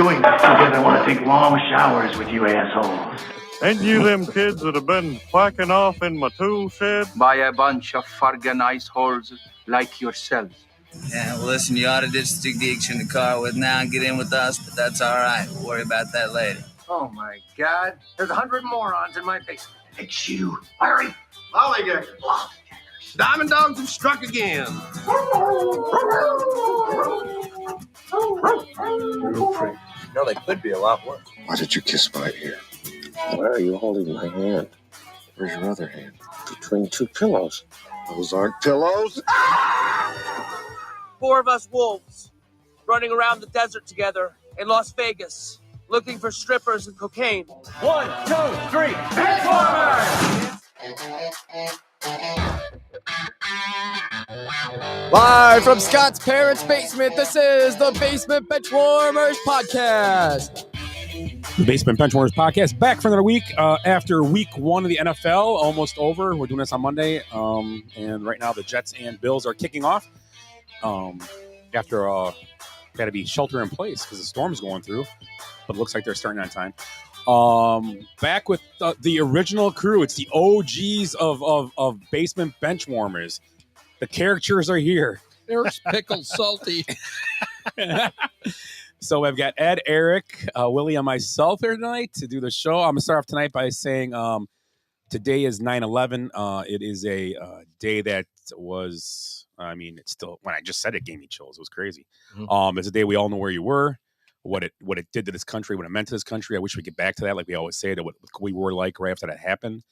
doing this because I want to take long showers with you assholes. Ain't you them kids that have been whacking off in my tool shed? By a bunch of fargan ice holes like yourselves. Yeah, well, listen, you ought to ditch the dick in the car with now and get in with us, but that's all right. We'll worry about that later. Oh, my God. There's 100 morons in my basement. It's you, Larry. Lollygaggers. Diamond dogs have struck again. Real prick. No, they could be a lot worse. Why did you kiss my ear? Why are you holding my hand? Where's your other hand? Between two pillows. Those aren't pillows. 4 of us wolves running around the desert together in Las Vegas, looking for strippers and cocaine. 1, 2, 3, Benchwarmers! Live from Scott's parents' basement, this is the Basement Benchwarmers Podcast. The Basement Benchwarmers Podcast, back for another week after week 1 of the NFL, almost over. We're doing this on Monday, and right now the Jets and Bills are kicking off after got to be shelter in place because the storm's going through, but it looks like they're starting on time. Back with the original crew. It's the OGs of Basement Benchwarmers. The characters are here. There's Pickle Salty. So I've got Ed, Eric, Willie, and myself here tonight to do the show. I'm going to start off tonight by saying today is 9/11. It is a day that was, it's still, when I just said it, gave me chills. It was crazy. Mm-hmm. It's a day we all know where you were, what it did to this country, what it meant to this country. I wish we could get back to that, like we always say, to what we were like right after that happened.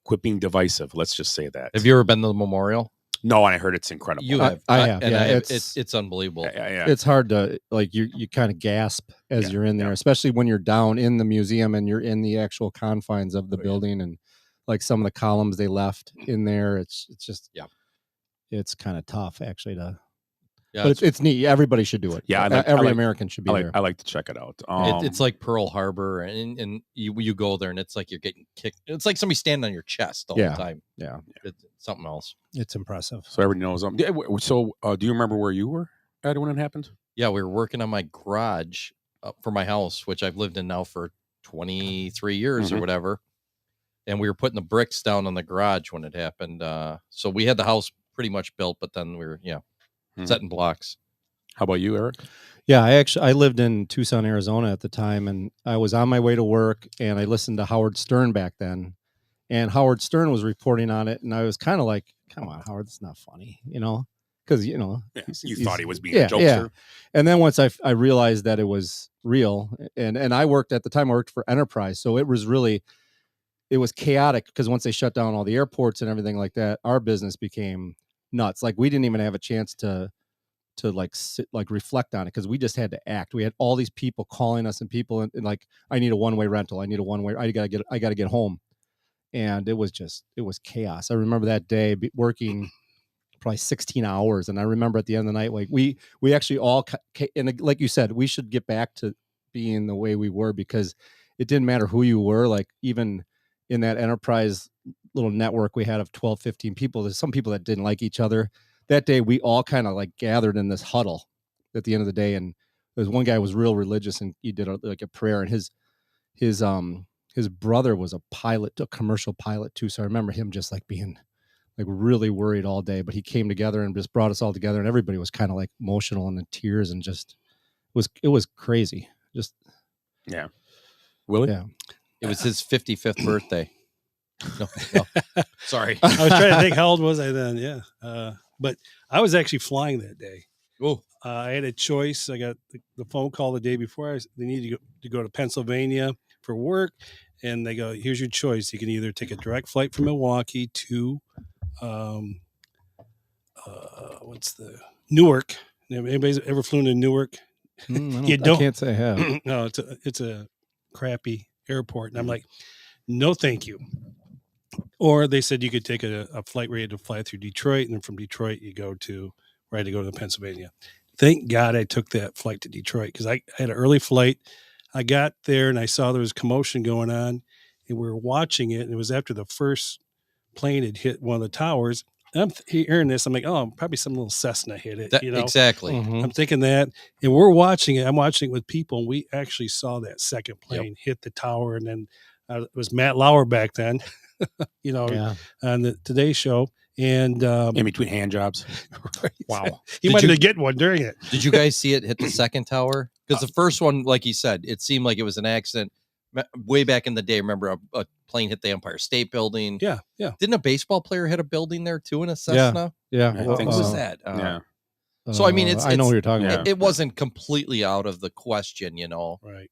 Quit being divisive. Let's just say that. Have you ever been to the memorial? No, and I heard it's incredible. You have. I have. And yeah, it's unbelievable. Yeah. It's hard to, like, you kind of gasp as you're in there, especially when you're down in the museum and you're in the actual confines of the building, and like some of the columns they left in there. It's just, it's kind of tough actually to. Yeah, but it's neat. Everybody should do it. Yeah, every American should be there. I like to check it out. It's like Pearl Harbor, and you go there, and it's like you're getting kicked. It's like somebody standing on your chest all the time. Yeah, it's something else. It's impressive. So everybody knows. So do you remember where you were, Ed, when it happened? Yeah, we were working on my garage for my house, which I've lived in now for 23 years or whatever. And we were putting the bricks down on the garage when it happened. So we had the house pretty much built, but then we were setting blocks. How about you, Eric? Yeah, I lived in Tucson, Arizona at the time, and I was on my way to work, and I listened to Howard Stern back then, and Howard Stern was reporting on it, and I was kind of like, "Come on, Howard, that's not funny," because you thought he was being a jokester. Yeah. And then once I realized that it was real, and I worked at the time, I worked for Enterprise, so it was chaotic because once they shut down all the airports and everything like that, our business became nuts. Like we didn't even have a chance to sit, reflect on it, because we just had to act. We had all these people calling us, and people and like, I need a one-way rental. I need a one-way. I gotta get home. And it was chaos. I remember that day working probably 16 hours. And I remember at the end of the night, like we actually all, and like you said, we should get back to being the way we were, because it didn't matter who you were. Like even in that Enterprise little network we had of 12, 15 people, there's some people that didn't like each other. That day we all kind of like gathered in this huddle at the end of the day. And there's one guy who was real religious, and he did a prayer, and his brother was a pilot, a commercial pilot too. So I remember him just like being like really worried all day, but he came together and just brought us all together, and everybody was kind of like emotional and in tears, and just it was crazy. Just Willie? Yeah. It was his 55th birthday. No. Sorry. I was trying to think, how old was I then? Yeah. But I was actually flying that day. Oh. I had a choice. I got the phone call the day before. They needed to go to Pennsylvania for work. And they go, here's your choice. You can either take a direct flight from Milwaukee to Newark. Anybody's ever flown to Newark? I can't say I have. No, it's a crappy airport. And I'm like, no, thank you. Or they said you could take a flight where you had to fly through Detroit, and then from Detroit you go to Pennsylvania. Thank God I took that flight to Detroit, because I had an early flight. I got there and I saw there was commotion going on, and we were watching it. And it was after the first plane had hit one of the towers. I'm hearing this. I'm like, oh, probably some little Cessna hit it. Exactly. Mhm. I'm thinking that, and we're watching it. I'm watching it with people, and we actually saw that second plane hit the tower, and then it was Matt Lauer back then, on the Today Show, and in between hand jobs. right. Wow. He might have get one during it. Did you guys see it hit the second tower? Because the first one, like you said, it seemed like it was an accident. Way back in the day, remember a plane hit the Empire State Building? Yeah. Didn't a baseball player hit a building there too in a Cessna? Yeah. I think What so. was that? Yeah. So I mean, I know what you're talking yeah. about. It wasn't completely out of the question, Right.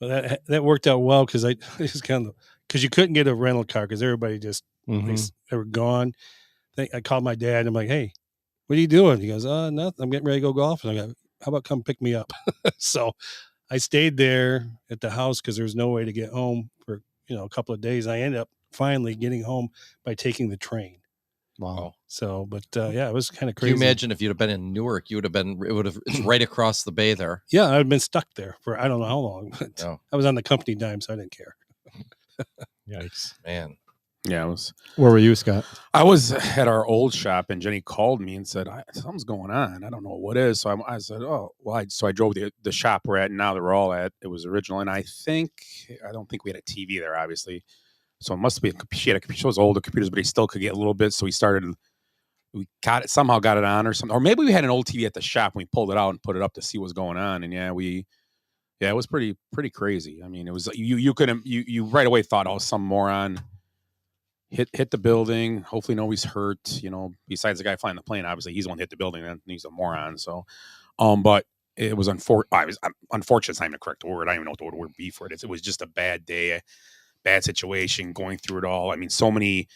Well, that worked out well because I just because you couldn't get a rental car because everybody just they were gone. I called my dad. I'm like, hey, what are you doing? He goes, nothing. I'm getting ready to go golfing. I go, how about come pick me up? So I stayed there at the house because there was no way to get home for a couple of days. I ended up finally getting home by taking the train. Wow. So, but it was kind of Can crazy. you imagine if you'd have been in Newark, it's right across the bay there. Yeah, I'd been stuck there for I don't know how long, but I was on the company dime, so I didn't care. Yikes. Man. Yeah, it was. Where were you, Scott? I was at our old shop, and Jenny called me and said, something's going on. I don't know what is. So I said, oh, well, so I drove the shop we're at, and now that we're all at, it was original. And I don't think we had a TV there, obviously. So it must be she had a computer. She was older computers, but he still could get a little bit. So we somehow got it on or something. Or maybe we had an old TV at the shop, and we pulled it out and put it up to see what's going on. And it was pretty crazy. I mean, it was, you couldn't, you right away thought, oh, some moron hit the building. Hopefully nobody's hurt, besides the guy flying the plane. Obviously he's the one that hit the building, and he's a moron. So, but it was unfortunate. It's not even the correct word. I don't even know what the word would be for it. It was just a bad day, bad situation going through it all. I mean, so many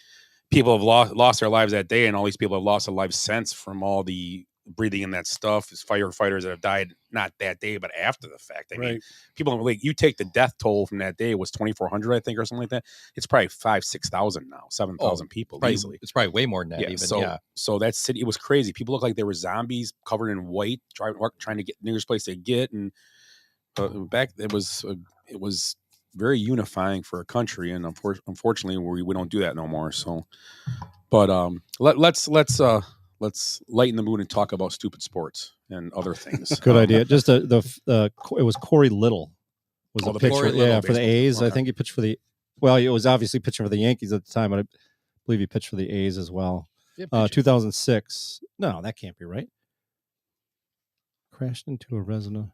people have lost their lives that day, and all these people have lost their lives since from all the breathing in that stuff. There's firefighters that have died not that day, but after the fact. I mean, people like you take the death toll from that day, it was 2,400, I think, or something like that. It's probably 5,000-6,000 now, 7,000 people easily. It's probably way more than that. So that city, it was crazy. People looked like they were zombies covered in white, trying to get the nearest place they get. And back it was very unifying for a country, and unfortunately we don't do that no more. So, but let's lighten the mood and talk about stupid sports and other things. Good idea. Just it was Corey Little was a pitcher. For the A's. Okay. I think he pitched for he was obviously pitching for the Yankees at the time, but I believe he pitched for the A's as well. 2006. No, that can't be right. Crashed into a Resona.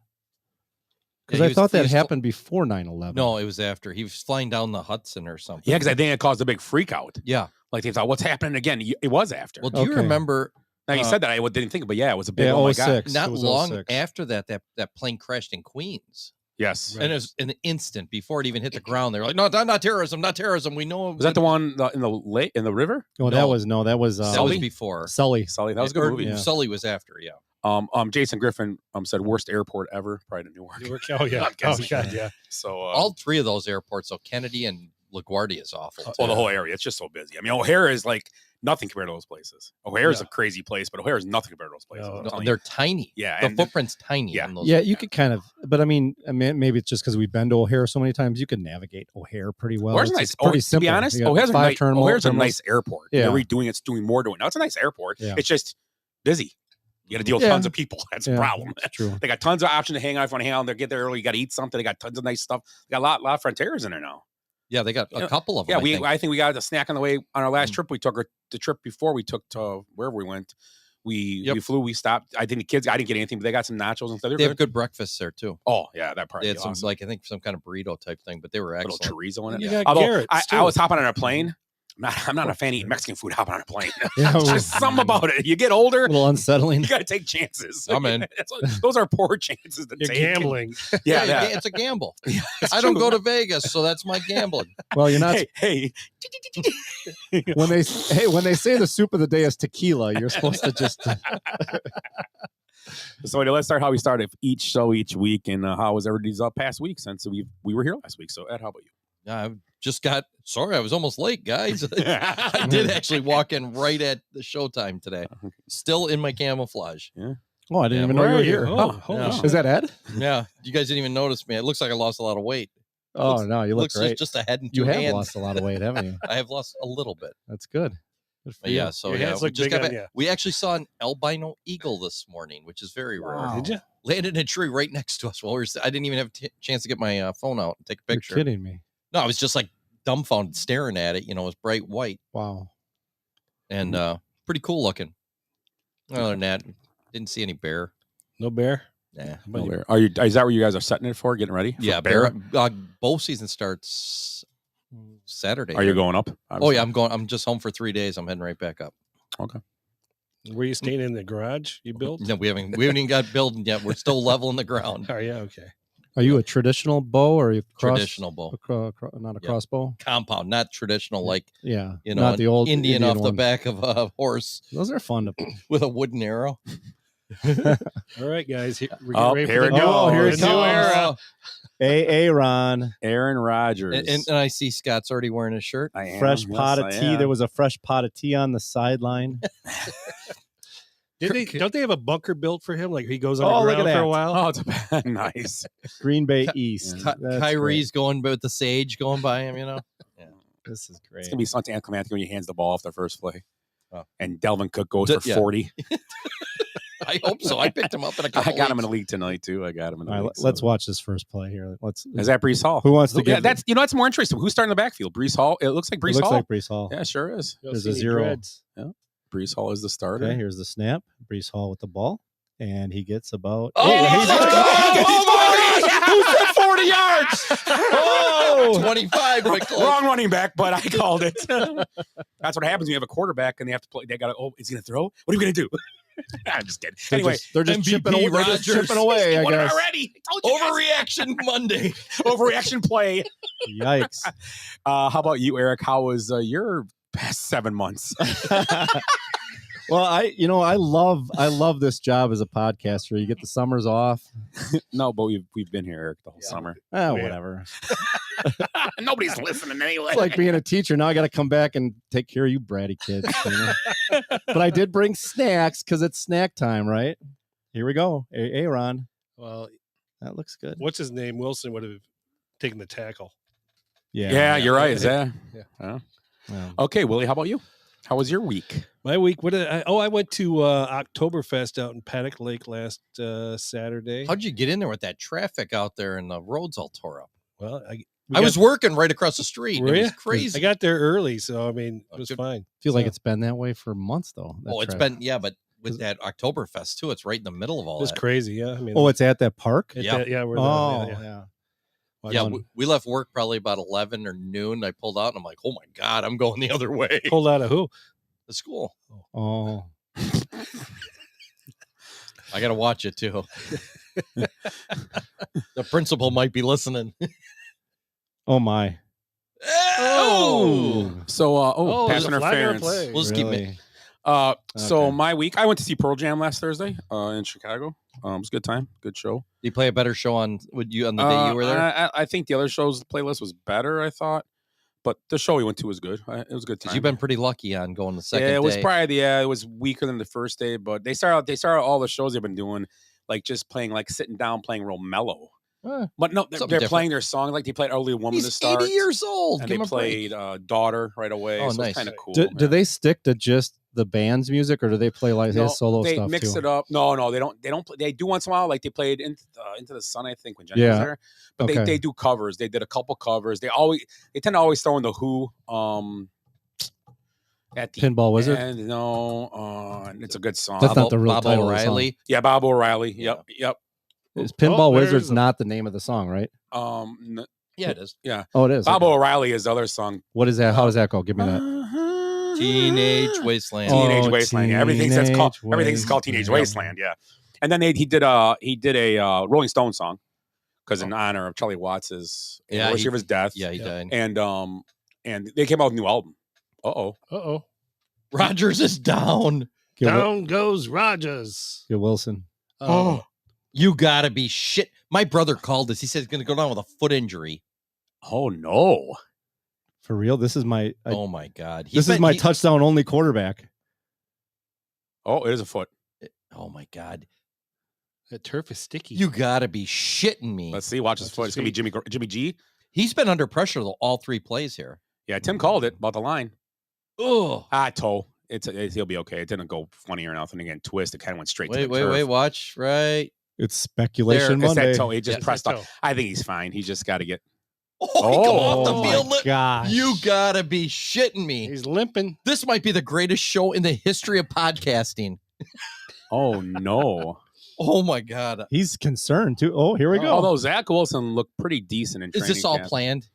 Because I thought that happened before 9/11. No, it was after. He was flying down the Hudson or something. Yeah, because I think it caused a big freak out. Yeah. Like they thought, what's happening again? It was after. Well, do you remember? Now you said that, I didn't think, but yeah, it was a big. Oh my God! Not long after that plane crashed in Queens. Yes, and it was an instant before it even hit the ground. They were like, "No, not terrorism, not terrorism." We know. Was that the one in the lake in the river? Oh, that was that was before Sully. That was a good movie. Yeah. Sully was after. Yeah. Jason Griffin said worst airport ever, probably Newark. Oh yeah. Oh God, yeah. So all three of those airports, so Kennedy and LaGuardia is awful. Well, the whole area, it's just so busy. I mean, O'Hare is like nothing compared to those places. O'Hare is a crazy place, but O'Hare is nothing compared to those places. No, they're tiny. Yeah, the footprint's tiny. Yeah, you could kind of, but I mean, maybe it's just because we've been to O'Hare so many times. You can navigate O'Hare pretty well. O'Hare's nice. Pretty simple. To be honest, O'Hare's a nice airport. Yeah, they're redoing it's doing more to it. Now it's a nice airport. Yeah. It's just busy. You got to deal with tons of people. That's a problem. That's true. They got tons of options to hang out. If you want to hang out, get there early. You got to eat something. They got tons of nice stuff. They got a lot of Frontiers in there now. Yeah, they got a couple of them. Yeah, I think we got a snack on the way on our last trip. We took the trip before we took to wherever we went. We flew. We stopped. I think the kids. I didn't get anything, but they got some nachos and stuff. They have good breakfasts there too. Oh yeah, that part. They had some I think some kind of burrito type thing, but they were excellent. A little chorizo in it. Yeah. Although I was hopping on a plane. I'm not a fan of eating Mexican food hopping on a plane. Just something about it. You get older, a little unsettling. You got to take chances. I'm in. Those are poor chances to You're take. Gambling. Yeah, it's a gamble. I don't go to Vegas, so that's my gambling. Well, you're not. Hey. when they say the soup of the day is tequila, you're supposed to just. So let's start how we started each show each week, and how was everybody's past week since we were here last week. So Ed, how about you? I just sorry, I was almost late, guys. I did actually walk in right at the showtime today. Still in my camouflage. Yeah. Oh, I didn't even know you were here. Yeah. Is that Ed? Yeah. You guys didn't even notice me. It looks like I lost a lot of weight. No, you look great. Just a head and two hands. You have hands. lost a lot of weight, haven't you? I have lost a little bit. That's good. Yeah, so Your yeah, hands we look just big got on back. ya. We actually saw an albino eagle this morning, which is very rare. Did you? Landed in a tree right next to us while I didn't even have a chance to get my phone out and take a picture. You're kidding me. No, I was just like dumbfounded staring at it. You know, it was bright white. Wow. And pretty cool looking. Other than that, didn't see any bear. No bear? Yeah. No bear. Is that where you guys are setting it for? Getting ready? For Yeah, bear. Bow season starts Saturday. Are you going up? Oh yeah, I'm going. I'm just home for 3 days. I'm heading right back up. Okay. Were you staying in the garage you built? No, we haven't even got building yet. We're still leveling the ground. Oh yeah, okay. Are you a traditional bow or are you Traditional bow? Not a crossbow? Compound, not traditional, like Yeah. you know, not the old Indian off the one. back of a horse Those are fun to with a wooden arrow. All right, guys. We're Oh, getting ready here for it the goes. here the it new comes. era. Aaron. Aaron Rodgers. And I see Scott's already wearing a shirt. I am. Fresh Yes, pot of I tea. am. There was a fresh pot of tea on the sideline. Don't they have a bunker built for him? Like he goes Oh, look underground at for a that. while? Oh, it's nice. Green Bay East. That's Kyrie's going with the sage going by him, you know. great. This is great. It's gonna be something anticlimactic when he hands the ball off the first play, Oh. and Delvin Cook goes for Yeah. 40. I hope so. I picked him up in a I couple. got him in a league tonight too. I got him in the All right, league. let's so- watch this first play here. Is that Brees Hall? Who wants to Yeah, get that's that's more interesting. Who's starting the backfield? Brees Hall. It looks like It Brees looks Hall. like Brees Hall. Yeah, sure is. There's a zero. Brees Hall is the starter. Okay, here's the snap. Brees Hall with the ball, and he gets about. Oh, he's my gosh! Who said 40 yards? Oh, 25. But close. wrong running back, but I called it. That's what happens when you have a quarterback and they have to play. They got to. Oh, is he going to throw? What are we going to do? I'm just kidding. Anyway, they're just MVP chipping away. They're just Rodgers. chipping away. I won it guess. already. I told you guys. Overreaction Monday. Overreaction play. Yikes! How about you, Eric? How was your past 7 months? Well, I love this job as a podcaster. You get the summers off. No, but we've been here, Eric, the whole summer. Oh, Yeah. whatever. Nobody's listening anyway. It's like being a teacher. Now I got to come back and take care of you bratty kids. You know? But I did bring snacks because it's snack time, right? Here we go. Aaron. Well, That looks good. what's his name? Wilson would have taken the tackle. Yeah, you're right. Is that? Yeah. Yeah. Okay, Willie, how about you? How was your week? My week. What did I? Oh, I went to Oktoberfest out in Paddock Lake last Saturday. How'd you get in there with that traffic out there and the roads all tore up? Well, I was working right across the street. Were It ya? was crazy. I got there early, so I mean, it was Good. fine. Feel like So, it's been that way for months, though. that Oh, it's traffic. been but with that Oktoberfest too, it's right in the middle of all it was that. crazy. Yeah, I mean, Oh, it's at that park. Yeah. yeah. We're Oh, yeah. yeah. Well, Yeah, done. we left work probably about 11 or noon. I pulled out and I'm like, oh my God, I'm going the other way. Pulled out of who? The school. Oh, I got to watch it too. The principal might be listening. oh my. Oh, So, pass there's a flag interference. play. we'll just keep Really? it. So Okay. my week, I went to see Pearl Jam last Thursday in Chicago. It was a good time, good show. You play a better show on the day you were there? I think the other shows, the playlist was better, I thought. But the show we went to was good. It was a good time. Because you've been pretty lucky on going the second Yeah, it was day. probably it was weaker than the first day, but they started all the shows they've been doing, like just playing, like sitting down, playing real mellow. But no, something they're different. playing their song. Like they played Early Woman to He's start. 80 years old. And Give they him a break. played Daughter right away. Oh, so nice. it's kind of cool. Do they stick to just the band's music, or do they play like his solo they stuff mix too? it up. No, they don't. They do once in a while. Like they played Into the Sun, I think, when Jenny was Yeah. there. But Okay. they do covers. They did a couple covers. They tend to always throw in the Who. At the Pinball Wizard? end. No, it's a good song. That's not the real Bob title of the song. O'Reilly. Yeah, Bob O'Reilly. Yep. Is Pinball there's Wizard's a- not the name of the song, right? Yeah, it is. Yeah. Oh, it is. Bob Okay. O'Reilly is the other song. What is that? How does that go? Give me that. Teenage Wasteland. Oh, Teenage Wasteland. Yeah, everything's called Teenage Teenage Wasteland. Wasteland. Yeah. And then he did a Rolling Stone song because in honor of Charlie Watts's anniversary of his death. Yeah, he died. And they came out with a new album. Uh-oh. Rogers is down. Down goes Rogers. Get Wilson. Oh, you gotta be shit. My brother called this. He said he's gonna go down with a foot injury. Oh no. For real? This is my. Oh my God. This is my touchdown only quarterback. Oh, it is a foot. Oh my God. That turf is sticky. You gotta be shitting me. Let's see. Watch his foot. It's gonna be Jimmy G. He's been under pressure all three plays here. Yeah, Tim called it about the line. Oh, toe. He'll be okay. It didn't go funny or nothing. Again, twist. It kind of went straight. wait, to the turf. watch right. It's speculation It's that Monday. toe. He just It's pressed that up. toe. I think he's fine. He's just got to get. Oh, he come off the my field. gosh. You gotta be shitting me. He's limping. This might be the greatest show in the history of podcasting. Oh no! Oh my god. He's concerned too. Oh, here we go. Although Zach Wilson looked pretty decent in Is training this all camp. planned?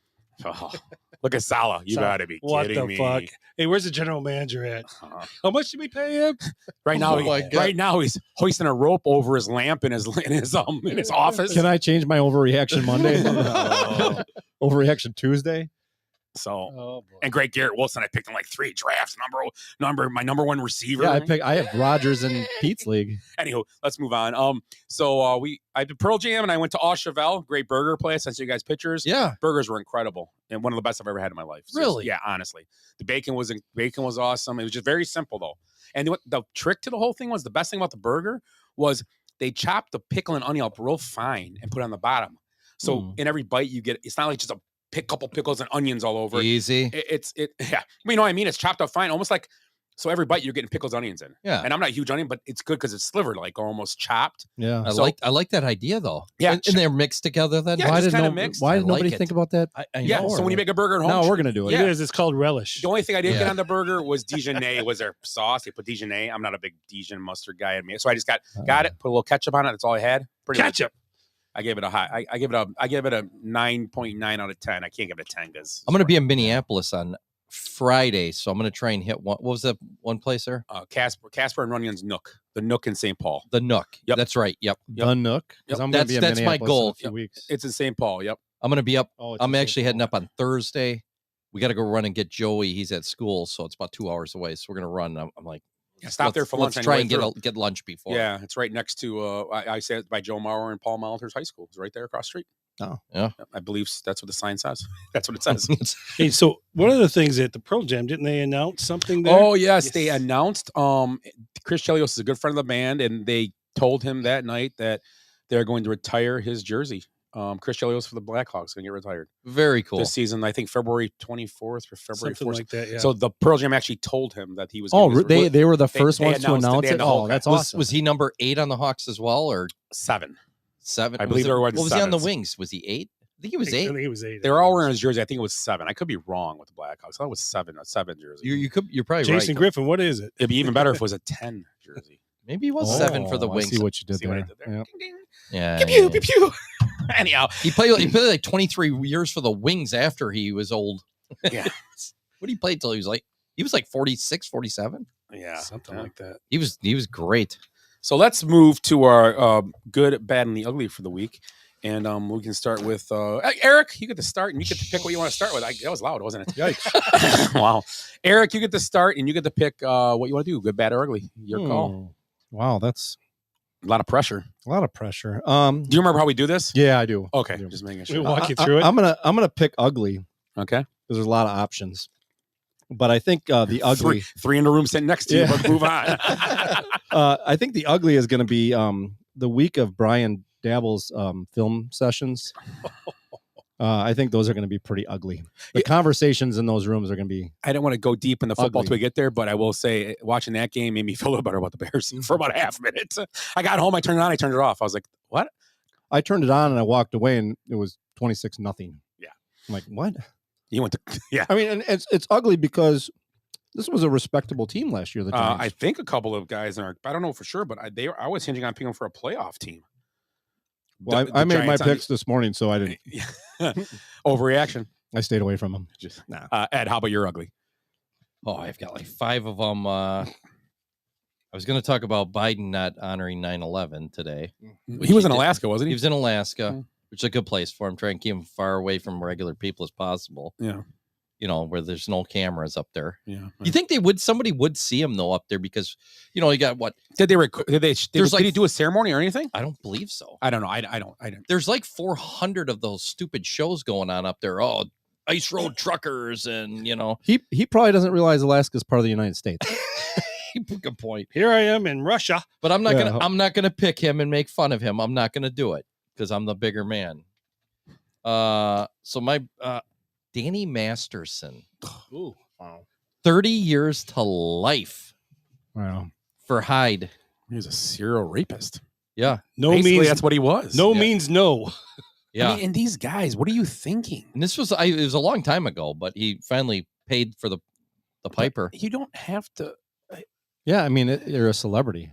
Oh, look at Salah. You Salah. got to be What kidding the me. fuck? Hey, where's the general manager at? How much did we pay him? Right now, Oh my God. right now he's hoisting a rope over his lamp in his office. Can I change my overreaction Monday? Oh. Overreaction Tuesday? So, Oh, boy. and Greg Garrett Wilson, I picked him like 3 drafts. My number one receiver. Yeah, I have Rodgers in Pete's league. Anywho, let's move on. I did Pearl Jam and I went to Au Cheval, great burger place. I sent you guys pictures. Yeah. Burgers were incredible and one of the best I've ever had in my life. Really? Yeah, honestly. The bacon was awesome. It was just very simple though. And the trick to the whole thing was the best thing about the burger was they chopped the pickle and onion up real fine and put it on the bottom. So in every bite you get, it's not like just a couple pickles and onions all over. Easy. Yeah. You know what I mean? It's chopped up fine, almost like, so every bite you're getting pickles, onions in. Yeah. And I'm not a huge onion, but it's good because it's slivered, like almost chopped. Yeah. I like that idea though. Yeah. And they're mixed together then. Yeah, Why just did kinda no, mixed. why I did nobody like think it. about that? I Yeah. know. So when you make a burger at home, No, we're gonna do it. Yeah. It is. It's called relish. the only thing I didn't Yeah. get on the burger was Dijon. Was their sauce? They put Dijon. I'm not a big Dijon mustard guy in me, so I just got it. Put a little ketchup on it. That's all I had. Pretty much. Ketchup. I gave it a high. I give it a 9.9 out of 10. I can't give it a 10 because I'm gonna be in Minneapolis on Friday, so I'm gonna try and hit one. What was that one place there? Casper and Runyon's Nook, the Nook in St. Paul. The Nook. Yep. That's right. Yep. The Nook. 'Cause I'm gonna be in That's my Minneapolis goal. in a few weeks. It's in St. Paul. Yep. I'm gonna be up. Oh, it's I'm in actually St. heading Paul. up on Thursday. We got to go run and get Joey. He's at school, so it's about 2 hours away. So we're gonna run. I'm like, Yeah, stop there for lunch. Let's on your try way and through. get lunch before. Yeah, it's right next to. I say it by Joe Maurer and Paul Molitor's high school. It's right there across the street. Oh, yeah. I believe that's what the sign says. That's what it says. Hey, so one of the things at the Pearl Jam, didn't they announce something there? Oh yes, they announced. Chris Chelios is a good friend of the band, and they told him that night that they're going to retire his jersey. Chris Chelios for the Blackhawks going to get retired Very cool. this season. I think February 24th or February Something 4th. like that, yeah. So the Pearl Jam actually told him that he was. Oh, giving his- they were the first they ones to announced it. announce They had it. the whole Oh, that's was, awesome. was he number 8 on the Hawks as well, or 7. 7? I believe there was What was he on the sevens. wings? Was he 8? I think he was I 8. think he was 8. They were all wearing his jersey. I think it was 7. I could be wrong with the Blackhawks. I thought it was 7. A 7 jersey. You're probably Jason right. Griffin, what is it? It'd be even better if it was a 10 jersey. Maybe he was 7 for the Oh, I wings. see what you did See what I there. did there? Yep. Ding, ding. Yeah. Pew, pew, pew, pew. Anyhow, He played like 23 years for the Wings after he was old. Yeah. What did he play till he was like 46, 47? yeah, Something yeah. like that. He was great. So let's move to our good, bad, and the ugly for the week. And we can start with Eric. You get to start, and you get to pick what you want to start with. That was loud, wasn't it? Yikes! Wow, Eric, you get to start, and you get to pick what you want to do: good, bad, or ugly. Your call. Wow, that's A lot of pressure. a lot of pressure. Do you remember how we do this? Yeah, I do. Okay, I do. just making We'll sure. walk you through it. I'm gonna pick ugly Okay, because there's a lot of options. But I think the ugly. three in the room sitting next to you. Yeah. But move on. I think the ugly is going to be the week of Brian Dabble's film sessions. I think those are going to be pretty ugly. The conversations in those rooms are going to be. I don't want to go deep in the football Ugly. till we get there, but I will say watching that game made me feel a little better about the Bears for about a half minute. I got home, I turned it on, I turned it off. I was like, what? I turned it on and I walked away, and it was 26-0. Yeah. I'm like, what? You went to, yeah. I mean, and it's ugly because this was a respectable team last year. The Giants. I think a couple of guys are, I don't know for sure, but I was hinging on picking them for a playoff team. Well, I made my picks this morning, so I didn't. Overreaction. I stayed away from them. Just Nah. Ed, how about your ugly? Oh, I've got like 5 of them. I was going to talk about Biden not honoring 9/11 today. He was in Alaska, wasn't He he? was in Alaska, which is a good place for him. Try and keep him far away from regular people as possible. Yeah. You know, where there's no cameras up there. Yeah. You think somebody would see him though up there because, you know, you got what? Did There's he do a ceremony or anything? I don't believe so. I don't know. I don't. There's like 400 of those stupid shows going on up there. Oh, Ice Road Truckers and, you know. He probably doesn't realize Alaska is part of the United States. Good point. Here I am in Russia. But I'm not gonna pick him and make fun of him. I'm not gonna do it because I'm the bigger man. So my Danny Masterson. Ooh, wow. 30 years to life. Wow. For Hyde. He was a serial rapist. Yeah. No Basically, means that's what he was. no means no. Yeah. I mean, and these guys, what are you thinking? And this was it was a long time ago, but he finally paid for the piper. You don't have to. Yeah, I mean, you're a celebrity.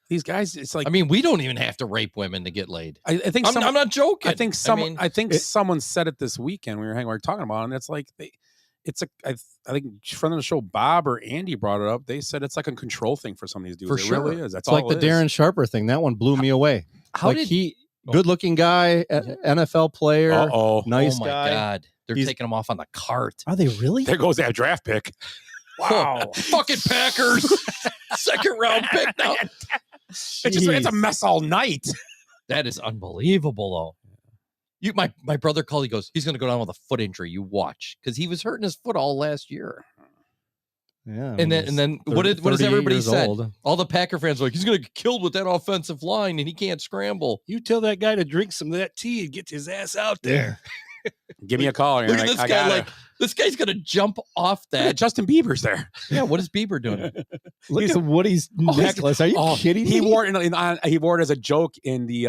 These guys, it's like I mean, we don't even have to rape women to get laid. I think I'm not joking. I think someone said it this weekend. We were talking about it, and it's like I think friend of the show Bob or Andy brought it up. They said it's like a control thing for some of these dudes. For it sure. really is. That's It's all like the it is. Darren Sharper thing. That one blew me away. How like did good-looking guy, NFL player, nice oh my guy. God. They're taking him off on the cart. Are they really? There goes that draft pick. Wow. Fucking Packers. Second round pick now. It's a mess all night. That is unbelievable, though. My brother called. He goes, he's going to go down with a foot injury. You watch, because he was hurting his foot all last year. Yeah. And then what does everybody say? Old. All the Packer fans are like, he's going to get killed with that offensive line, and he can't scramble. You tell that guy to drink some of that tea and get his ass out there. Give me a call. Look at this guy. This guy's going to jump off that. Justin Bieber's there. Yeah, what is Bieber doing? Look at Woody's necklace. Are you kidding me? He wore it he wore it as a joke in the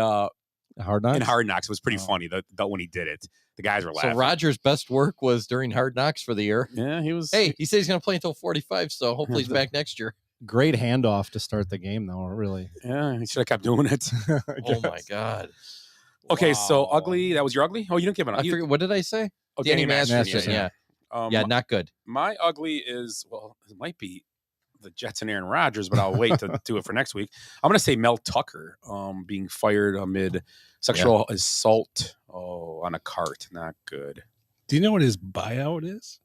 Hard Knocks. in Hard Knocks. It was pretty funny when he did it. The guys were laughing. So Rodgers' best work was during Hard Knocks for the year. Yeah, he was. Hey, he said he's going to play until 45, so hopefully he's back next year. Great handoff to start the game, though. Really. Yeah, he should have kept doing it. Oh my God. Okay, so ugly. That was your ugly. Oh, you didn't give it. I forget, what did I say? Oh, Danny Masterson. Masterson. Yeah. Yeah, not good. My ugly is, well, it might be the Jets and Aaron Rodgers, but I'll wait to do it for next week. I'm going to say Mel Tucker being fired amid sexual assault on a cart. Not good. Do you know what his buyout is?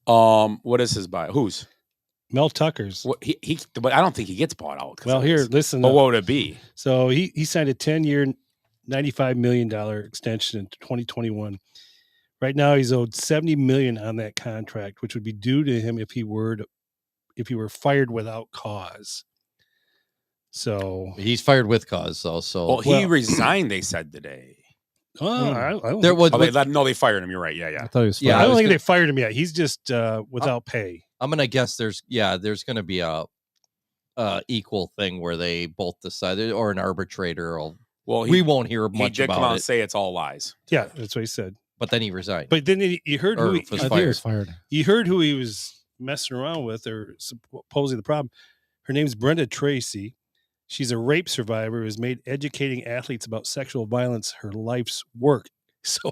What is his buyout? Whose? Mel Tucker's. What but I don't think he gets bought out. Well, here, listen. But what would it be? So he signed a 10-year, $95 million extension in 2021. Right now, he's owed $70 million on that contract, which would be due to him if he were fired without cause. So he's fired with cause, though. So well, he resigned. They said today. I don't there was they fired him. You're right. Yeah. I thought he was fired. I don't think they fired him yet. He's just without pay. I'm gonna guess there's going to be a equal thing where they both decide, or an arbitrator. We won't hear much he did about come out it. and say it's all lies. Yeah, that's what he said. But then he resigned. But then you heard who he was fired. You heard who he was messing around with, or supposedly the problem. Her name's Brenda Tracy. She's a rape survivor who has made educating athletes about sexual violence her life's work. So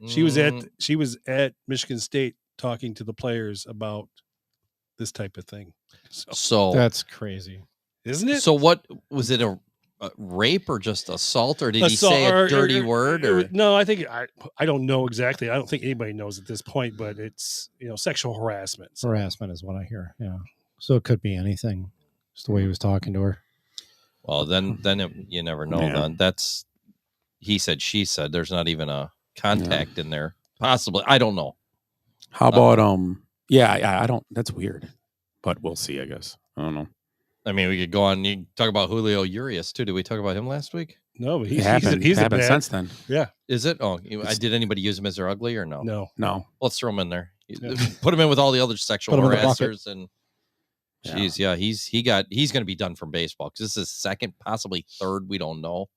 she was at Michigan State talking to the players about this type of thing. So that's crazy, isn't it? So what was it? A rape or just assault, or did he say a dirty word? Or no, I think I don't know exactly. I don't think anybody knows at this point, but it's sexual harassment. So. Harassment is what I hear. Yeah, so it could be anything. Just the way he was talking to her. Well, then you never know. Yeah. Then that's he said, she said. There's not even a contact in there. Possibly, I don't know. How about Yeah, I don't. That's weird, but we'll see. I guess I don't know. I mean, we could go on. You talk about Julio Urias too. Did we talk about him last week? No, but he's happened since then. Yeah. Is it? Oh, did anybody use him as their ugly or no? No. Let's throw him in there. Put him in with all the other sexual harassers and. Jeez, yeah, he's going to be done from baseball because this is second, possibly third. We don't know.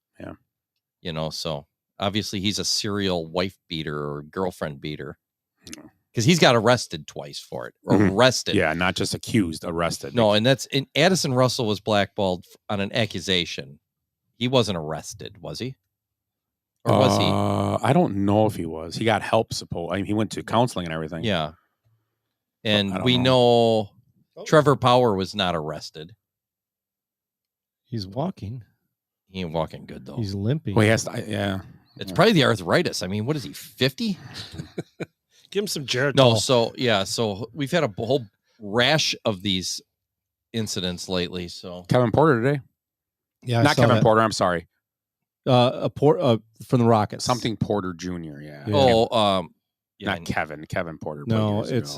Yeah, so obviously he's a serial wife beater or girlfriend beater because he's got arrested twice for it. Arrested, yeah, not just accused, arrested. No, and Addison Russell was blackballed on an accusation. He wasn't arrested, was he? Or was he? I don't know if he was. He got help. He went to counseling and everything. Yeah, and we know. Trevor Power was not arrested. He's walking. He ain't walking good though. He's limping. Well, yeah. It's probably the arthritis. I mean, what is he? 50? Give him some Geritol. No. So we've had a whole rash of these incidents lately. So Kevin Porter today. Yeah, not Kevin Porter. I'm sorry. From the Rockets. Something Porter Jr. Yeah. Oh, not Kevin. Kevin Porter. No, it's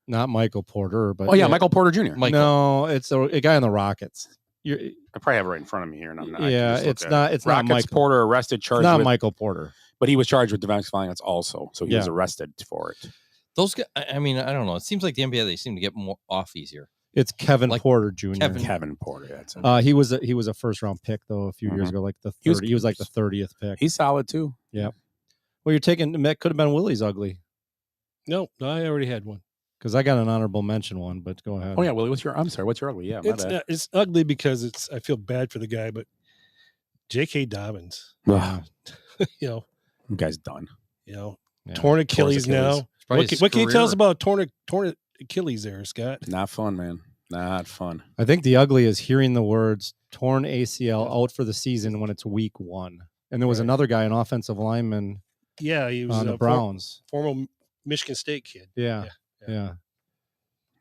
not Michael Porter, but Michael Porter Jr. No, it's a guy on the Rockets. I probably have it right in front of me here, and I'm not. Yeah, it's not. It's Rockets not Michael Porter arrested, charged. Not with, Michael Porter, but he was charged with domestic violence also, so he was arrested for it. Those guys, I mean, I don't know. It seems like the NBA, they seem to get more off easier. It's Kevin Like Porter Jr. Kevin Porter. That's it. He was a first round pick though a few years ago, like the 30. He was like the 30th pick. He's solid too. Yeah. Well, you're taking that could have been Willie's ugly No, I already had one. because I got an honorable mention one, but go ahead. Oh yeah, Willie. What's your ugly? Yeah, my bad. It's ugly because I feel bad for the guy, but J.K. Dobbins, Ugh, you know, you guys done. Yeah. torn Achilles now. Probably What can you tell us career. about torn Achilles there, Scott? Not fun, man. Not fun. I think the ugly is hearing the words torn ACL out for the season when it's week 1. And there was another guy, an offensive lineman Yeah, he was on the Browns. former Michigan State kid. Yeah.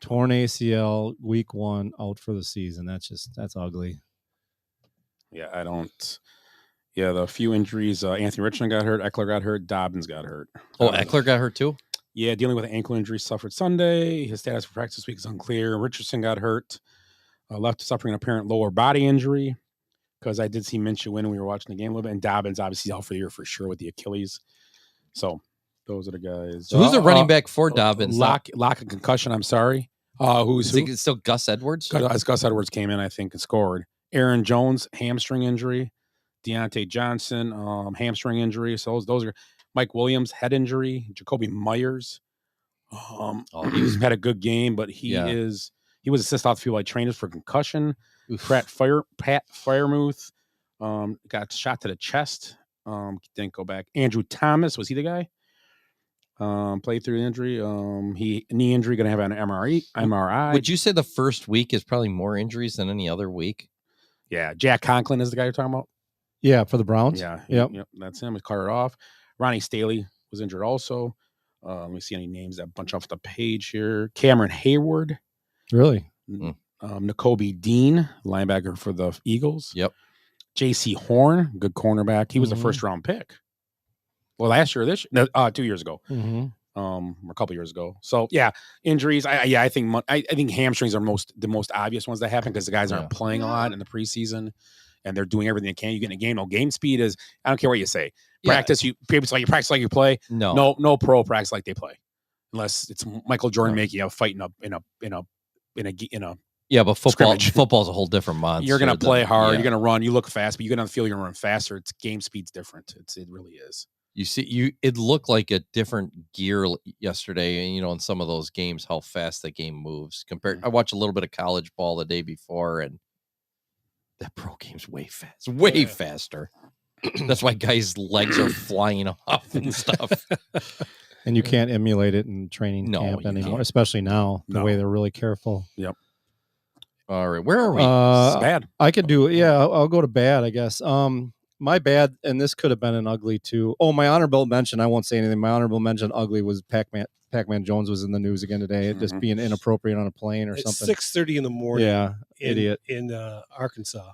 Torn ACL week 1 out for the season. That's ugly. Yeah, I don't. Yeah, the few injuries. Anthony Richardson got hurt. Eckler got hurt. Dobbins got hurt. Oh, Eckler got hurt too? Yeah, dealing with an ankle injury suffered Sunday. His status for practice this week is unclear. Richardson got hurt. Left suffering an apparent lower body injury because I did see Minshew win when we were watching the game a little bit. And Dobbins obviously out for the year for sure with the Achilles. So those are the guys. So who's the running back for Dobbins? Lock of concussion. I'm sorry. Who's who? It's still Gus Edwards? Gus Edwards came in, I think, and scored. Aaron Jones, hamstring injury. Deontay Johnson, hamstring injury. So those are Mike Williams, head injury. Jacoby Myers. He's had a good game, but he was assessed off the field by trainers for concussion. Pat Firemouth got shot to the chest. Didn't go back. Andrew Thomas, was he the guy? Played through the injury. Knee injury, gonna have an MRI. Would you say the first week is probably more injuries than any other week? Yeah, Jack Conklin is the guy you're talking about. Yeah, for the Browns. Yeah, Yep. That's him. He carted off. Ronnie Staley was injured also. Let me see any names that bunch off the page here. Cameron Hayward. Really? N'Kobe Dean, linebacker for the Eagles. Yep. J.C. Horn, good cornerback. He was a first round pick. Well, last year, 2 years ago, or a couple years ago. So yeah, injuries. I think hamstrings are the most obvious ones that happen because the guys aren't playing a lot in the preseason, and they're doing everything they can. You get in a game. No, game speed is. I don't care what you say. Practice. You practice like you play. No pro practice like they play, unless it's Michael Jordan making a fight in a. Yeah, but scrimmage. Football's a whole different monster. You're gonna play hard. You're gonna run. You look fast, but you get on the field. You're gonna run faster. It's game speed's different. It really is. It looked like a different gear yesterday, and in some of those games, how fast the game moves compared. I watched a little bit of college ball the day before, and that pro game's way faster. That's why guys' legs are flying off and stuff. And you can't emulate it in training camp anymore, especially now, the way they're really careful. Yep. All right. Where are we? Bad. I could do it. Yeah, I'll go to bad, I guess. My bad, and this could have been an ugly too. Oh, my honorable mention, I won't say anything. My honorable mention ugly was Pac-Man Jones was in the news again today. Just being inappropriate on a plane or something. 6:30 in the morning. Yeah, idiot. In Arkansas.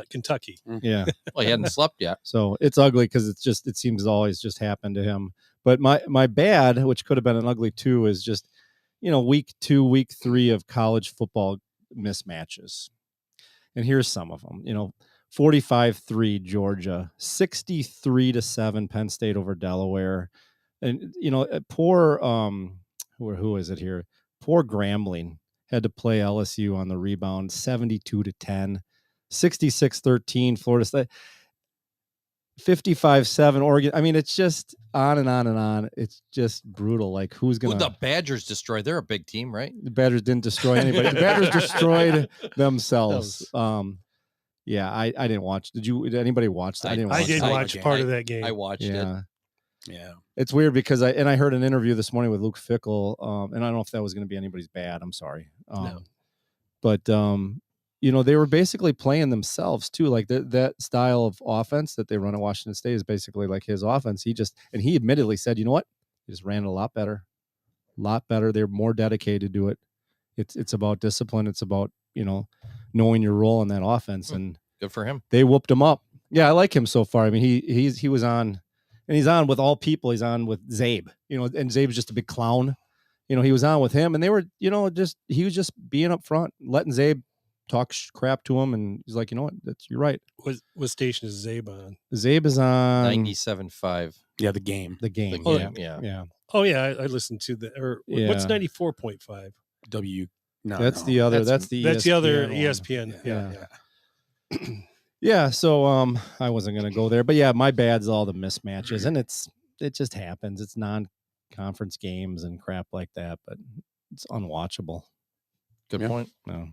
Kentucky. Yeah. Well, he hadn't slept yet. So it's ugly because it seems always just happened to him. But my bad, which could have been an ugly too, is just, week 2, week 3 of college football mismatches. And here's some of them, 45-3 Georgia, 63-7 Penn State over Delaware. And, poor, who is it here? Poor Grambling had to play LSU on the rebound, 72-10, 66-13 Florida State, 55-7 Oregon. I mean, it's just on and on and on. It's just brutal. Like, who's going to... The Badgers destroyed. They're a big team, right? The Badgers didn't destroy anybody. The Badgers destroyed themselves. Yeah, I didn't watch. Did anybody watch that? I did watch part of that game. I watched it. Yeah. It's weird because I heard an interview this morning with Luke Fickell, and I don't know if that was going to be anybody's bad. I'm sorry. No. But, they were basically playing themselves too. Like that style of offense that they run at Washington State is basically like his offense. He admittedly said, you know what? He just ran it a lot better. They're more dedicated to it. It's about discipline. It's about, knowing your role in that offense, and good for him. They whooped him up. Yeah, I like him so far. I mean, he was on, and he's on with all people. He's on with Zabe, and Zabe's just a big clown. He was on with him, and they were, he was just being up front, letting Zabe talk crap to him, and he's like, you know what, you're right. What station is Zabe on? Zabe is on 97.5. Yeah, the game. The game. Oh, yeah. Yeah. Oh yeah, I listened to the what's Yeah. 94.5? That's the other. That's the other one. ESPN. Yeah. Yeah, so I wasn't gonna go there, but yeah, my bad's all the mismatches, and it just happens. It's non-conference games and crap like that, but it's unwatchable. Good point. No,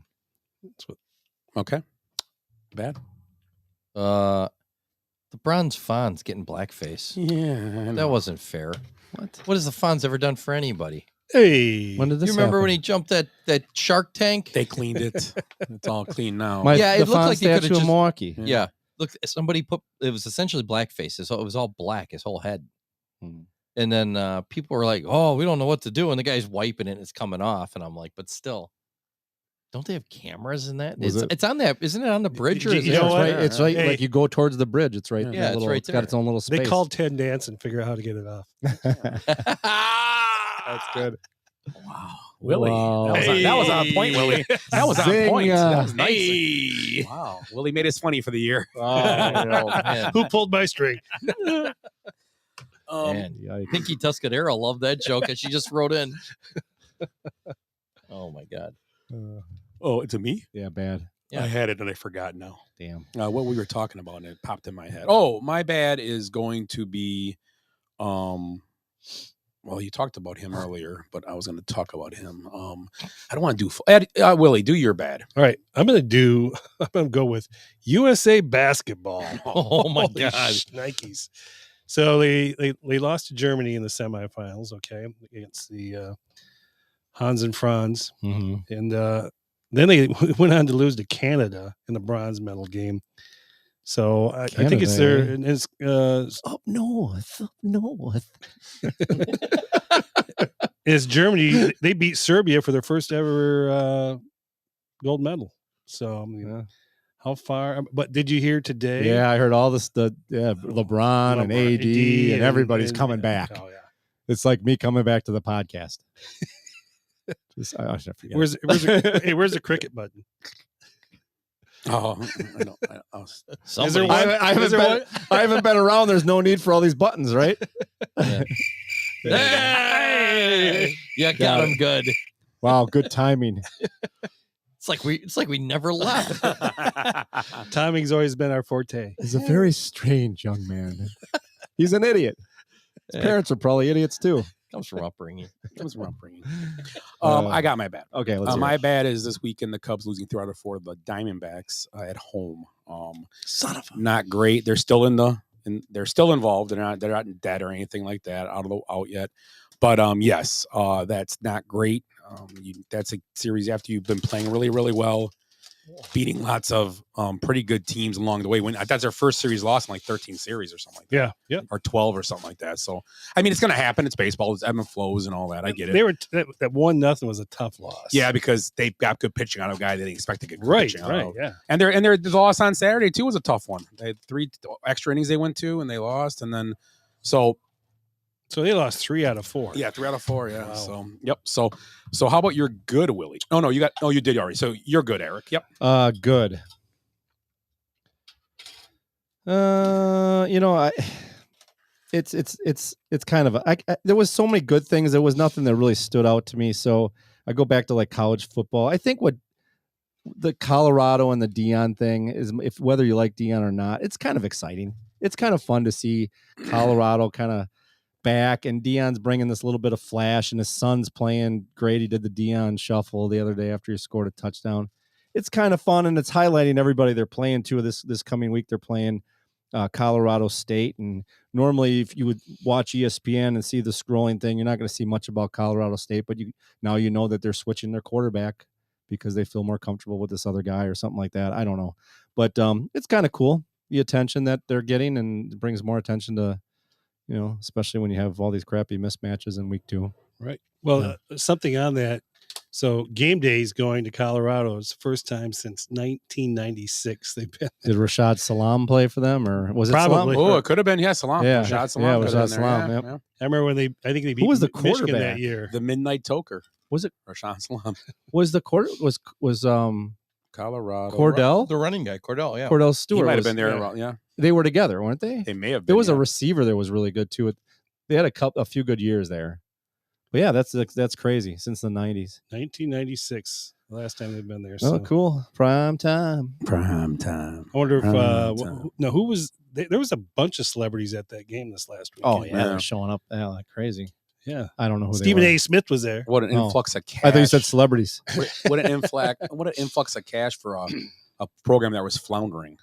Okay. Bad. The bronze Fonz getting blackface. Yeah, That wasn't fair. What has the Fonz ever done for anybody? Hey, when did this You remember happen? when he jumped that Shark Tank? They cleaned it. It's all clean now. Yeah, it the looked Fonz like they could've statue in just- Milwaukee. Yeah. Look, somebody put it was essentially blackface. It was all black, his whole head. And then people were like, "Oh, we don't know what to do," and the guy's wiping it, and it's coming off, and I'm like, "But still, don't they have cameras in that? It's on that, isn't it on the bridge? Or is You it know what? It's right. Hey. Like you go towards the bridge. It's right. Yeah, it's right It's got its own little space. They called Ted Nance and figure out how to get it off. That's good. Wow, Willie. Wow. That was on point, Willie. That was on point. Zing. That was nice. Wow, Willie made us funny for the year. Oh, man. Who pulled my string? Man, Pinky Tuscadero loved that joke, and she just wrote in. Oh my god. Oh, it's a me? Yeah, bad. Yeah. I had it and I forgot now. Damn. What we were talking about, and it popped in my head. Oh, my bad is going to be, well, you talked about him earlier, but I was going to talk about him. I don't want to do Willie, do your bad. All right, I'm gonna go with USA basketball. Oh my Holy god. Nikes. So they lost to Germany in the semifinals, okay, against the Hans and Franz. Mm-hmm. And then they went on to lose to Canada in the bronze medal game. So I think it's their Up north. it's Germany. They beat Serbia for their first ever gold medal. So I mean, how far? But did you hear today? Yeah, I heard all this. LeBron and AD and everybody's coming back. Oh yeah. It's like me coming back to the podcast. I should forget. Where's the cricket button? Oh, I know. Is there one? I haven't been around. There's no need for all these buttons, right? Yeah. Hey! You got him good. Wow, good timing. It's like we never left. Timing's always been our forte. He's a very strange young man. He's an idiot. His parents are probably idiots too. Comes from upbringing. I got my bad. Okay, let's hear my it. bad is this weekend the Cubs losing 3 out of 4 the Diamondbacks at home. Son of a. Not great. They're still they're still involved. They're not dead or anything like that out yet. But yes, that's not great. That's a series after you've been playing really, really well, beating lots of pretty good teams along the way. That's their first series loss in like 13 series or something like that. Yeah, or 12 or something like that. So I mean, it's going to happen. It's baseball. It's ebb and flows and all that. I get it. They were that 1-0 was a tough loss. Yeah, because they got good pitching out of a guy they didn't expect to get good pitching out of. Yeah. And their loss on Saturday too was a tough one. They had 3 extra innings they went to and they lost, and then so they lost 3 out of 4. yeah, 3 out of 4. Yeah. Wow. So yep. So how about your good, Willie? Oh no, you did already. So you're good, Eric. Yep. Good. It's kind of there was so many good things. There was nothing that really stood out to me. So I go back to like college football. I think what the Colorado and the Deion thing is, if whether you like Deion or not, it's kind of exciting. It's kind of fun to see Colorado kind of back, and Deion's bringing this little bit of flash, and his son's playing great. He did the Deion shuffle the other day after he scored a touchdown. It's kind of fun, and it's highlighting everybody they're playing to. This coming week they're playing Colorado State, and normally if you would watch ESPN and see the scrolling thing, you're not going to see much about Colorado State, but now you know that they're switching their quarterback because they feel more comfortable with this other guy or something like that. I don't know, but it's kind of cool, the attention that they're getting, and it brings more attention to, especially when you have all these crappy mismatches in week 2. Right. Well, something on that. So game day is going to Colorado. It's the first time since 1996 they've been. Did Rashad Salam play for them, or was it Probably. Salam? Oh, it could have been Salam. Yeah, Rashad Salam. yeah, could have Rashad been there. Salam. Yep. Yeah. I remember when I think they beat Who was the Michigan quarterback that year. The Midnight Toker. Was it Rashad Salam? was the quarter was Colorado. Cordell. The running guy, Cordell. Yeah. Cordell He Stewart might have was- been there. yeah. Well, yeah, They were together, weren't they? they may have been. There was a yeah. receiver that was really good too. They had a few good years there. But yeah, that's crazy since the 90s. 1996, the last time they've been there. Oh, So. cool. Prime time. Prime time. I wonder if Prime time. who was there was a bunch of celebrities at that game this last week. Oh, yeah, Yeah. they're showing up like crazy. Yeah. I don't know who Stephen they were. A. Smith was there. What an Oh. influx of cash. I thought you said celebrities. what an influx of cash for a program that was floundering.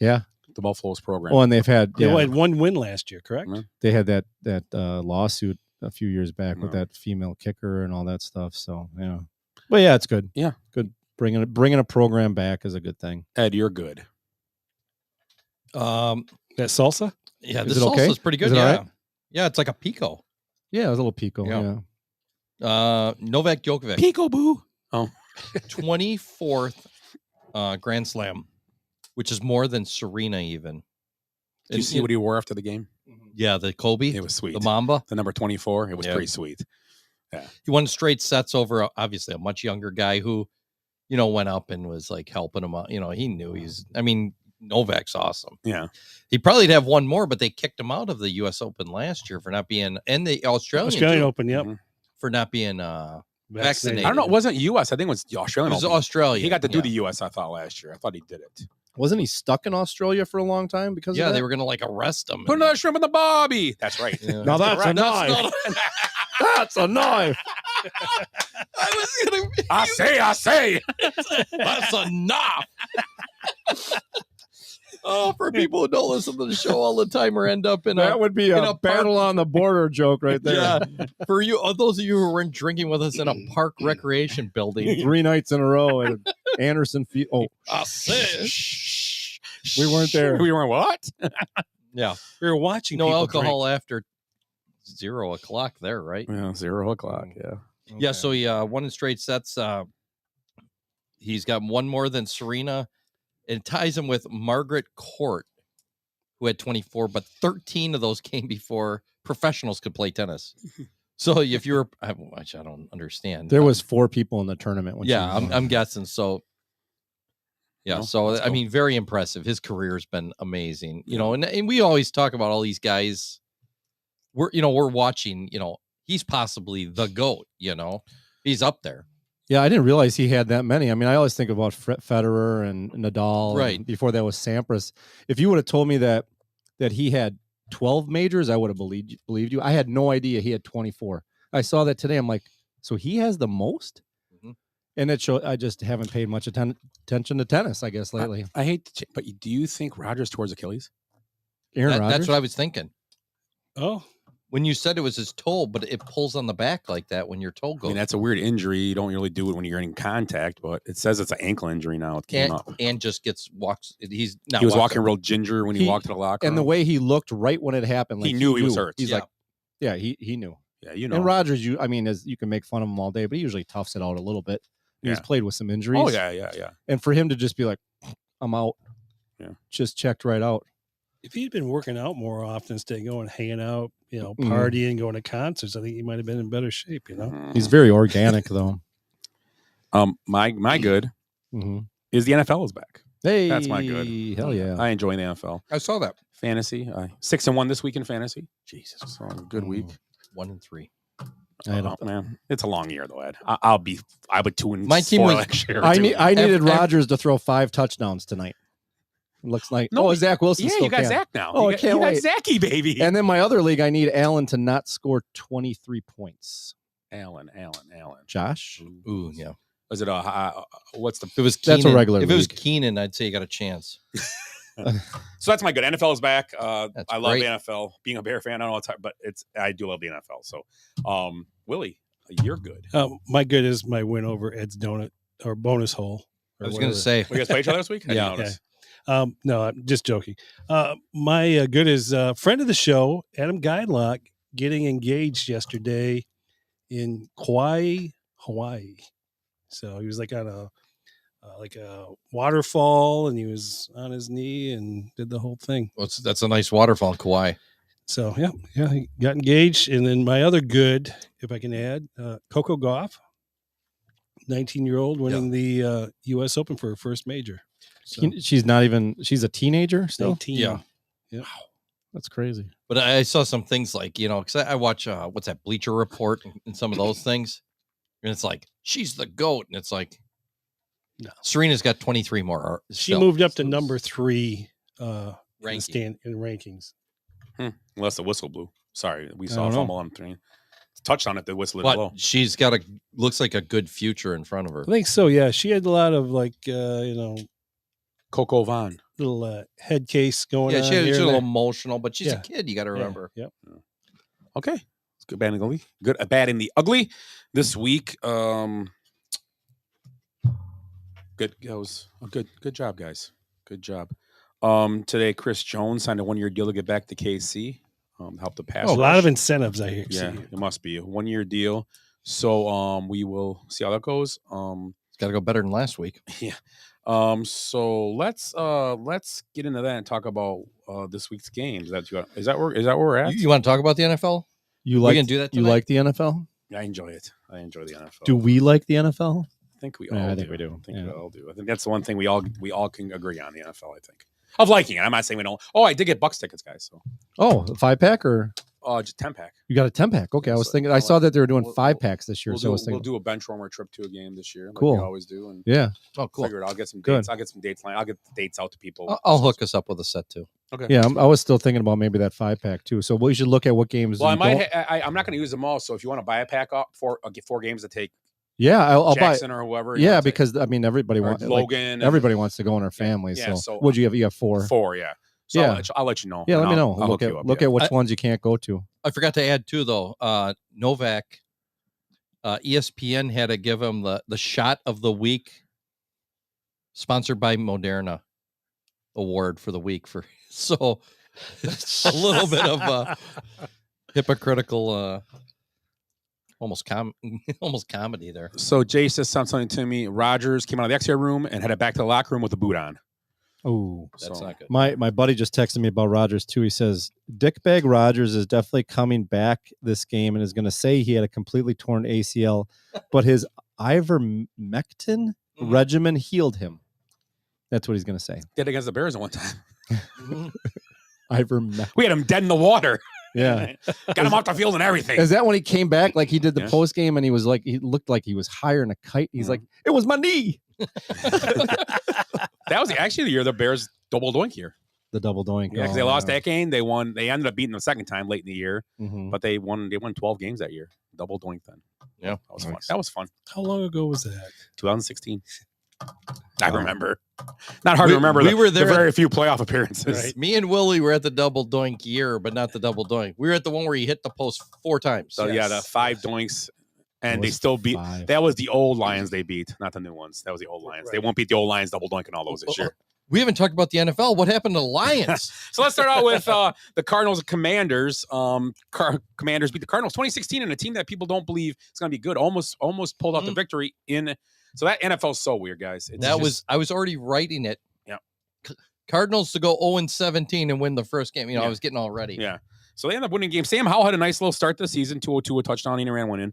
Yeah. The Buffaloes program. Oh, and they've had They had one win last year, correct? Mhm. they had that lawsuit a few years back with No. that female kicker and all that stuff. So yeah, but yeah, it's good. Yeah. Good. Bringing a program back is a good thing. Ed, you're good. That salsa? Yeah, Is the it okay? salsa is pretty good. Is it Yeah. all right? Yeah, it's like a pico. Yeah, it was a little pico. Yeah. Yeah. Novak Djokovic, Peekaboo. 24th Grand Slam, which is more than Serena even. Did you see what he wore after the game? Yeah, the Kobe, It was sweet. the Mamba. The number 24. It was Yeah. pretty sweet. He won straight sets over obviously a much younger guy who, went up and was like helping him out. He knew Novak's awesome. Yeah. He probably'd have one more, but they kicked him out of the U.S. Open last year for not being, and the Australian too, Open, yep. Mhm. for not being vaccinated. I don't know. It wasn't U.S. I think it was the It Australian. was Open. Australia. He got to do yeah. the U.S. I thought last year. I thought he did it. Wasn't he stuck in Australia for a long time because Yeah, of that? they were gonna arrest him. Put and- another shrimp in the bobby. That's right. Yeah. Now that's a correct. knife. not- That's a knife. I was gonna. I say. That's enough. Oh, for people who don't listen to the show all the time or end up in That a would be in a a battle on the border joke right there. yeah. For you, those of you who weren't drinking with us in a park recreation building, 3 nights in a row at Anderson Field. Oh, I said, we weren't there. We weren't what? yeah, We were watching no people alcohol drink. after 0 o'clock there, right? Yeah, 0 o'clock. Yeah. Yeah, so he won in straight sets. He's got one more than Serena. It ties him with Margaret Court, who had 24, but 13 of those came before professionals could play tennis. So if you're, which I don't understand. There was 4 people in the tournament. When Yeah, she won. I'm guessing. So, yeah, No, so that's I cool. mean, very impressive. His career's been amazing, and we always talk about all these guys. We're watching, he's possibly the GOAT, he's up there. Yeah, I didn't realize he had that many. I mean, I always think about Federer and Nadal. Right. And before that was Sampras. If you would have told me that he had 12 majors, I would have believed you. I had no idea he had 24. I saw that today. I'm like, so he has the most? Mhm. And it showed. I just haven't paid much attention to tennis, I guess, lately. I hate to, but do you think Rogers tore his Achilles? Aaron Rodgers. That's what I was thinking. Oh, When you said it was his toe, but it pulls on the back like that when your toe I goes. mean, that's a weird injury. You don't really do it when you're in contact, but it says it's an ankle injury now. It came up. and just walks. He's not. He was walking real ginger when he He- walked to the locker room. And the way he looked right when it happened, like He knew he was hurt. He's Yeah. like, yeah, he knew. Yeah, you know. And Rodgers, you can make fun of him all day, but he usually toughs it out a little bit. He's Yeah. played with some injuries. Oh, yeah. And for him to just be like, I'm out. Yeah. Just checked right out. if he'd been working out more often instead of going hanging out, Mhm. partying, going to concerts, I think he might have been in better shape. He's very organic, though. My good Mhm. is the NFL is back. Hey, That's my good. Hell yeah. I enjoy the NFL. I saw that. Fantasy, 6-1 this week in fantasy. Jesus, so good week. 1-3. Man, it's a long year though, Ed. I'll be 2-4 My team was- next year. I too. needed Rodgers to throw 5 touchdowns tonight. It looks like Zach Wilson. Yeah, still you got can. Zach now. Oh, I you can't got wait. Zachy, baby. And then my other league, I need Allen to not score 23 points. Allen. Josh, Ooh, yeah. Was it what's the? If it was That's a Keenan- regular If it was league. Keenan, I'd say you got a chance. So that's my good. NFL is back. That's I love great. the NFL. Being a Bear fan, I don't know what's hard, but I do love the NFL. So, Willie, you're good. My good is my win over Ed's donut or bonus hole. I was going to say, We guys play each other this week? I didn't Yeah. notice. No, I'm just joking. My good is friend of the show, Adam Guidelock, getting engaged yesterday in Kauai, Hawaii. So he was like on a waterfall, and he was on his knee and did the whole thing. that's a nice waterfall in Kauai. So yeah, he got engaged. And then my other good, if I can add, Coco Gauff 19-year-old winning the U.S. Open for her first major. So, She's not even. She's a teenager still. 19. Yeah. Yep. Wow, that's crazy. But I saw some things like, because I watch, what's that, Bleacher Report and some of those things. And it's like, she's the GOAT. And it's like, no. Serena's got 23 more. She moved up to number 3 in Ranking. rankings. Unless the whistle blew. Sorry, we saw a fumble on 3. Touchdown if the whistle didn't blow. But she's got looks like a good future in front of her. I think so. Yeah, she had a lot of Coco Vaughn. Little head case going on. Yeah, she's a little emotional, but she's a kid. You got to remember. Yep. Okay, it's good, bad, and ugly. Good, bad, and the ugly this week. Good. That was a good job, guys. Good job. Today, Chris Jones signed a 1-year deal to get back to KC. Help the pass. A lot of incentives, I hear. Yeah, it must be a 1-year deal. So we will see how that goes. It's got to go better than last week. Yeah. So let's get into that and talk about this week's games. Is that where we're at? You want to talk about the NFL? We can do that tonight? You like the NFL? I enjoy it. I enjoy the NFL. Do we like the NFL? I think we all do. I think we do. I think we all do. I think that's the one thing we all can agree on, the NFL, I think. Of liking it. I'm not saying we don't. Oh, I did get Bucks tickets, guys. So. Oh, a 5-pack or? Just 10-pack. You got a 10-pack. Okay, I was thinking. I saw that they were doing 5-packs this year. We'll do a Benchwarmer trip to a game this year. Like cool. we always do. And yeah. Oh, cool. Figured I'll get some dates. I'll get some dates. I'll get the dates out to people. I'll hook us up with a set too. Okay. Yeah, I was still thinking about maybe that 5-pack too. So we should look at what games. Well, I'm not going to use them all. So if you want to buy a pack up I'll get 4 games to take. Yeah, I'll Jackson buy or whoever. Yeah, because I mean everybody wants Logan. Everybody wants to go in our family. Yeah, so what'd you have? You have 4. 4, yeah. So yeah, I'll let you know. Yeah, let me know. I'll look at which ones you can't go to. I forgot to add too, though. Novak, ESPN had to give him the shot of the week, sponsored by Moderna, award for the week so it's a little bit of a hypocritical, almost comedy there. So Jay says something to me. Rodgers came out of the X-ray room and headed back to the locker room with a boot on. Oh, that's not good. My buddy just texted me about Rodgers too. He says Dickbag Rodgers is definitely coming back this game and is going to say he had a completely torn ACL, but his ivermectin regimen healed him. That's what he's going to say. Did against the Bears at one time. Ivermectin. We had him dead in the water. Yeah, got him off the field and everything. Is that when he came back? Like he did the post game and he was like, he looked like he was higher than a kite. He's like, it was my knee. That was actually the year the Bears double doink year. The double doink. Yeah, because they lost that game. They won. They ended up beating the second time late in the year, but they won 12 games that year. Double doink then. Yeah, that was fun. That was fun. How long ago was that? 2016. I remember. Not hard to remember. We were there. The very few playoff appearances. Right. Me and Willie were at the double doink year, but not the double doink. We were at the one where he hit the post 4 times. So yeah, the 5 doinks. And they still beat. 5. That was the old Lions they beat, not the new ones. That was the old Lions. Right. They won't beat the old Lions double doink and all those this year. We haven't talked about the NFL. What happened to the Lions? So let's start out with the Cardinals and Commanders. Commanders beat the Cardinals 2016 in a team that people don't believe is going to be good. Almost pulled out the victory in. So that NFL is so weird, guys. I was already writing it. Yeah. Cardinals to go 0-17 and win the first game. I was getting all ready. Yeah. So they ended up winning game. Sam Howell had a nice little start this season. 202 a touchdown. He ran one in.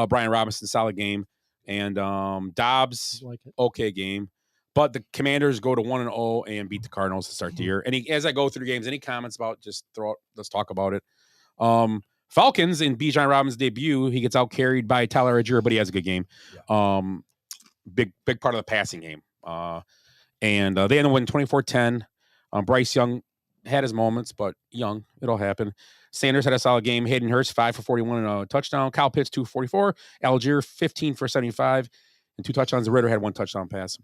Brian Robinson, solid game. And Dobbs, okay game. But the Commanders go to 1-0 and beat the Cardinals to start the year. And as I go through the games, any comments about let's talk about it. Falcons in Bijan Robinson's debut, he gets out carried by Tyler Algier, but he has a good game. Yeah. Big part of the passing game. And they end up winning 24-10. Bryce Young had his moments, but young, it'll happen. Sanders had a solid game. Hayden Hurst, 5 for 41 and a touchdown. Kyle Pitts, 2 for 44. Algier, 15 for 75 and 2 touchdowns. The Ritter had 1 touchdown pass.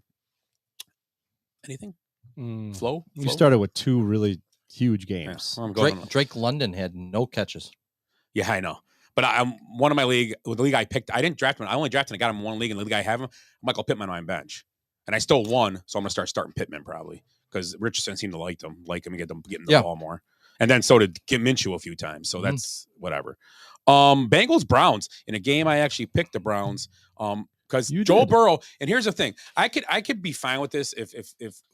Anything? Flow? You started with 2 really huge games. Yeah, Drake London had no catches. Yeah, I know. But I'm one of my league, with the league I picked, I didn't draft him. I only drafted and got him in one league, and the league I have him, Michael Pittman on my bench. And I still won, so I'm going to start starting Pittman probably because Richardson seemed to like him and getting the ball more. And then so did Kim Minshew a few times. So that's whatever. Bengals Browns in a game I actually picked the Browns. Because You Joe did. Burrow, and here's the thing, I could be fine with this if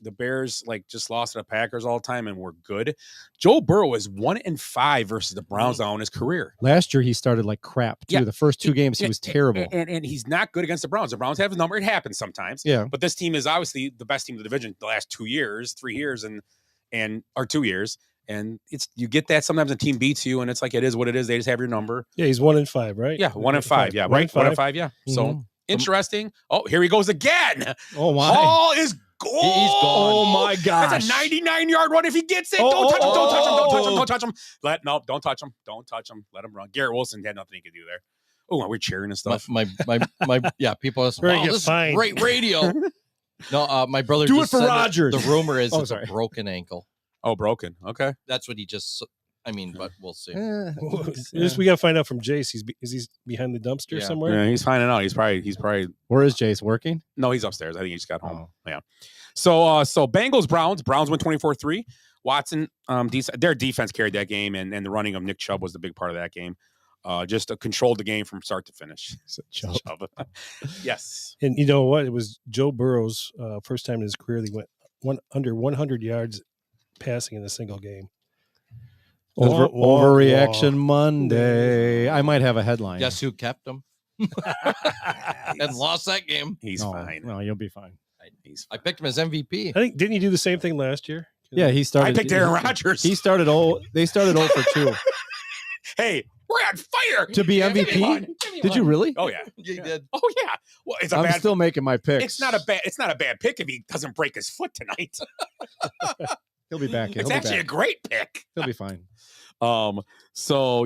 the Bears like just lost to the Packers all the time and we're good. Joe Burrow is 1-5 versus the Browns now in his career. Last year he started like crap too. Yeah. The first 2 games he was terrible. And he's not good against the Browns. The Browns have his number. It happens sometimes. Yeah. But this team is obviously the best team in the division the last 2 years, 3 years, or 2 years. And you get that sometimes a team beats you, and it's like it is what it is. They just have your number. Yeah, he's 1-5, right? Yeah, 1-5. Yeah, right. 1-5. Yeah. So interesting. Oh, here he goes again. Oh my! Hall is gone. He's gone. Oh my gosh! That's a 99-yard run if he gets it. Oh, Don't touch him. Don't touch him. Don't touch him. oh. Don't touch him. Don't touch him. Don't touch him. Let him run. Garrett Wilson had nothing he could do there. Oh, we're cheering and stuff. My yeah, people are We're gonna wow, get this is fined. great radio. No, my brother Do it just for said that Rodgers. The rumor is Oh, it's sorry. a broken ankle. Oh, broken. Okay. That's what he just. I mean, but we'll see. We got to find out from Jace. Is he behind the dumpster Yeah. somewhere? Yeah, he's finding out. He's probably. Where is Jace working? No, he's upstairs. I think he just got home. Oh. Yeah. So Bengals Browns win 24-3. Watson, their defense carried that game, and the running of Nick Chubb was the big part of that game. Just controlled the game from start to finish. Chubb. Yes. And you know what? It was Joe Burrow's first time in his career that he went under 100 yards passing in a single game. Overreaction Monday. I might have a headline. Guess who kept him and lost that game? He's no, fine. No, you'll be fine. I picked him as MVP. I think didn't he do the same thing last year? Yeah, he started. I picked Aaron Rodgers. He started. They started 0 for 2 Hey, we're on fire to be Give me MVP. one. Give me Did you one. really? Oh yeah, You did. Oh yeah. Well, it's a I'm bad. still making my picks. It's not a bad pick if he doesn't break his foot tonight. He'll be back. It's actually a great pick. He'll be fine. So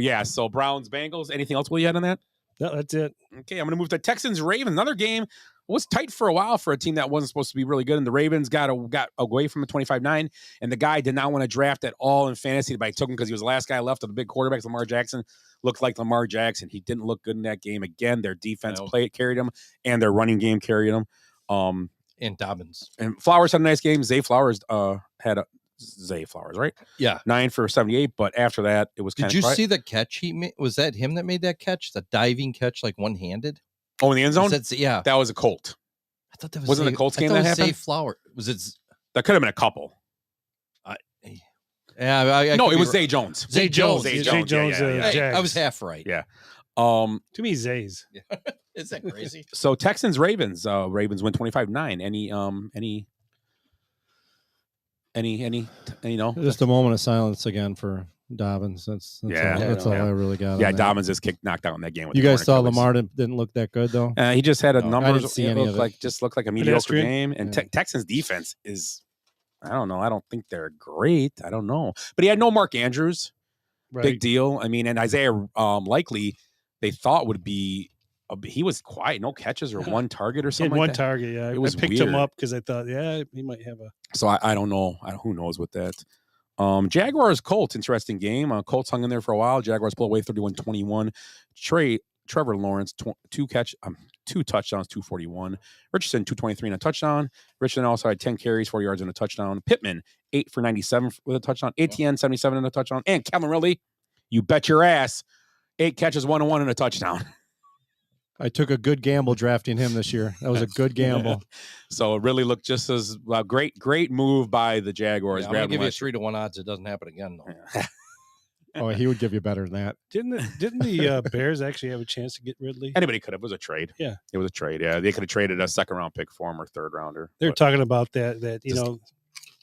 Browns Bengals. Anything else you had on that? No, that's it. Okay, I'm going to move to Texans Ravens. Another game was tight for a while for a team that wasn't supposed to be really good, and the Ravens got away from a 25-9. And the guy did not want to draft at all in fantasy, but I took him because he was the last guy left of the big quarterbacks. Lamar Jackson looked like Lamar Jackson. He didn't look good in that game. Again, their defense carried him, and their running game carried him. And Dobbins and Flowers had a nice game. Zay Flowers had a. Zay Flowers, right? Yeah. 9 for 78, but after that, it was kind Did of... you see the catch he made? Was that him that made that catch? The diving catch, like one-handed? Oh, in the end zone? Yeah. That was a Colt. I thought that was Wasn't the Colts game that happened? Zay Flower. Was it? That could have been a couple. No, it was Zay Jones. Zay Jones. Zay Zay Jones. Jones. Yeah. Hey, I was half right. Yeah. To me, Zays. Is that crazy? So Texans Ravens. Ravens win 25-9. Any Just a moment of silence again for Dobbins. That's all I really got. Yeah, on that. Dobbins is knocked out in that game. With You the guys saw corner Lamar didn't look that good though. He just had a No, number. I didn't see any of it. Looked like a mediocre Pedestrian? game. And Yeah. Texans defense is, I don't know. I don't think they're great. I don't know. But he had no Mark Andrews. Right. Big deal. I mean, and Isaiah Likely, they thought would be. He was quiet, no catches or one target or He had something. one like that. target. Yeah, It was I picked him weird. up because I thought, he might have a. So I don't know. Who knows with that. Jaguars Colts, interesting game. Colts hung in there for a while. Jaguars pulled away 31-21. Trevor Lawrence, 2 touchdowns, 241. Richardson, 223 and a touchdown. Richardson also had 10 carries, 40 yards and a touchdown. Pittman, 8 for 97 with a touchdown. ATN, 77 and a touchdown. And Calvin Ridley, you bet your ass, 8 catches, 101 and a touchdown. I took a good gamble drafting him this year. That was a good gamble. So it really looked just as great move by the Jaguars. Yeah, I'm going to give you a 3-1 odds. It doesn't happen again, though. Oh, he would give you better than that. Didn't the Bears actually have a chance to get Ridley? Anybody could have. It was a trade. Yeah. It was a trade. Yeah. They could have traded a second round pick for him or third rounder. They're talking about that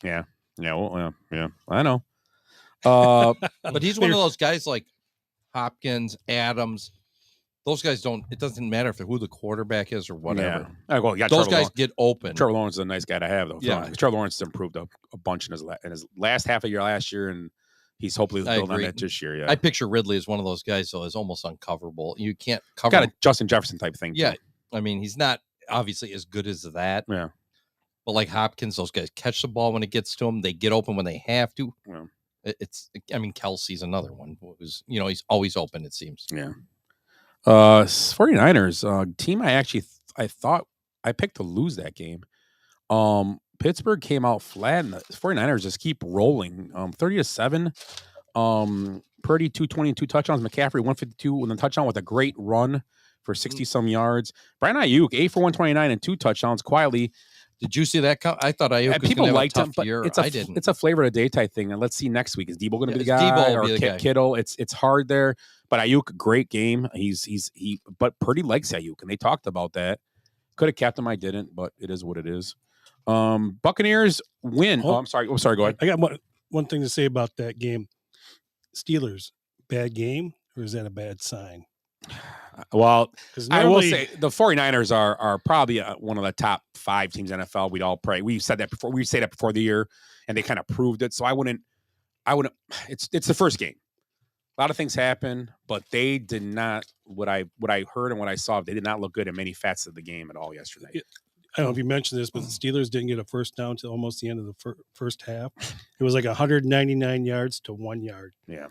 Yeah. Yeah. Well, yeah. I know. But he's one of those guys like Hopkins, Adams. Those guys don't. It doesn't matter who the quarterback is or whatever. Yeah. Well, those guys get open. Trevor Lawrence is a nice guy to have, though. Yeah. Trevor Lawrence has improved a bunch in his last half of year last year, and he's hopefully building on that this year. Yeah. I picture Ridley as one of those guys, though, is almost uncoverable. You can't cover. Got him. a Justin Jefferson type thing. Yeah. Too. I mean, he's not obviously as good as that. Yeah. But like Hopkins, those guys catch the ball when it gets to them. They get open when they have to. Yeah. I mean, Kelsey's another one who's, he's always open, it seems. Yeah. 49ers team. I thought I picked to lose that game. Pittsburgh came out flat, and the 49ers just keep rolling. 30-7. Purdy 220 and 2 touchdowns. McCaffrey 152 with a touchdown with a great run for 60-some yards. Brian Ayuk, 8 for 129 and 2 touchdowns quietly. Did you see that? I thought Ayuk was people gonna have liked a tough him, but year. it's I didn't. It's a flavor of the day type thing. And let's see next week. Is Debo going to be the Debo guy will or be the guy. Kittle? It's hard there. But Ayuk, great game. But Purdy likes Ayuk, and they talked about that. Could have kept him. I didn't, but it is what it is. Buccaneers win. Oh, I'm sorry. Go ahead. I got one thing to say about that game. Steelers, bad game, or is that a bad sign? Well, I will say the 49ers are probably one of the top 5 teams in NFL. We'd all pray. We said that before. We say that before the year, and they kind of proved it. So I wouldn't. It's the first game. A lot of things happen, but they did not. What I heard and what I saw, they did not look good in many facets of the game at all yesterday. I don't know if you mentioned this, but the Steelers didn't get a first down to almost the end of the first half. It was like 199 yards to 1 yard. Yeah.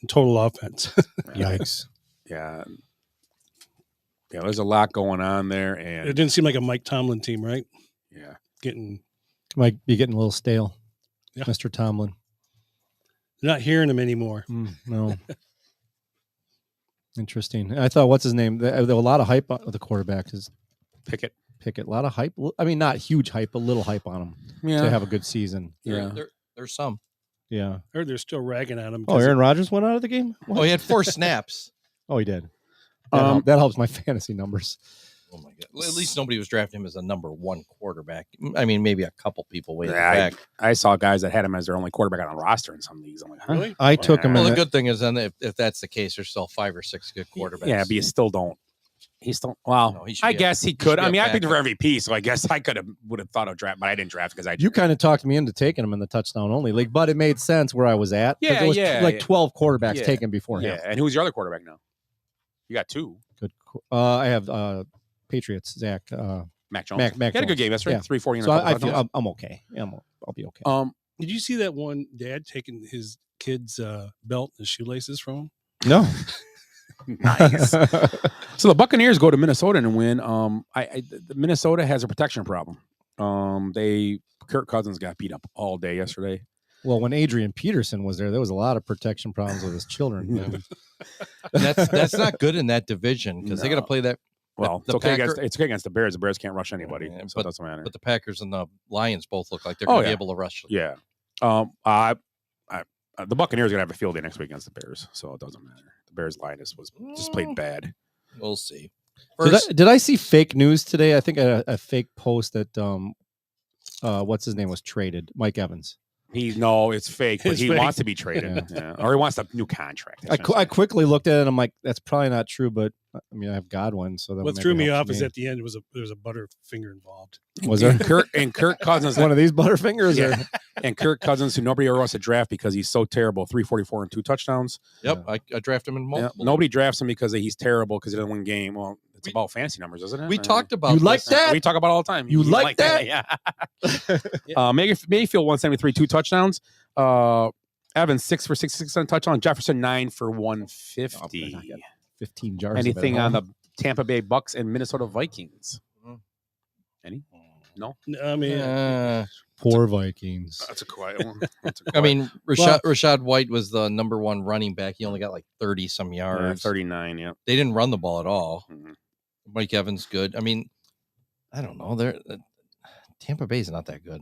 In total offense. Yikes. Yeah. Yeah, there's a lot going on there. And it didn't seem like a Mike Tomlin team, right? Yeah. Might be getting a little stale. Yeah. Mr. Tomlin. Not hearing him anymore. No. Interesting. I thought, what's his name? There was a lot of hype on the quarterback. Is Pickett. A lot of hype. I mean, not huge hype, but a little hype on him to have a good season. There's some. Yeah. Or they're still ragging on him. Oh, Aaron Rodgers went out of the game? What? Oh, he had 4 snaps. Oh, he did. That helps my fantasy numbers. Oh my god! Well, at least nobody was drafting him as a number 1 quarterback. I mean, maybe a couple people waiting back. I saw guys that had him as their only quarterback on a roster in some leagues. I'm like, huh? Really? I took him. Well, the good thing is then if that's the case, there's still 5 or 6 good quarterbacks. Yeah, but you still don't. He's still. Well, No, I guess he could. I mean, I picked him him for MVP, so I guess I would have thought of draft, but I didn't draft because You kind of talked me into taking him in the touchdown only league, but it made sense where I was at. Yeah, there was yeah, 12 quarterbacks taken before him. Yeah, and who's your other quarterback now? You got 2. Good. I have Patriots. Zach. Mac Jones. Mac he had a good game. That's right. Yeah. 340. So I feel I'm okay. Yeah, I'll be okay. Did you see that one dad taking his kid's belt and shoelaces from him? No. Nice. So the Buccaneers go to Minnesota and win. Minnesota has a protection problem. Kirk Cousins got beat up all day yesterday. Well, when Adrian Peterson was there was a lot of protection problems with his children. That's not good in that division because they got to play that. Well, it's okay against the Bears. The Bears can't rush anybody, so it doesn't matter. But the Packers and the Lions both look like they're going to be able to rush. Yeah. The Buccaneers are going to have a field day next week against the Bears, so it doesn't matter. The Bears Linus was just played bad. We'll see. Did I see fake news today? I think a fake post that what's his name was traded, Mike Evans. It's fake, but he wants to be traded, or he wants a new contract. I quickly looked at it and I'm like, that's probably not true, but I mean, I have Godwin, so that what threw me off is at the end there was a Butterfinger involved. Was there? Kirk Cousins, one of these Butterfingers, and Kirk Cousins, who nobody ever wants to draft because he's so terrible, 344 and 2 touchdowns. Yep, I draft him in multiple. Nobody drafts him because he's terrible because he doesn't win game. Well, it's about fantasy numbers, isn't it? We talked about you like that. We talk about it all the time. You like that? Yeah. Mayfield 173, 2 touchdowns. Evans 6 for 66 on touchdown. Jefferson 9 for 150. 15 jars. Anything on the Tampa Bay Bucks and Minnesota Vikings? Any? No. I mean, poor Vikings. That's a quiet one. I mean, Rashad White was the number 1 running back. He only got like 30 some yards. 39. Yeah. They didn't run the ball at all. Mm-hmm. Mike Evans good. I mean, I don't know. Tampa Bay's not that good.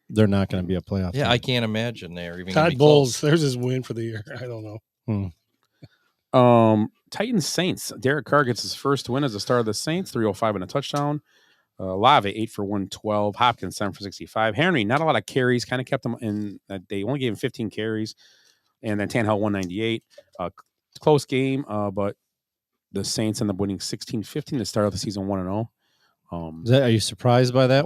They're not going to be a playoff team. I can't imagine they're even. Todd Bowles, there's his win for the year. I don't know. Titans Saints. Derek Carr gets his first win as a star of the Saints. 305 and a touchdown. Lave 8 for 112. Hopkins 7 for 65. Henry not a lot of carries. Kind of kept them in. They only gave him 15 carries, and then Tannehill 198. Close game, but the Saints end up winning 16-15 to start of the season 1-0. Are you surprised by that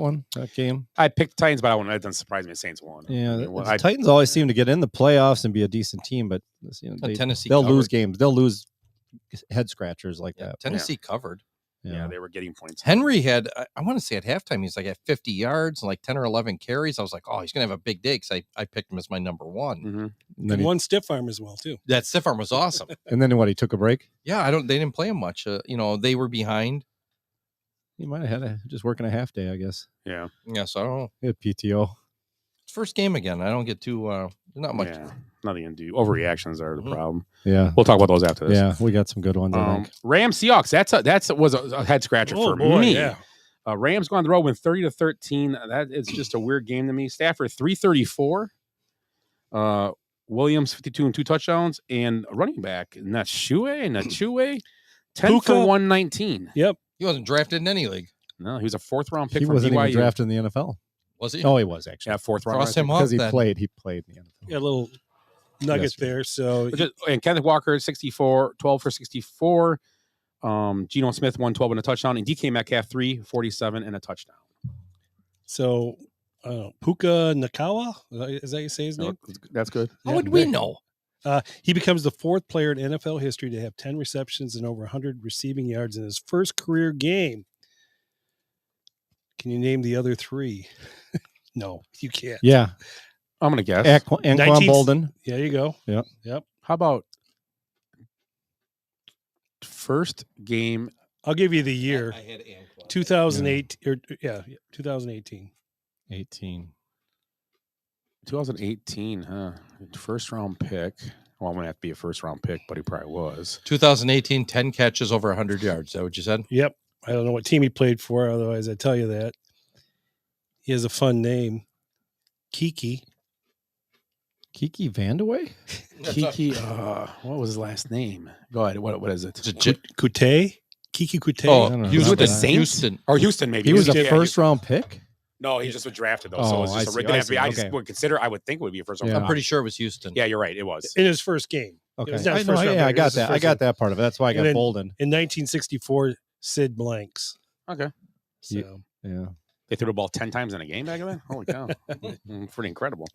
game? I picked the Titans, but that doesn't surprise me. The Saints won. Yeah, the Titans always seem to get in the playoffs and be a decent team, but they'll lose games. They'll lose head scratchers like that. Tennessee covered. Yeah, they were getting points. Henry had, I want to say at halftime, he's like at 50 yards and like 10 or 11 carries. I was like, oh, he's going to have a big day because I picked him as my number 1. Mm-hmm. And one stiff arm as well, too. That stiff arm was awesome. And then he took a break? Yeah, they didn't play him much. They were behind. He might have had just working a half day, I guess. Yeah. Yeah, so I don't know. He had PTO. It's first game again. I don't get too, not much. Yeah. nothing to do. Overreactions are the problem. Yeah. We'll talk about those after this. Yeah, we got some good ones, I think. Rams Seahawks. That was a head scratcher for me. Yeah. Rams go on the road win 30-13. That is just a weird game to me. Stafford 334. Williams 52 and 2 touchdowns, and a running back Nachue 10 for 119. Yep. He wasn't drafted in any league. No, he was a 4th round pick He from wasn't BYU. even drafted in the NFL. Was he? Oh, he was actually. Yeah, 4th round. Cross him off Because he then. played in the NFL. Yeah, a little nugget there. So And Kenneth Walker 64, 12 for 64. Geno Smith 112 and a touchdown, and DK Metcalf 347 and a touchdown. So Puka Nakawa, is that how you say his name? That's good. How would we know? He becomes the 4th player in NFL history to have 10 receptions and over 100 receiving yards in his first career game. Can you name the other 3? No, you can't. Yeah. I'm going to guess. Anquan Bolden. Yeah, there you go. Yep. How about first game? I'll give you the year. I had Anquan. 2008 2018. 2018, huh? First round pick. Well, I'm going to have to be a first round pick, but he probably was. 2018, 10 catches over 100 yards. Is that what you said? Yep. I don't know what team he played for, otherwise I'd tell you that. He has a fun name. Kiki Vandeweghe? Kiki, what was his last name? Go ahead. What is it? Kute? Kiki Kute? Oh, he was with the Saints? Houston. Or Houston, maybe. He was a first round pick? No, he just was drafted, though. So it was just I a see. I just would consider, I would think it would be a first round Yeah. pick. I'm pretty sure it was Houston. Yeah, you're right. It was. In his first game. Okay. It was not his I first round pick, got it was his that. I first got that part of it. That's why I got Bolden. In 1964, Sid Blanks. Okay. So Yeah. They threw the ball 10 times in a game back then? Holy cow. Pretty incredible.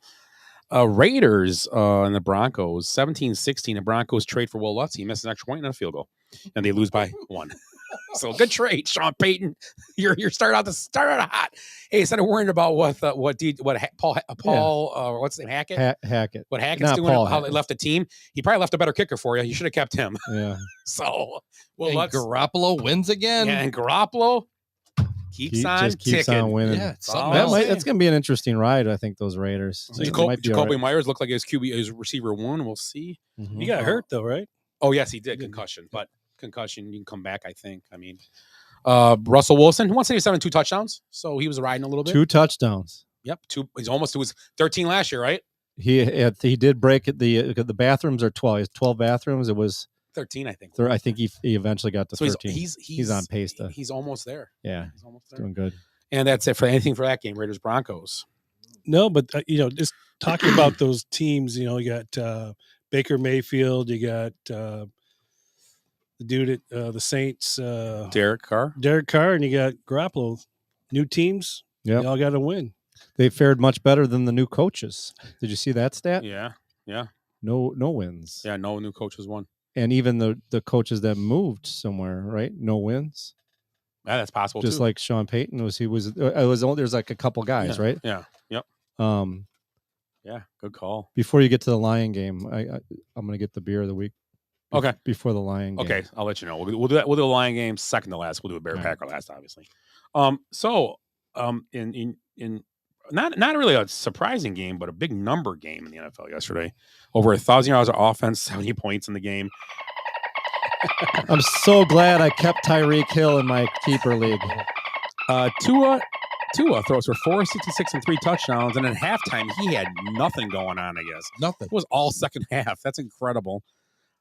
Raiders and the Broncos, 17-16. The Broncos trade for Will Lutz. He missed an extra point and a field goal. And they lose by 1. So good trade, Sean Payton. You're starting out hot. Hey, instead of worrying about what's his name, Hackett? Hackett. What Hackett's Not doing, Paul how they left the team. He probably left a better kicker for you. You should have kept him. Yeah. So, And Garoppolo wins again. Yeah, and Garoppolo keeps on winning. Yeah, that's going to be an interesting ride, I think, those Raiders. So Jacoby Myers looked like his receiver 1. We'll see. Mm-hmm. he got hurt, though, right? Oh, yes, he did. Concussion. But concussion, you can come back, I think. I mean, Russell Wilson, 177, 2 touchdowns. So he was riding a little bit. 2 touchdowns. Yep. He's almost to his 13 last year, right? He did break it. The bathrooms are 12. He has 12 bathrooms. It was 13, I think. I think he eventually got to 13. He's on pace to. He's almost there. Yeah, he's almost there. Doing good. And that's it for anything for that game. Raiders Broncos. No, but just talking about those teams, you got Baker Mayfield, you got the dude at the Saints, Derek Carr, and you got Garoppolo. New teams, Yep. y'all got to win. They fared much better than the new coaches. Did you see that stat? Yeah. No wins. Yeah, no new coaches won. And even the coaches that moved somewhere, right? No wins. Yeah, that's possible. Just too. like Sean Payton there's like a couple guys, right? Yeah. Yep. Yeah. Good call. Before you get to the Lion game, I'm gonna get the beer of the week. Okay. Before the Lion game. Okay, I'll let you know. We'll do that. We'll do the Lion game second to last. We'll do a Bear Packer last, obviously. In not really a surprising game, but a big number game in the NFL yesterday. Over 1,000 yards of offense, 70 points in the game. I'm so glad I kept Tyreek Hill in my keeper league. Tua throws for 466 and 3 touchdowns, and at halftime he had nothing going on. I guess nothing. It was all second half. That's incredible.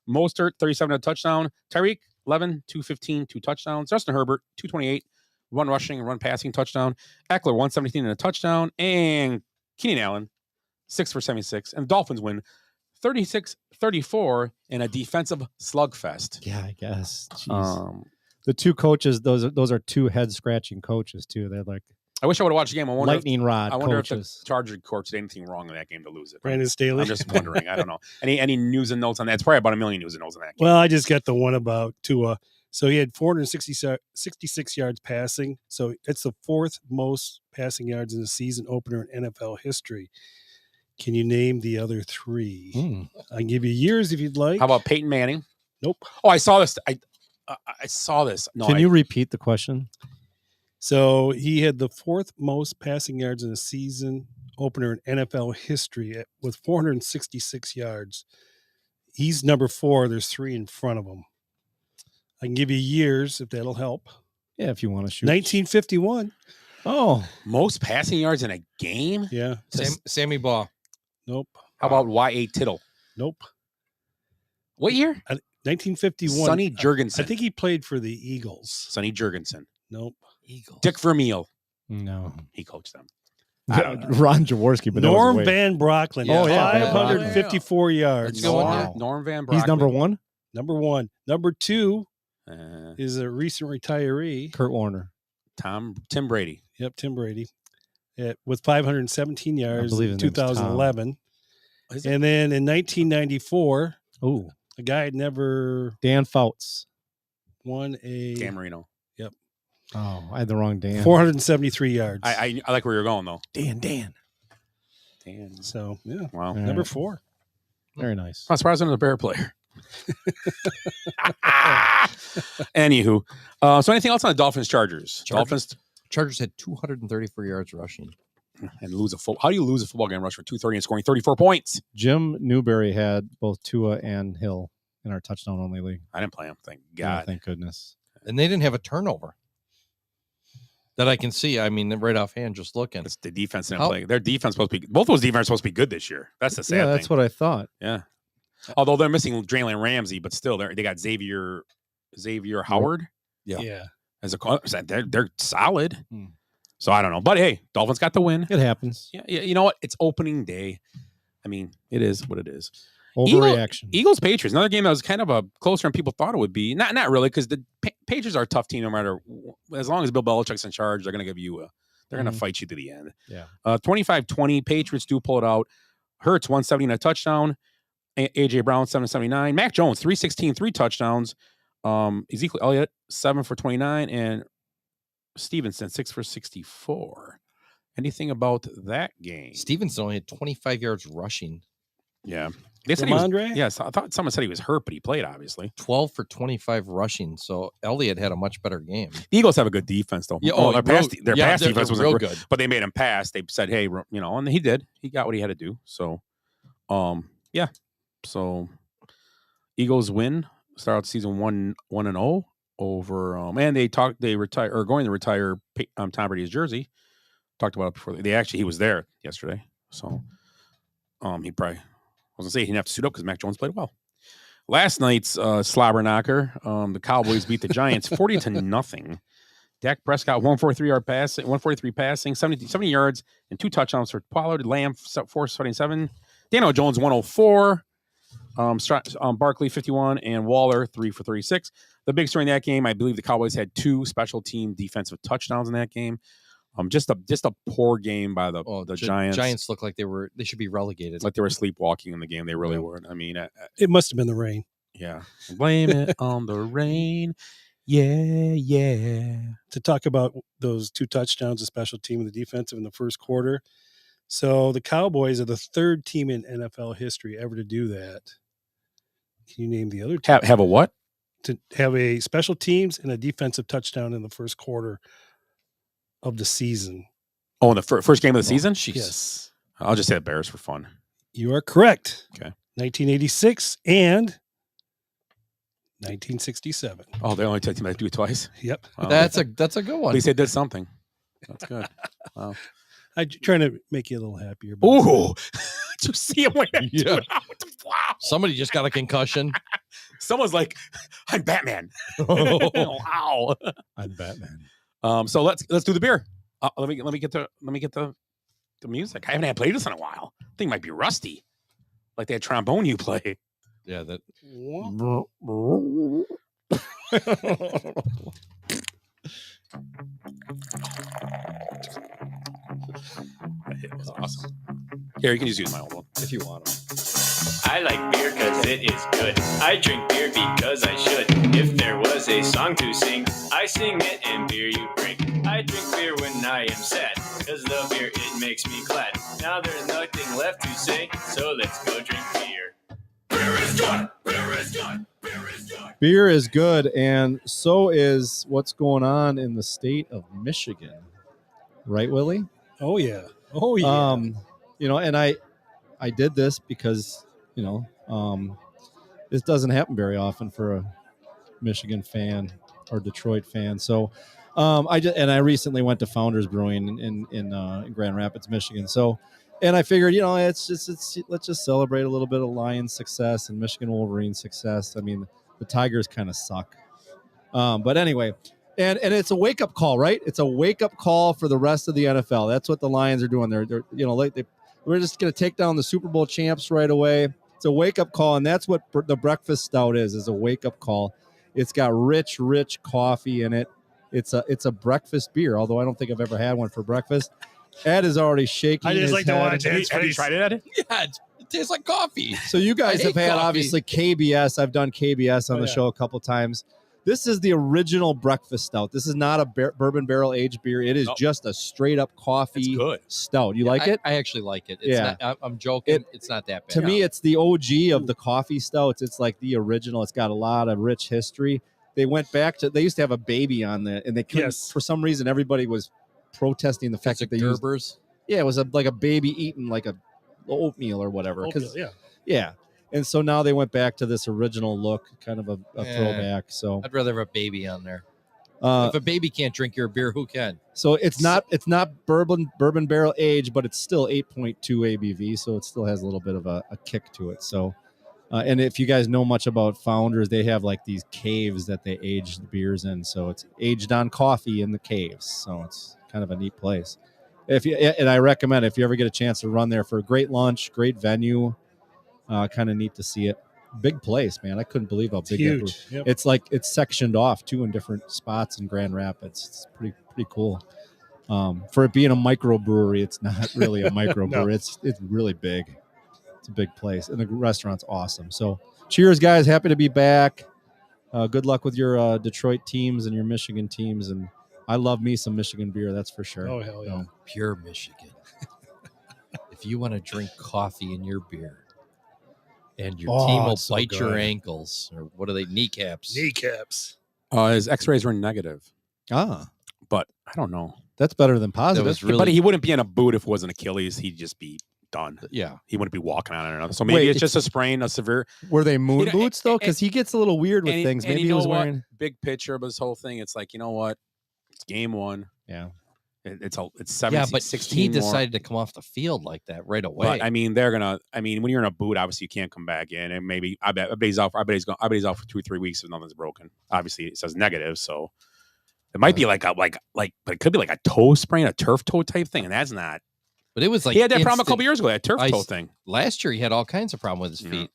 Mostert 37 and a touchdown. Tyreek 11, 215, 2 touchdowns. Justin Herbert 228, 1 rushing and 1 passing touchdown. Eckler 117 and a touchdown, and Keenan Allen 6 for 76. And the Dolphins win 36-34 in a defensive slugfest. Yeah, I guess. Jeez. The 2 coaches, those are 2 head scratching coaches too. They're like, I wish I would have watched the game. I wonder lightning rod. I wonder coaches. if the Charger court did anything wrong in that game to lose it. Brandon Staley. I'm just wondering. I don't know. Any news and notes on that? It's probably about 1 million news and notes on that game. Well, I just got the one about Tua. So he had 466 yards passing. So it's the 4th most passing yards in the season opener in NFL history. Can you name the other 3? I can give you years if you'd like. How about Peyton Manning? Nope. Oh, I saw this. I saw this. No, Can you repeat the question? So he had the 4th most passing yards in the season opener in NFL history with 466 yards. He's number 4. There's 3 in front of him. I can give you years if that'll help. Yeah, if you want to shoot. 1951. Oh, most passing yards in a game? Yeah. Sammy Baugh. Nope. How about Y.A. Tittle? Nope. What year? 1951. Sonny Jurgensen. I think he played for the Eagles. Sonny Jurgensen. Nope. Eagles. Dick Vermeil. No. He coached them. Ron Jaworski. But Norm Van Brocklin. Oh, yeah. 554 yards. Let's go with that. Norm Van Brocklin. He's number 1? Number 1. Number 2 is a recent retiree. Kurt Warner. Tim Brady. Yep, Tim Brady. With 517 yards believe in his name's 2011. And then in 1994, a guy had never Dan Fouts won a Dan Marino. Yep. Oh, I had the wrong Dan. 473 yards. I like where you're going though. Dan. So yeah. Wow. Number 4. Very nice. I'm surprised I'm a Bear player. Anywho, so anything else on the Dolphins Chargers? Chargers had 234 yards rushing. And lose a how do you lose a football game rush for 230 and scoring 34 points? Jim Newberry had both Tua and Hill in our touchdown only league. I didn't play him, thank God. Yeah, thank goodness. And they didn't have a turnover that I can see. I mean, right offhand, just looking. It's the defense didn't play. Their defense supposed to be both those defenses supposed to be good this year. That's the sad Yeah, thing. that's what I thought. Yeah. Although they're missing Draylen Ramsey, but still they got Xavier Howard. Yeah. As they're solid. So I don't know. But hey, Dolphins got the win. It happens. Yeah, you know what? It's opening day. I mean, it is what it is. Overreaction. Eagles Patriots, another game that was kind of a closer than people thought it would be. Not really, because the Patriots are a tough team no matter, as long as Bill Belichick's in charge, they're going to give you they're going to fight you to the end. Yeah. 25-20, Patriots do pull it out. Hurts 170 and a touchdown. AJ Brown 779. Mac Jones 316, 3 touchdowns. Ezekiel Elliott 7 for 29, and Stevenson 6 for 64. Anything about that game? Stevenson only had 25 yards rushing. Yeah. They said yes, I thought someone said he was hurt, but he played, obviously. 12 for 25 rushing. So Elliott had a much better game. The Eagles have a good defense, though. Yeah, their pass defense was real good. But they made him pass. They said, hey, and he did. He got what he had to do. So, yeah. So, Eagles win. Start out the season 1-0 over. And they retire going to retire Tom Brady's jersey. Talked about it before. He was there yesterday. So, he probably. I was going to say he didn't have to suit up because Mac Jones played well. Last night's slobber knocker, the Cowboys beat the Giants 40-0. Dak Prescott 143 passing, 70 yards, and 2 touchdowns for Pollard. Lamb 477. Daniel Jones 104. Barkley 51 and Waller 3 for 36. The big story in that game, I believe the Cowboys had 2 special team defensive touchdowns in that game. Just a poor game by the Giants. Giants look like they should be relegated. Like they were sleepwalking in the game. They really were. I mean, it must have been the rain. Yeah. Blame it on the rain. Yeah. To talk about those 2 touchdowns, the special team and the defensive in the first quarter. So the Cowboys are the 3rd team in NFL history ever to do that. Can you name the other team? Have a what? To have a special teams and a defensive touchdown in the first quarter of the season. Oh, in the first game of the season? Yes. I'll just say the Bears for fun. You are correct. Okay. 1986 and 1967. Oh, they only take team that do it twice? Yep. Wow. That's a good one. At least they did something. That's good. Wow. I'm trying to make you a little happier. Ooh. Did you see him? Yeah. Wow. Somebody just got a concussion. Someone's like, I'm Batman. Wow. I'm Batman. So let's do the beer. Let me get the music. I haven't had played this in a while. I think it might be rusty, like that trombone you play. Yeah, that. It was awesome. Here, you can just use my old one if you want them. I like beer because it is good. I drink beer because I should. If there was a song to sing, I sing it and beer you drink. I drink beer when I am sad, because the beer, it makes me glad. Now there's nothing left to say, so let's go drink beer. Beer is good! Beer is good! Beer is good! Beer is good, and so is what's going on in the state of Michigan. Right, Willie? Oh, yeah. Oh yeah. And I did this because this doesn't happen very often for a Michigan fan or Detroit fan. So I recently went to Founders Brewing in Grand Rapids, Michigan. So, and I figured, let's just celebrate a little bit of Lions success and Michigan Wolverines success. I mean, the Tigers kind of suck. But anyway, and it's a wake up call, right? It's a wake up call for the rest of the NFL. That's what the Lions are doing. We're just going to take down the Super Bowl champs right away. It's a wake up call, and that's what the breakfast stout is a wake up call. It's got rich coffee in it. It's a breakfast beer, although I don't think I've ever had one for breakfast. Ed is already shaking I just his like head. to watch Ed's Have you face. tried it, Ed? Yeah, it tastes like coffee. So you guys I have hate had, coffee. obviously, KBS. I've done KBS on the show a couple times. This is the original breakfast stout. This is not a bourbon barrel aged beer. It is just a straight up coffee stout. You like it? I actually like it. It's not, I'm joking. It's not that bad. To me, it's the OG of the coffee stouts. It's like the original. It's got a lot of rich history. They went back to, they used to have a baby on the, and they couldn't, for some reason, everybody was protesting the fact that they Gerber's? Yeah, it was like a baby eating like a oatmeal or whatever. Yeah. And so now they went back to this original look, kind of a throwback. So I'd rather have a baby on there. If a baby can't drink your beer, who can? So it's not bourbon barrel aged, but it's still 8.2 ABV, so it still has a little bit of a kick to it. So, and if you guys know much about Founders, they have like these caves that they age the beers in. So it's aged on coffee in the caves. So it's kind of a neat place. And I recommend if you ever get a chance to run there for a great lunch, great venue, kind of neat to see it. Big place, man. I couldn't believe how big it was. Yep. It's like it's sectioned off too in different spots in Grand Rapids. It's pretty cool. For it being a microbrewery, it's not really a microbrewery. No. It's really big. It's a big place, and the restaurant's awesome. So, cheers, guys! Happy to be back. Good luck with your Detroit teams and your Michigan teams, and I love me some Michigan beer. That's for sure. Oh hell yeah! Pure Michigan. If you want to drink coffee in your beer, and your team will bite your ankles, or what are they? Kneecaps. Kneecaps. His X-rays were negative. But I don't know. That's better than positive. But he wouldn't be in a boot if it wasn't Achilles. He'd just be done. Yeah. He wouldn't be walking on it or nothing. So maybe it's just a sprain, a severe. Were they moon boots though? Because he gets a little weird with And things. and Maybe you he know was what? wearing. Big picture of this whole thing. It's like, you know what? It's game one. Yeah. It's 17, Yeah, but 16 he more. decided to come off the field like that right away. But I mean, when you're in a boot, obviously you can't come back in. And maybe I bet he's out. I bet he's out for 2-3 weeks if nothing's broken. Obviously, it says negative, so it might be but it could be like a toe sprain, a turf toe type thing, and that's not. But it was like he had that problem a instant couple years ago. That turf toe ice. thing. Last year, he had all kinds of problem with his feet.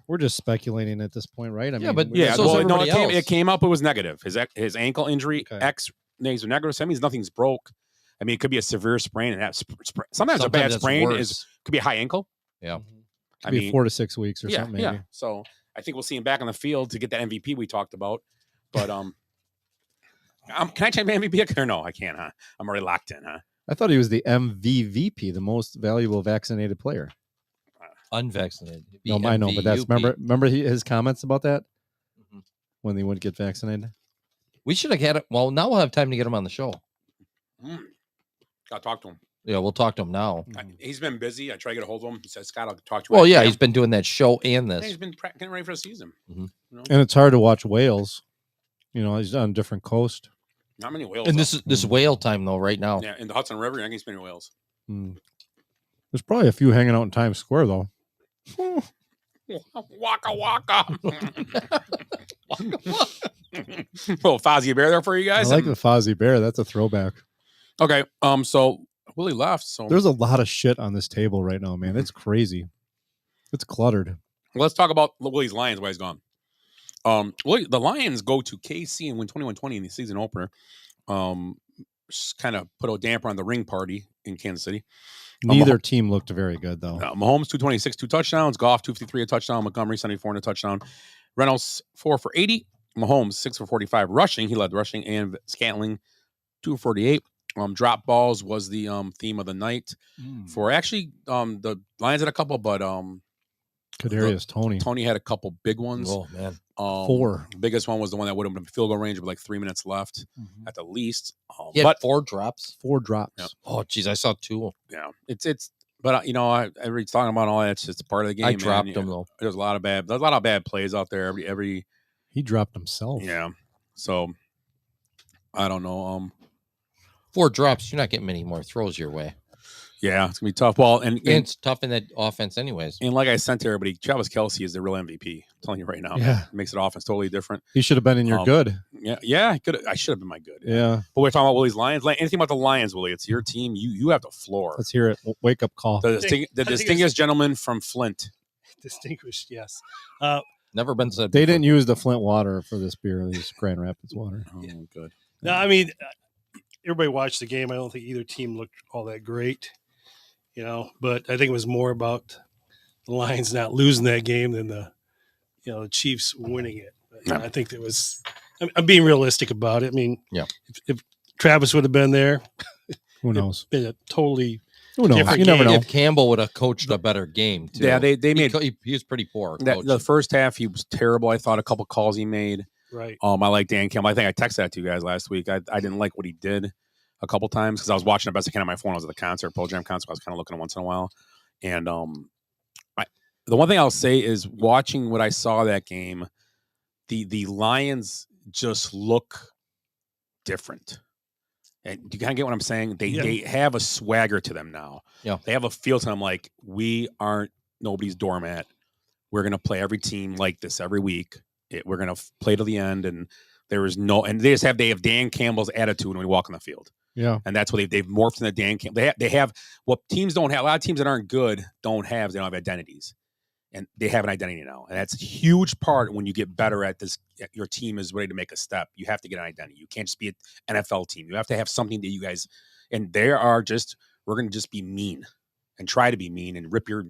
We're just speculating at this point, right? I mean, but Yeah, so is everybody else. it came up. It was negative. His ankle injury, X-rays were negative. So that means nothing's broke. I mean, it could be a severe sprain, and sometimes a bad it's sprain worse. could be a high ankle. Yeah, Could be 4 to 6 weeks or something. Maybe. Yeah. So I think we'll see him back on the field to get that MVP we talked about. But can I change my MVP or no? I can't. Huh? I'm already locked in. Huh? I thought he was the MVVP, the most valuable vaccinated player. Unvaccinated. No, I know, but that's remember his comments about that when they wouldn't get vaccinated. We should have had it. Well, now we'll have time to get him on the show. Got to talk to him. Yeah, we'll talk to him now. He's been busy. I try to get a hold of him. He said, Scott, I'll talk to you. Well, yeah, he's been doing that show and this. Yeah, he's been getting ready for the season. Mm-hmm. You know? And it's hard to watch whales. You know, he's on a different coast. Not many whales. And this is whale time though, right now. Yeah, in the Hudson River, I think it's many whales. There's probably a few hanging out in Times Square though. Waka waka. Little Fozzie Bear there for you guys. I like the Fozzie Bear. That's a throwback. Okay. So Willie left. So there's a lot of shit on this table right now, man. It's crazy. It's cluttered. Let's talk about Willie's Lions. Why he's gone. The Lions go to KC and win 21-20 in the season opener. Kind of put a damper on the ring party in Kansas City. Neither team looked very good though. Mahomes 226, 2 touchdowns. Goff 253, a touchdown. Montgomery 74 and a touchdown. Reynolds 4 for 80. Mahomes 6 for 45 rushing. He led rushing, and Scantling 2 for 48. Drop balls was the theme of the night for actually the Lions had a couple, but Kadarius Toney had a couple big ones. Oh man, 4. The biggest one was the one that would have been field goal range with like 3 minutes left at the least. He had But 4 drops. 4 drops. Yeah. Oh, geez, I saw 2. Yeah, it's. But everybody's talking about all that. It's just part of the game. I man. dropped him though. There's a lot of bad plays out there. Every he dropped himself. Yeah. So I don't know. 4 drops. You're not getting many more throws your way. Yeah, it's gonna be tough. Well, and it's tough in that offense, anyways. And like I sent to everybody, Travis Kelce is the real MVP. I'm telling you right now. Yeah. Man. It makes the offense totally different. He should have been in your good. Yeah. I should have been my good. Yeah. But we're talking about Willie's Lions. Anything about the Lions, Willie? It's your team. You have the floor. Let's hear it. Wake up call. The distinguished gentleman from Flint. Distinguished, yes. Never been said. They didn't use the Flint water for this beer. They used Grand Rapids water. Oh, good. No, I mean, everybody watched the game. I don't think either team looked all that great. But I think it was more about the Lions not losing that game than the Chiefs winning it. But I think I'm being realistic about it. I mean, if Travis would have been there, who knows? Been a totally who knows? different You never game. know. If Campbell would have coached a better game, too. Yeah, they made. He was pretty poor. The first half, he was terrible. I thought a couple calls he made. Right. I like Dan Campbell. I think I texted that to you guys last week. I didn't like what he did a couple times because I was watching the best I can on my phone. I was at the concert, Pearl Jam concert. I was kind of looking at once in a while. And the one thing I'll say is watching what I saw that game, the Lions just look different. And you kind of get what I'm saying? They have a swagger to them now. Yeah. They have a feel to them like we aren't nobody's doormat. We're going to play every team like this every week. We're going to play to the end. And there is and they have Dan Campbell's attitude when we walk on the field. Yeah. And that's what they've morphed into Dan Campbell. They have what teams don't have. A lot of teams that aren't good don't have identities. And they have an identity now. And that's a huge part when you get better at this. Your team is ready to make a step. You have to get an identity. You can't just be an NFL team. You have to have something that you guys, and we're going to just be mean and try to be mean and rip your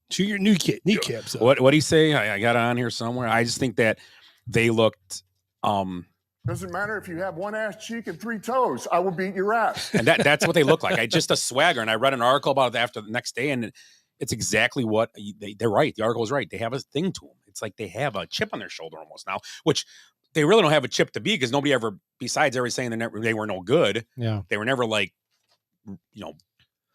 kneecaps. What do you say? I got it on here somewhere. I just think that they looked, doesn't matter if you have one ass cheek and 3 toes. I will beat your ass. And that's what they look like. Just a swagger. And I read an article about it after the next day, and it's exactly what they're right. The article is right. They have a thing to them. It's like they have a chip on their shoulder almost now, which they really don't have a chip to be because nobody ever, besides everybody saying they were no good. Yeah. They were never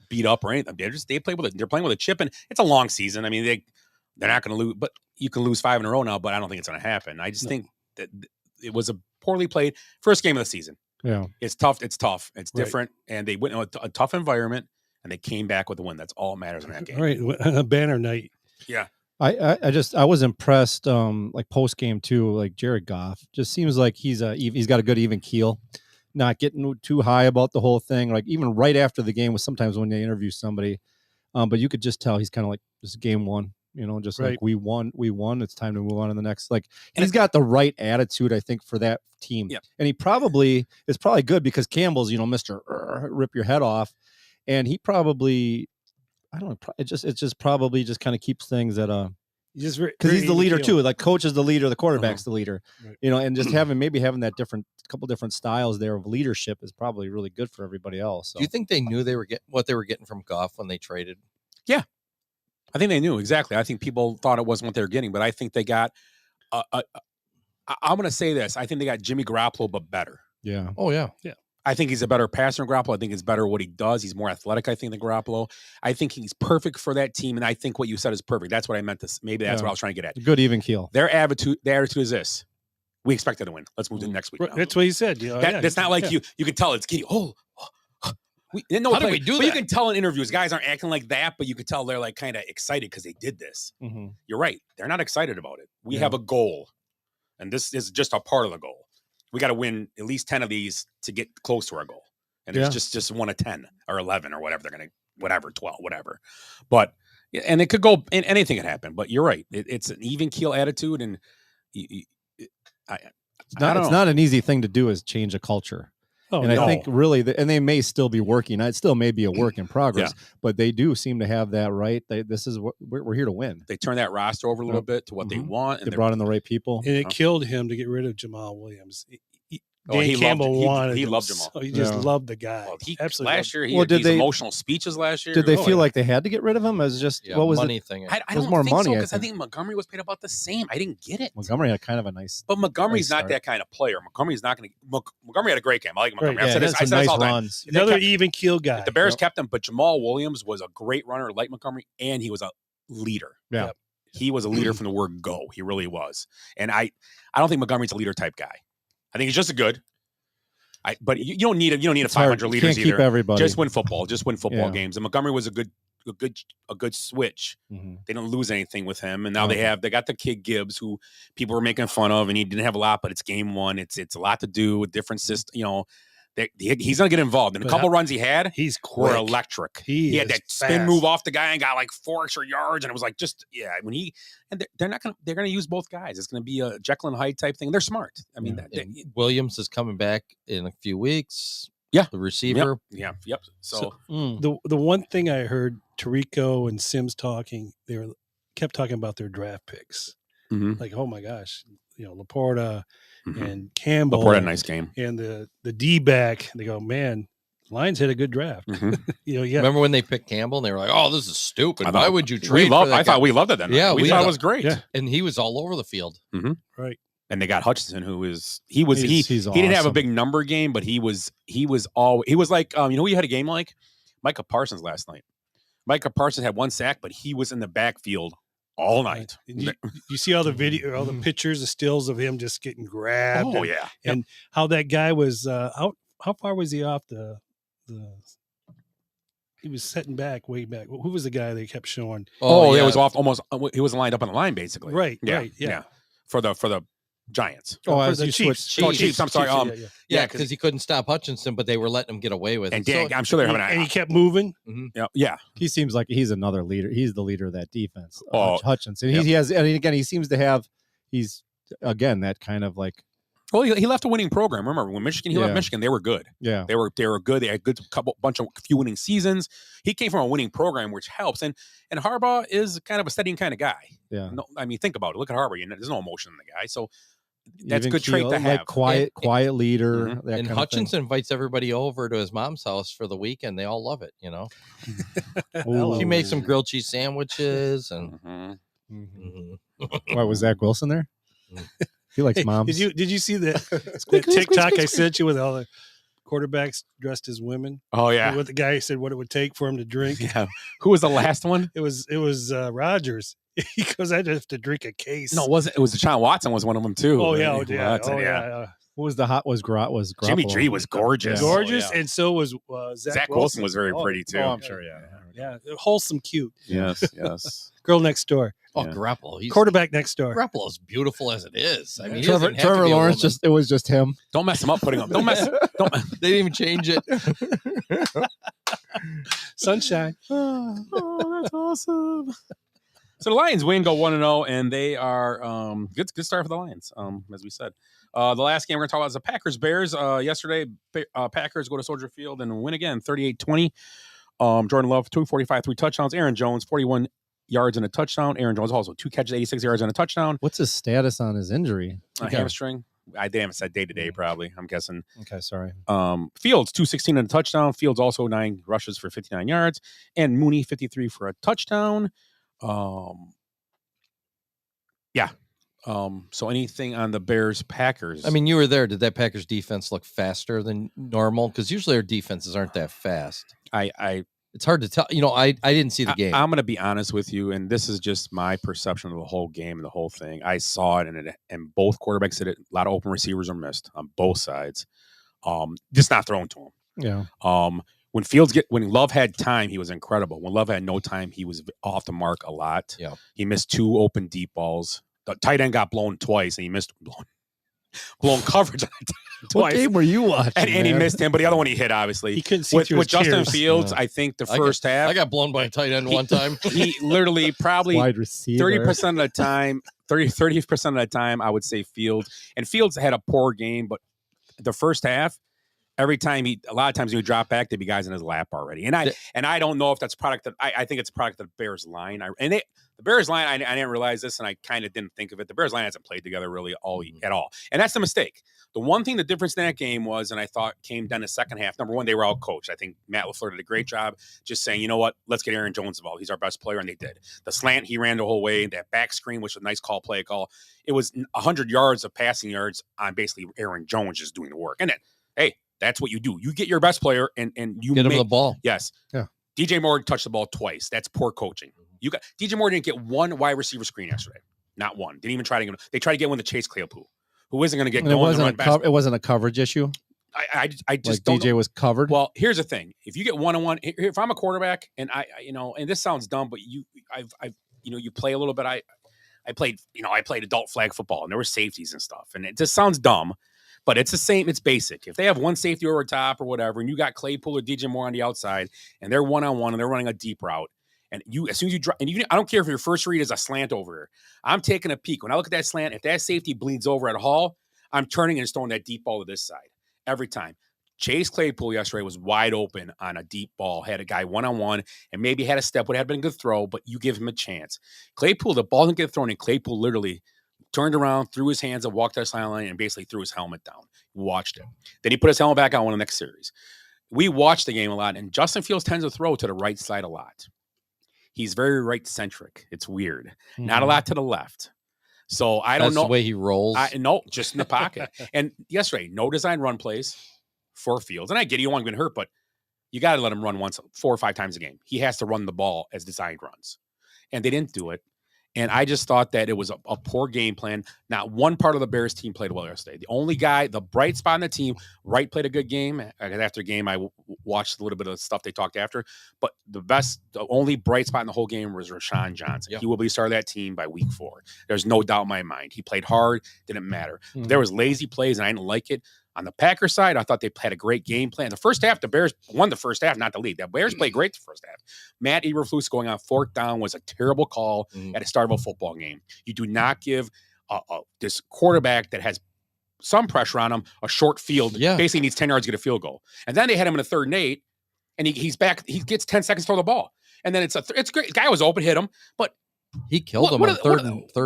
beat up or anything. They're playing with a chip, and it's a long season. I mean, they're not going to lose, but you can lose 5 in a row now, but I don't think it's going to happen. I just think that it was a poorly played first game of the season. Yeah. It's tough. It's different. And they went in a tough environment and they came back with a win. That's all that matters in that game. All right. Banner night. Yeah. I was impressed like post game too, like Jared Goff just seems like he's got a good even keel, not getting too high about the whole thing. Like even right after the game was sometimes when they interview somebody, but you could just tell he's kind of like this is game one, just right. like we won. It's time to move on to the next. Like he's got the right attitude, I think, for that team. Yeah. And it's probably good because Campbell's, Mr. Rip your head off. And he probably, I don't know, it just probably just kind of keeps things at a, because he's the leader too. Like coach is the leader, the quarterback's the leader, right. And just having that couple different styles there of leadership is probably really good for everybody else. So. Do you think they knew what they were getting from Goff when they traded? Yeah, I think they knew exactly. I think people thought it wasn't what they were getting, but I think they got. I'm going to say this: I think they got Jimmy Garoppolo, but better. Yeah. Oh yeah. Yeah. I think he's a better passer than Garoppolo. I think it's better what he does. He's more athletic, I think, than Garoppolo. I think he's perfect for that team, and I think what you said is perfect. That's what I meant to. Maybe that's what I was trying to get at. Good even keel. Their attitude is this: we expected to win. Let's move to the next week. Right. That's what he said. That's not like you can tell it's giddy. How did we do that? You can tell in interviews, guys aren't acting like that, but you can tell they're like kind of excited because they did this. Mm-hmm. You're right; they're not excited about it. We have a goal, and this is just a part of the goal. We got to win at least 10 of these to get close to our goal. And there's just 1 of 10 or 11 or whatever they're going to, 12, whatever. But, and it could go, and anything could happen, but you're right. It's an even keel attitude. And it's not an easy thing to do is change a culture. Oh, and I think really, and they may still be working. It still may be a work in progress, but they do seem to have that right. This is what we're here to win. They turn that roster over a little bit to what they want. And they brought in the right people. And it killed him to get rid of Jamal Williams. Dan Campbell wanted he him, loved Jamal. so he just loved the guy. Well, Absolutely. Last year, he Well, had did these they- emotional speeches last year. Did they Oh, feel yeah. like they had to get rid of him? As just Yeah, what was money it? thing. I It was don't more think money, so I because I think. think Montgomery was paid about the same. I didn't get it. Montgomery had kind of a nice. But Montgomery's nice not start. that kind of player. Montgomery's not going to. Montgomery had a great game. I like Montgomery. Right. I Yeah, said he this. had I some said this nice all the time. runs. Another kept- even keel guy. The Bears kept him, but Jamal Williams was a great runner like Montgomery, and he was a leader. Yeah. Yep. He was a leader from the word go. He really was. And I don't think Montgomery's a leader type guy. I think he's just a good. But you don't need a It's hard. 500 You leaders can't either. keep everybody. Just win football. Just win football Yeah. games. And Montgomery was a good switch. Mhm. They didn't lose anything with him. And now they got the kid Gibbs, who people were making fun of, and he didn't have a lot, but it's game one. It's a lot to do with different system. You know, he's gonna get involved. And a But couple runs he had, He's were quick. electric. He had is that spin fast. move off the guy and got like 4 extra yards, and it was like they're gonna use both guys. It's gonna be a Jekyll and Hyde type thing. They're smart. I mean, And Williams is coming back in a few weeks. Yeah. The receiver. Yep. So The one thing I heard Tirico and Sims talking, they kept talking about their draft picks. Like, oh my gosh, Laporta and Campbell. Laporta had a nice game. And the D-back, they go, man, Lions had a good draft. Yeah. Remember when they picked Campbell and they were like, "Oh, this is stupid. I Why thought- would you we trade?" loved- for that I thought guy?" we loved it then. Yeah, We thought it was great. Yeah. And he was all over the field. Right. And they got Hutchinson, he He's he didn't have a awesome. big number game, but he was like who you had a game like Micah Parsons last night. Micah Parsons had 1 sack, but he was in the backfield all night. You see all the video, all the pictures, the stills of him just getting grabbed. Oh, and, yeah. and how that guy was out. How far was he off the? He was setting back, way back. Who was the guy they kept showing? It was off almost. He was lined up on the line basically. Right. Yeah. Right. Yeah. For the Giants. Oh, For as the you Chiefs. switch. Chiefs. I'm sorry. Yeah, because he couldn't stop Hutchinson, but they were letting him get away with And it. Dan, I'm sure they're having. And he kept moving. Yeah. He seems like he's another leader. He's the leader of that defense. Hutchinson. Yep. He has, and again, he seems to have. He's again that kind of like. Well, he left a winning program. Remember when Michigan? He left Michigan. They were good. Yeah. They were good. They had a few winning seasons. He came from a winning program, which helps. And Harbaugh is kind of a steadying kind of guy. Yeah. No, I mean, think about it. Look at Harbaugh. There's no emotion in the guy. So that's a Even good trait keel, to have. Like quiet leader. Mhm. That And kind Hutchinson invites everybody over to his mom's house for the weekend. They all love it, Of thing. She makes some grilled cheese sandwiches and Why was Zach Wilson there? He likes Hey, moms. Did you see the TikTok I sent you with all the quarterbacks dressed as women? Oh yeah. What the guy said, what it would take for him to drink. Yeah. Who was the last one? It was Rogers. He goes, I'd have to drink a case. No, it was Deshaun Watson was one of them too. Oh yeah, Watson, yeah. What was the hot? Was Jimmy Garoppolo. G was gorgeous. Gorgeous, Oh, and so was Zach Wilson was very pretty too. Oh, I'm sure. Yeah. Yeah, wholesome, cute. Yes. Girl next door. oh, Garoppolo. Quarterback next door. Garoppolo's beautiful as it is. I mean, he Trevor doesn't have to be a Lawrence woman. it was just him. Don't mess him up putting him. Don't mess. They didn't even change it. Sunshine. Oh, that's awesome. So the Lions win, go 1-0, and they are good start for the Lions, as we said. The last game we're going to talk about is the Packers-Bears. Yesterday, Packers go to Soldier Field and win again, 38-20. Jordan Love, 245, 3 touchdowns. Aaron Jones, 41 yards and a touchdown. Aaron Jones also 2 catches, 86 yards and a touchdown. What's his status on his injury? Hamstring. I damn it said day-to-day probably, I'm guessing. Okay, sorry. Fields, 216 and a touchdown. Fields also 9 rushes for 59 yards. And Mooney, 53 for a touchdown. So anything on the Bears Packers? I mean, you were there. Did that Packers defense look faster than normal? Because usually our defenses aren't that fast. It's hard to tell. I didn't see the game. I'm going to be honest with you, and this is just my perception of the whole game and the whole thing. I saw it, and both quarterbacks did it. A lot of open receivers are missed on both sides. Just not thrown to him. Yeah. When Love had time, he was incredible. When Love had no time, he was off the mark a lot. Yeah. He missed 2 open deep balls. The tight end got blown twice, and he missed blown coverage twice. What game were you watching? And he missed him, but the other one he hit, obviously. He couldn't see with through his Justin chairs. Fields, Yeah. I think the first half. I got blown by a tight end one time. He literally probably Wide receiver. 30% of the time, 30% of the time, I would say Fields. And Fields had a poor game, but the first half, Every time a lot of times he would drop back, there'd be guys in his lap already. And I don't know if that's product that I think it's a product of the Bears line. The Bears line, I didn't realize this, and I kind of didn't think of it. The Bears line hasn't played together really at all, and that's the mistake. The one thing, the difference in that game was, and I thought came down the second half. Number one, they were out coached. I think Matt LaFleur did a great job just saying, you know what, let's get Aaron Jones involved. He's our best player, and they did. The slant he ran the whole way, that back screen, which was a nice play call. It was 100 yards of passing yards on basically Aaron Jones just doing the work. And then, hey, that's what you do. You get your best player and you get him the ball. Yes. Yeah. DJ Moore touched the ball twice. That's poor coaching. DJ Moore didn't get one wide receiver screen yesterday. Not one. Didn't even try to get him. They tried to get one to Chase Claypool, who isn't going to get going. It wasn't a coverage issue. I just like don't DJ know. Was covered. Well, here's the thing: if you get 1-on-1, if I'm a quarterback and and this sounds dumb, but you play a little bit. I played adult flag football, and there were safeties and stuff, and it just sounds dumb. But it's the same. It's basic. If they have one safety over top or whatever, and you got Claypool or DJ Moore on the outside, and they're 1-on-1 and they're running a deep route, and as soon as you drop, and I don't care if your first read is a slant over here. I'm taking a peek. When I look at that slant, if that safety bleeds over at Hall, I'm turning and throwing that deep ball to this side every time. Chase Claypool yesterday was wide open on a deep ball, had a guy 1-on-1, and maybe had a step, would have been a good throw, but you give him a chance. Claypool, the ball didn't get thrown, and Claypool literally turned around, threw his hands up, walked to the sideline, and basically threw his helmet down. We watched it. Then he put his helmet back on in the next series. We watched the game a lot, and Justin Fields tends to throw to the right side a lot. He's very right-centric. It's weird. Mm-hmm. Not a lot to the left. So I don't know. That's the way he rolls? No, just in the pocket. And yesterday, no design run plays for Fields. And I get it, you don't want him to get hurt, but you got to let him run 4 or 5 times a game. He has to run the ball as designed runs. And they didn't do it. And I just thought that it was a poor game plan. Not one part of the Bears team played well yesterday. The only guy, the bright spot in the team, Wright played a good game. After the game, I watched a little bit of the stuff they talked after. But the only bright spot in the whole game was Rashawn Johnson. Yep. He will be starting that team by week 4. There's no doubt in my mind. He played hard, didn't matter. Mm-hmm. There was lazy plays, and I didn't like it. On the Packers side, I thought they had a great game plan. The first half, the Bears won the first half, not the lead. The Bears played great the first half. Matt Eberflus going on 4th down was a terrible call at the start of a football game. You do not give this quarterback that has some pressure on him a short field. Yeah. Basically needs 10 yards to get a field goal. And then they had him in a 3rd and 8, and he's back. He gets 10 seconds to throw the ball. And then it's great. The guy was open, hit him, but he killed him on third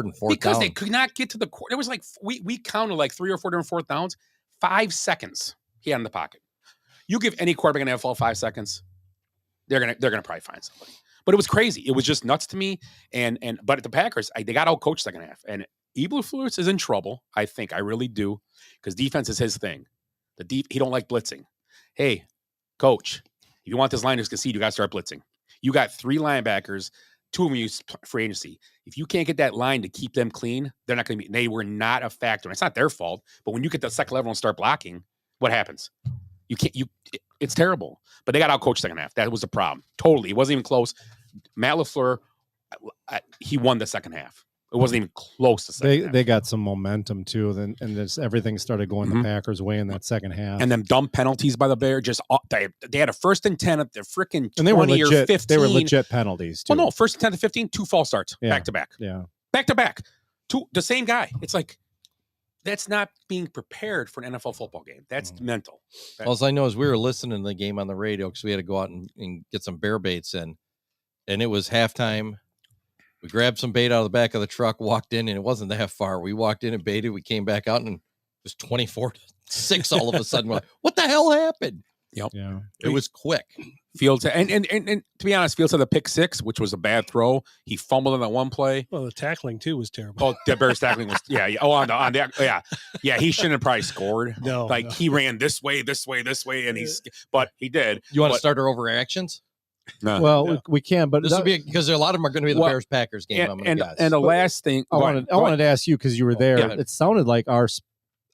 and 4th because down. They could not get to the court. It was like we counted like 3 or 4 different 4th downs. 5 seconds he had in the pocket. You give any quarterback in the NFL 5 seconds, they're gonna probably find somebody. But it was crazy. It was just nuts to me. But at the Packers, they got out coached second half. And Eberflus is in trouble. I think I really do, because defense is his thing. He don't like blitzing. Hey, coach, if you want this line to concede, you got to start blitzing. You got 3 linebackers. 2 of them use free agency. If you can't get that line to keep them clean, they're not going to be. They were not a factor. It's not their fault. But when you get to the second level and start blocking, what happens? You can't. It's terrible. But they got out coached second half. That was the problem. Totally, it wasn't even close. Matt LaFleur, he won the second half. It wasn't even close to second half. They got some momentum too. Then everything started going the Packers' way in that second half. And them dumb penalties by the Bears. Just they had a 1st and 10 at the freaking 20 or 15. They were legit penalties too. Well, no, 1st and 10 to 15, 2 false starts back to back. Yeah, back to back. The same guy. It's like that's not being prepared for an NFL football game. That's mental. All I know is we were listening to the game on the radio because we had to go out and get some bear baits in, and it was halftime. We grabbed some bait out of the back of the truck, walked in, and it wasn't that far. We walked in and baited. We came back out, and it was 24-6 all of a sudden. We're like, what the hell happened? Yep. Yeah. It was quick. Fields and to be honest, Fields had a pick 6, which was a bad throw. He fumbled on that one play. Well, the tackling too was terrible. Oh, the Bears tackling was Oh, on that. Yeah. He shouldn't have probably scored. No, he ran this way, and but he did. You want to start our overreactions? No. Well, we can, but this will be because a lot of them are going to be the Bears Packers game. And the last thing I wanted to ask you, because you were there. Yeah. It sounded like our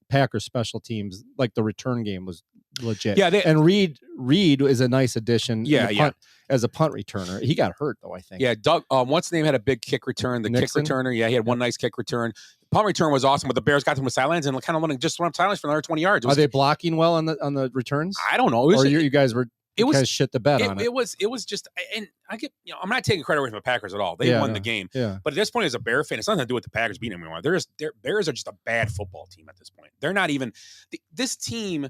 Packers special teams, like the return game, was legit. Yeah, and Reed is a nice addition. Yeah, as a punt returner, he got hurt though, I think. Yeah, Doug. What's the name had a big kick return? The Nixon? Kick returner. Yeah, he had one nice kick return. Punt return was awesome, but the Bears got them with sidelines and kind of went up sidelines for another 20 yards. Are they blocking well on the returns? I don't know. You guys were. It was shit the bet on it. It was just, and I get, I'm not taking credit away from the Packers at all. They won the game. Yeah. But at this point, as a Bear fan, it's nothing to do with the Packers beating them anymore. Bears are just a bad football team at this point. They're not even this team.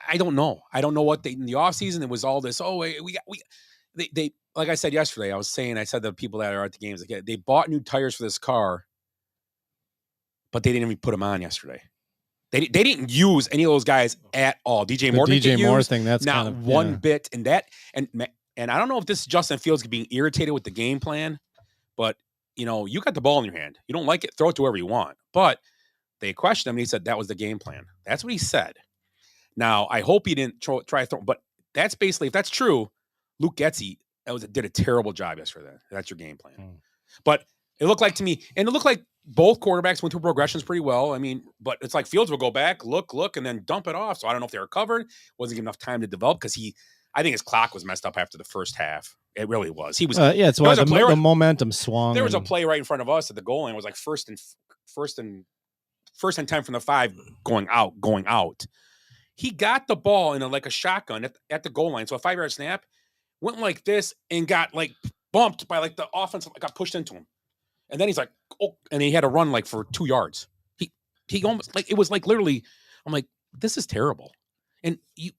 I don't know. I don't know what they in the offseason. It was all this. Oh, they like I said yesterday. I said to the people that are at the games, like, they bought new tires for this car, but they didn't even put them on yesterday. They didn't use any of those guys at all. DJ Moore didn't get used, thing. That's not kind of, one bit. And I don't know if this is Justin Fields being irritated with the game plan, but you got the ball in your hand. You don't like it, throw it to wherever you want. But they questioned him, and he said that was the game plan. That's what he said. Now, I hope he didn't try to throw, but that's basically, if that's true, Luke Getsy did a terrible job yesterday. That's your game plan. But it looked like to me, and it looked like both quarterbacks went through progressions pretty well. I mean, but it's like Fields will go back, look, and then dump it off. So I don't know if they were covered. Wasn't given enough time to develop because I think his clock was messed up after the first half. It really was. He was. It's why the momentum swung. There was a play right in front of us at the goal line. It was like first and 10 from the 5 going out. He got the ball in like a shotgun at the goal line. So a 5-yard snap went like this and got like bumped by like the offense, got pushed into him. And then he's like, oh, and he had to run like for 2 yards. He almost like, it was like literally, I'm like, this is terrible. And you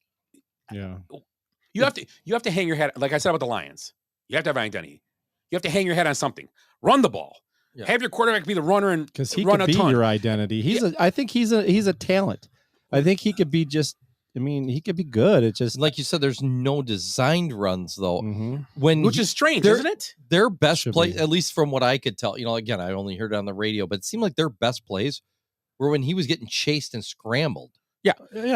have to hang your head. Like I said about the Lions, you have to have identity. You have to hang your head on something. Run the ball. Yeah. Have your quarterback be the runner and because he run could a be ton. Your identity. I think he's a talent. I think he could be just. I mean, he could be good. It's just like you said. There's no designed runs though. Mm-hmm. Which is strange, isn't it? Their best play, at least from what I could tell. Again, I only heard it on the radio, but it seemed like their best plays were when he was getting chased and scrambled. Yeah.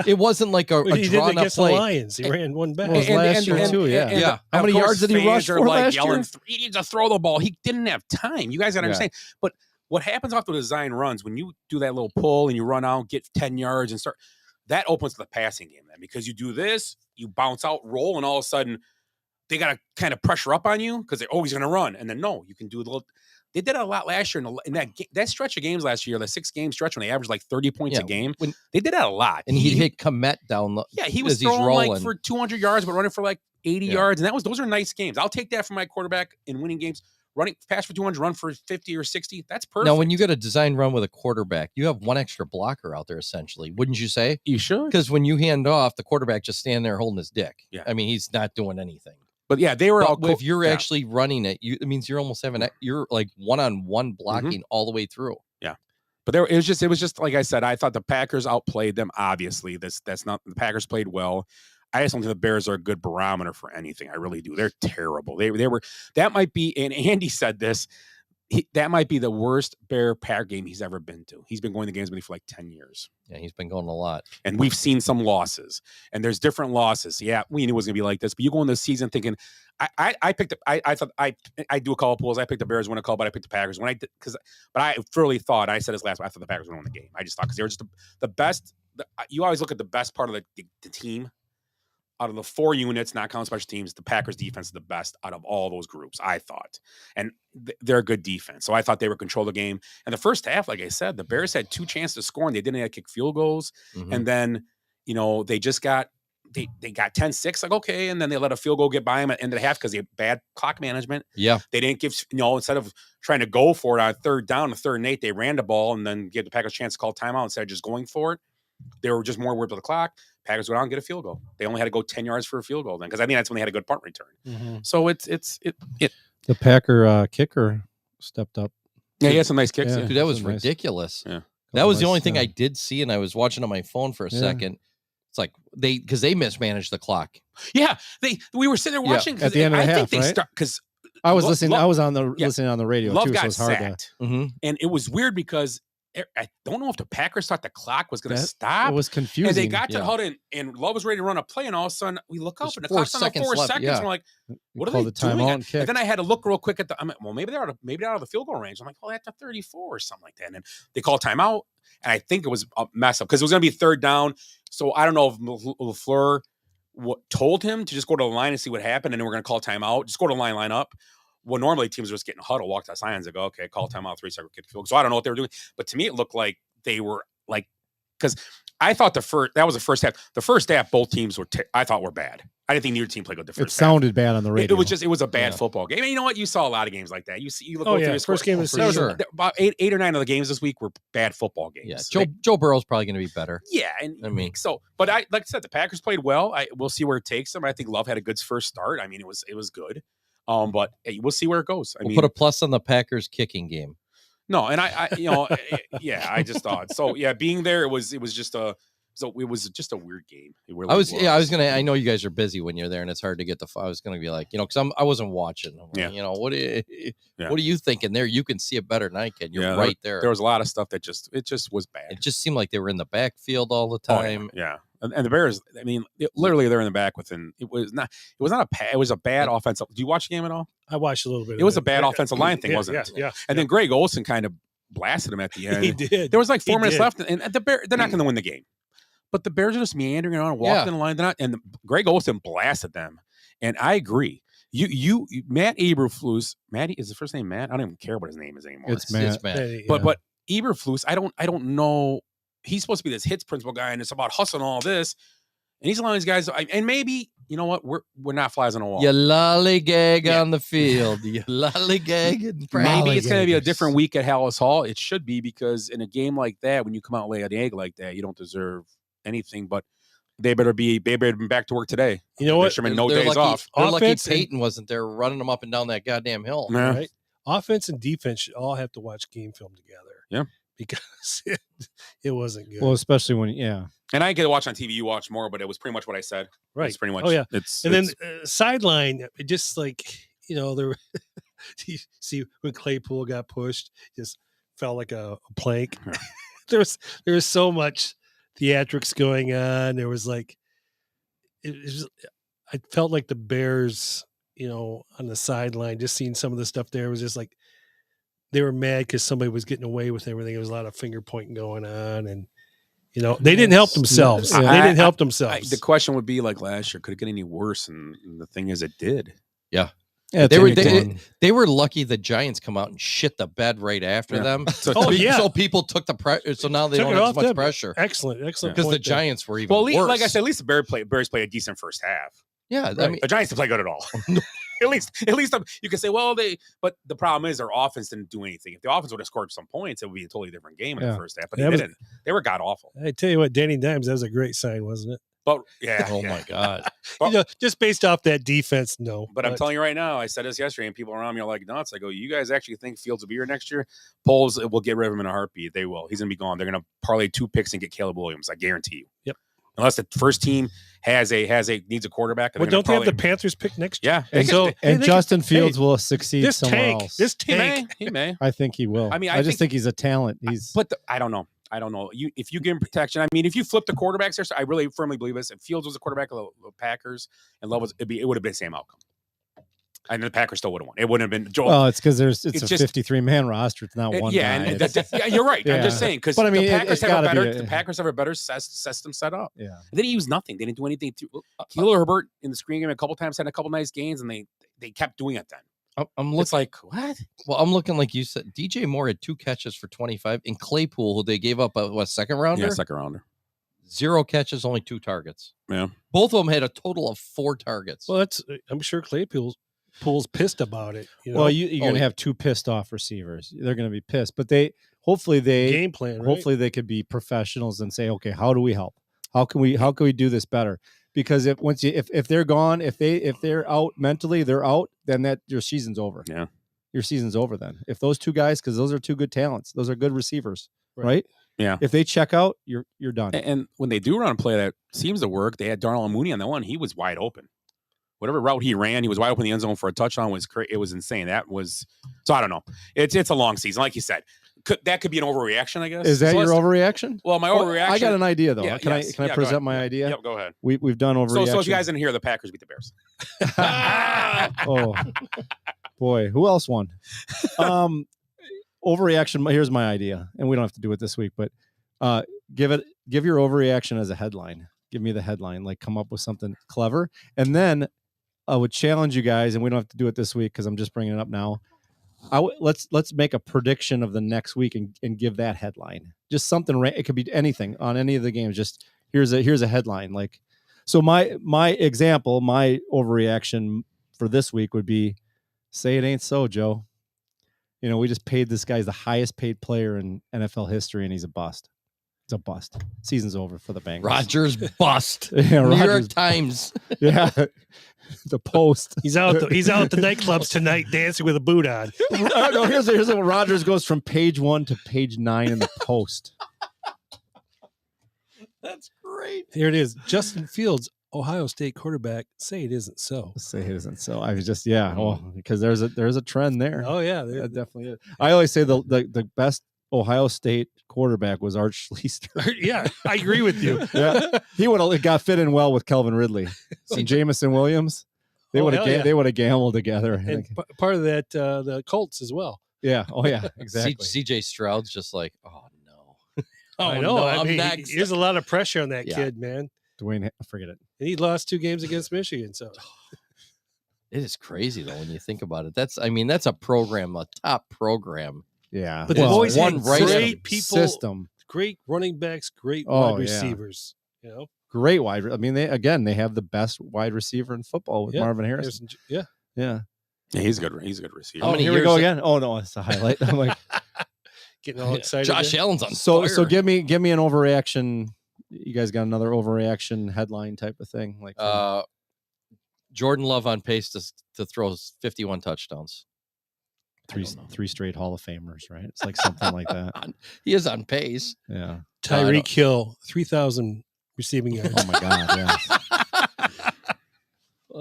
It wasn't like a drawn up play. The Lions. He ran one back. Well, last year too. Yeah. How many yards did he rush for last year? He needs to throw the ball. He didn't have time. You guys got to understand. But what happens off the design runs when you do that little pull and you run out, get 10 yards and start, that opens the passing game then because you do this, you bounce out, roll, and all of a sudden they got to kind of pressure up on you because they're always going to run. And then no, you can do a little. They did it a lot last year in that stretch of games last year, the 6-game stretch when they averaged like 30 points a game. They did that a lot. And he hit Komet down. He was throwing like for 200 yards, but running for like 80 yards. And those are nice games. I'll take that from my quarterback in winning games. Running pass for 200, run for 50 or 60. That's perfect. Now, when you get a design run with a quarterback, you have one extra blocker out there, essentially. Wouldn't you say? You should. Because when you hand off, the quarterback just standing there holding his dick. Yeah. I mean, he's not doing anything. But yeah, they were all cool. If you're actually running it, it means you're almost having you're like one-on-one blocking all the way through. Yeah. But it was just like I said, I thought the Packers outplayed them. Obviously, that's not the Packers played well. I just don't think the Bears are a good barometer for anything. I really do. They're terrible. They were, that might be, and Andy said this, that might be the worst Bear-Pack game he's ever been to. He's been going to games with me for like 10 years. Yeah, he's been going a lot. And we've seen some losses. And there's different losses. Yeah, we knew it was going to be like this. But you go in this season thinking, I picked up, I thought, I do a couple of pools. I picked the Bears, win a couple, but I picked the Packers. But I really thought, I said this last week, I thought the Packers would win the game. I just thought, because they were just the best. You always look at the best part of the team. Out of the 4 units, not counting special teams, the Packers defense is the best out of all those groups, I thought. And they're a good defense. So I thought they would control the game. And the first half, like I said, the Bears had 2 chances to score and they didn't have to kick field goals. Mm-hmm. And then, they just got, they got 10-6, like, okay. And then they let a field goal get by them at the end of the half because they had bad clock management. Yeah. They didn't give, instead of trying to go for it on 3rd down, 3rd and 8, they ran the ball and then gave the Packers a chance to call timeout instead of just going for it. They were just more worried about the clock. Packers go down and get a field goal. They only had to go 10 yards for a field goal then, because I think that's when they had a good punt return. Mm-hmm. So it. The Packer kicker stepped up. Yeah, he had some nice kicks. Yeah. Dude, that was ridiculous. Yeah. That was the only thing I did see, and I was watching on my phone for a second. It's like because they mismanaged the clock. Yeah, we were sitting there watching at the end of the half, right? Because I was listening. I was listening on the radio Love too, got so it was hard sacked. And it was weird because I don't know if the Packers thought the clock was going to stop. It was confusing. And they got to Hudden, and Love was ready to run a play, and all of a sudden we look up, and the clock's on 4 seconds. Yeah. And we're like, what are called they the timeout doing? and kick. And then I had to look real quick at the. I'm like, well, maybe they're out of the field goal range. I'm like, well, that's a 34 or something like that. And then they call timeout, and I think it was a mess up because it was going to be 3rd down. So I don't know if LaFleur told him to just go to the line and see what happened, and then we're going to call timeout. Just go to the line up. Well, normally teams are just getting a huddle, walk to the signs, and go, okay, call timeout, 3-second kick field. So I don't know what they were doing, but to me it looked like they were like, because I thought that was the first half. The first half, both teams I thought were bad. I didn't think neither team played good the first It sounded bad on the radio. It was a bad football game. And you know what? You saw a lot of games like that. You look through your first game of the season. Sure. About eight or nine of the games this week were bad football games. Yeah, Joe Burrow's probably going to be better. Yeah, and I mean, but like I said, the Packers played well. We'll see where it takes them. I think Love had a good first start. I mean, it was good. But we'll see where it goes. I mean, put a plus on the Packers kicking game. No, and I I just thought so. Yeah, being there, it was just a weird game. Really I know you guys are busy when you're there, and it's hard to get I was gonna be like, because I wasn't watching. What are you thinking there? You can see it better than I can. You're right there. There was a lot of stuff that it just was bad. It just seemed like they were in the backfield all the time. Oh, yeah. And the Bears, I mean, literally they're in the back within. It was a bad offensive. Do you watch the game at all? I watched a little bit. It was a bad offensive line thing, wasn't it? Yeah. And then Greg Olsen kind of blasted him at the end. He did. There was like 4 minutes left, and they're not going to win the game. But the Bears are just meandering around, walking the line. They're not, and Greg Olsen blasted them. And I agree. Matt Eberflus. Matt is the first name Matt. I don't even care what his name is anymore. It's Matt. But Eberflus, I don't know. He's supposed to be this hits principal guy, and it's about hustling all this. And he's allowing these guys. And maybe you know what? We're not flies on a wall. You lollygag on the field. You lollygag. Maybe it's going to be a different week at Hallis Hall. It should be, because in a game like that, when you come out and lay an egg like that, you don't deserve anything. But they better be back to work today. You know what? No days off. They're lucky Peyton wasn't there running them up and down that goddamn hill. Yeah. Right? Offense and defense should all have to watch game film together. Yeah. Because it wasn't good. Well, especially when, And I get to watch on TV. You watch more, but it was pretty much what I said. Right. It's pretty much. Oh, yeah. Then sideline, it just like, there you see when Claypool got pushed, just felt like a plank. there was so much theatrics going on. There was like, I felt like the Bears, on the sideline, just seeing some of the stuff there was just like, they were mad because somebody was getting away with everything. There was a lot of finger pointing going on, and they didn't help themselves. They didn't help themselves. The question would be like last year, could it get any worse? And the thing is, it did. Yeah. They were lucky the Giants come out and shit the bed right after them. So people took the pressure. So now they don't have as much pressure. Excellent. Because the Giants were even worse. Like I said, at least the Bears played a decent first half. Yeah, right. I mean, the Giants didn't play good at all. At least you can say, but the problem is their offense didn't do anything. If the offense would have scored some points, it would be a totally different game in the first half. But they didn't. They were god awful. I tell you what, Danny Dimes, that was a great sign, wasn't it? But yeah. Oh my God. Just based off that defense, no. But I'm telling you right now, I said this yesterday, and people around me are like nuts. I go, you guys actually think Fields will be here next year? Poles will get rid of him in a heartbeat. They will. He's gonna be gone. They're gonna parlay 2 picks and get Caleb Williams. I guarantee you. Yep. Unless the first team needs a quarterback. Well, don't they have the Panthers pick next year? Yeah. And Justin Fields will succeed somewhere else. This tank. He may. I think he will. I mean, I just think he's a talent. I don't know. If you give him protection, I mean, if you flip the quarterbacks there, so I really firmly believe this. If Fields was a quarterback of the Packers and Love it would have been the same outcome. And the Packers still would have won. It wouldn't have been Joel. Well, it's because it's a 53-man roster. It's not one guy. And you're right. Yeah. I'm just saying, because the Packers have a better system set up. Yeah. They didn't use nothing. They didn't do anything. Khalil Herbert in the screen game a couple times had a couple nice gains, and they kept doing it then. I'm looking like, what? Well, I'm looking like you said. DJ Moore had 2 catches for 25, and Claypool, who they gave up a second rounder? Yeah, second rounder. 0 catches, only 2 targets. Yeah. Both of them had a total of 4 targets. Well, I'm sure Claypool's pissed about it. Well, you're going to have 2 pissed off receivers. They're going to be pissed, but hopefully game plan. Right? Hopefully they could be professionals and say, okay, how do we help? How can we do this better? Because if they're gone, if they're out mentally, they're out. Then your season's over. Yeah, your season's over. Then if those 2 guys, because those are 2 good talents, those are good receivers, right? Yeah. If they check out, you're done. And when they do run a play that seems to work, they had Darnell Mooney on that one. He was wide open. Whatever route he ran, he was wide open in the end zone for a touchdown. It was insane. So I don't know. It's a long season, like you said. That could be an overreaction, I guess. Is that your overreaction? Well, my overreaction. I got an idea though. Yeah, can I present my idea? Yep, go ahead. We've done overreaction. So if you guys didn't hear, the Packers beat the Bears. Oh boy, who else won? Overreaction. Here's my idea, and we don't have to do it this week, but give your overreaction as a headline. Give me the headline. Like, come up with something clever, and then I would challenge you guys, and we don't have to do it this week because I'm just bringing it up now. let's make a prediction of the next week and give that headline. Just something. It could be anything on any of the games. Just here's a headline. Like, so my example, my overreaction for this week would be, say it ain't so, Joe. We just paid this guy the highest paid player in NFL history, and he's a bust. It's a bust. Season's over for the Bengals. Rodgers bust. Yeah, New Rodgers, York Times. Yeah, the Post. He's out at the nightclubs tonight dancing with a boot on. No, here's what Rodgers goes from page 1 to page 9 in the Post. That's great. Here it is. Justin Fields, Ohio State quarterback. Say it isn't so. Say it isn't so. I was just because there's a trend there. Oh yeah, that definitely is. I always say the best Ohio State quarterback was Art Schlichter. Yeah, I agree with you. Yeah, he would have got fit in well with Kelvin Ridley and Jameson Williams. They would have gambled together. And part of that, the Colts as well. Yeah. Oh yeah. Exactly. CJ Stroud's just like, oh no. I know. No, I I'm mean, next. there's a lot of pressure on that kid, man. Dwayne, forget it. And he lost 2 games against Michigan. So It is crazy though when you think about it. That's a program, a top program. Yeah, but they've always had great people, system, great running backs, great wide receivers. Great wide. I mean, they have the best wide receiver in football with Marvin Harrison. Yeah, he's good. He's a good receiver. Oh, here we go again. Oh no, it's a highlight. I'm like getting all excited. Josh Allen's on so fire. So give me an overreaction. You guys got another overreaction headline type of thing, like Jordan Love on pace to throw 51 touchdowns. Three straight Hall of Famers, right? It's like something like that. He is on pace. Yeah. Tyreek Hill, 3,000 receiving yards. Oh my God!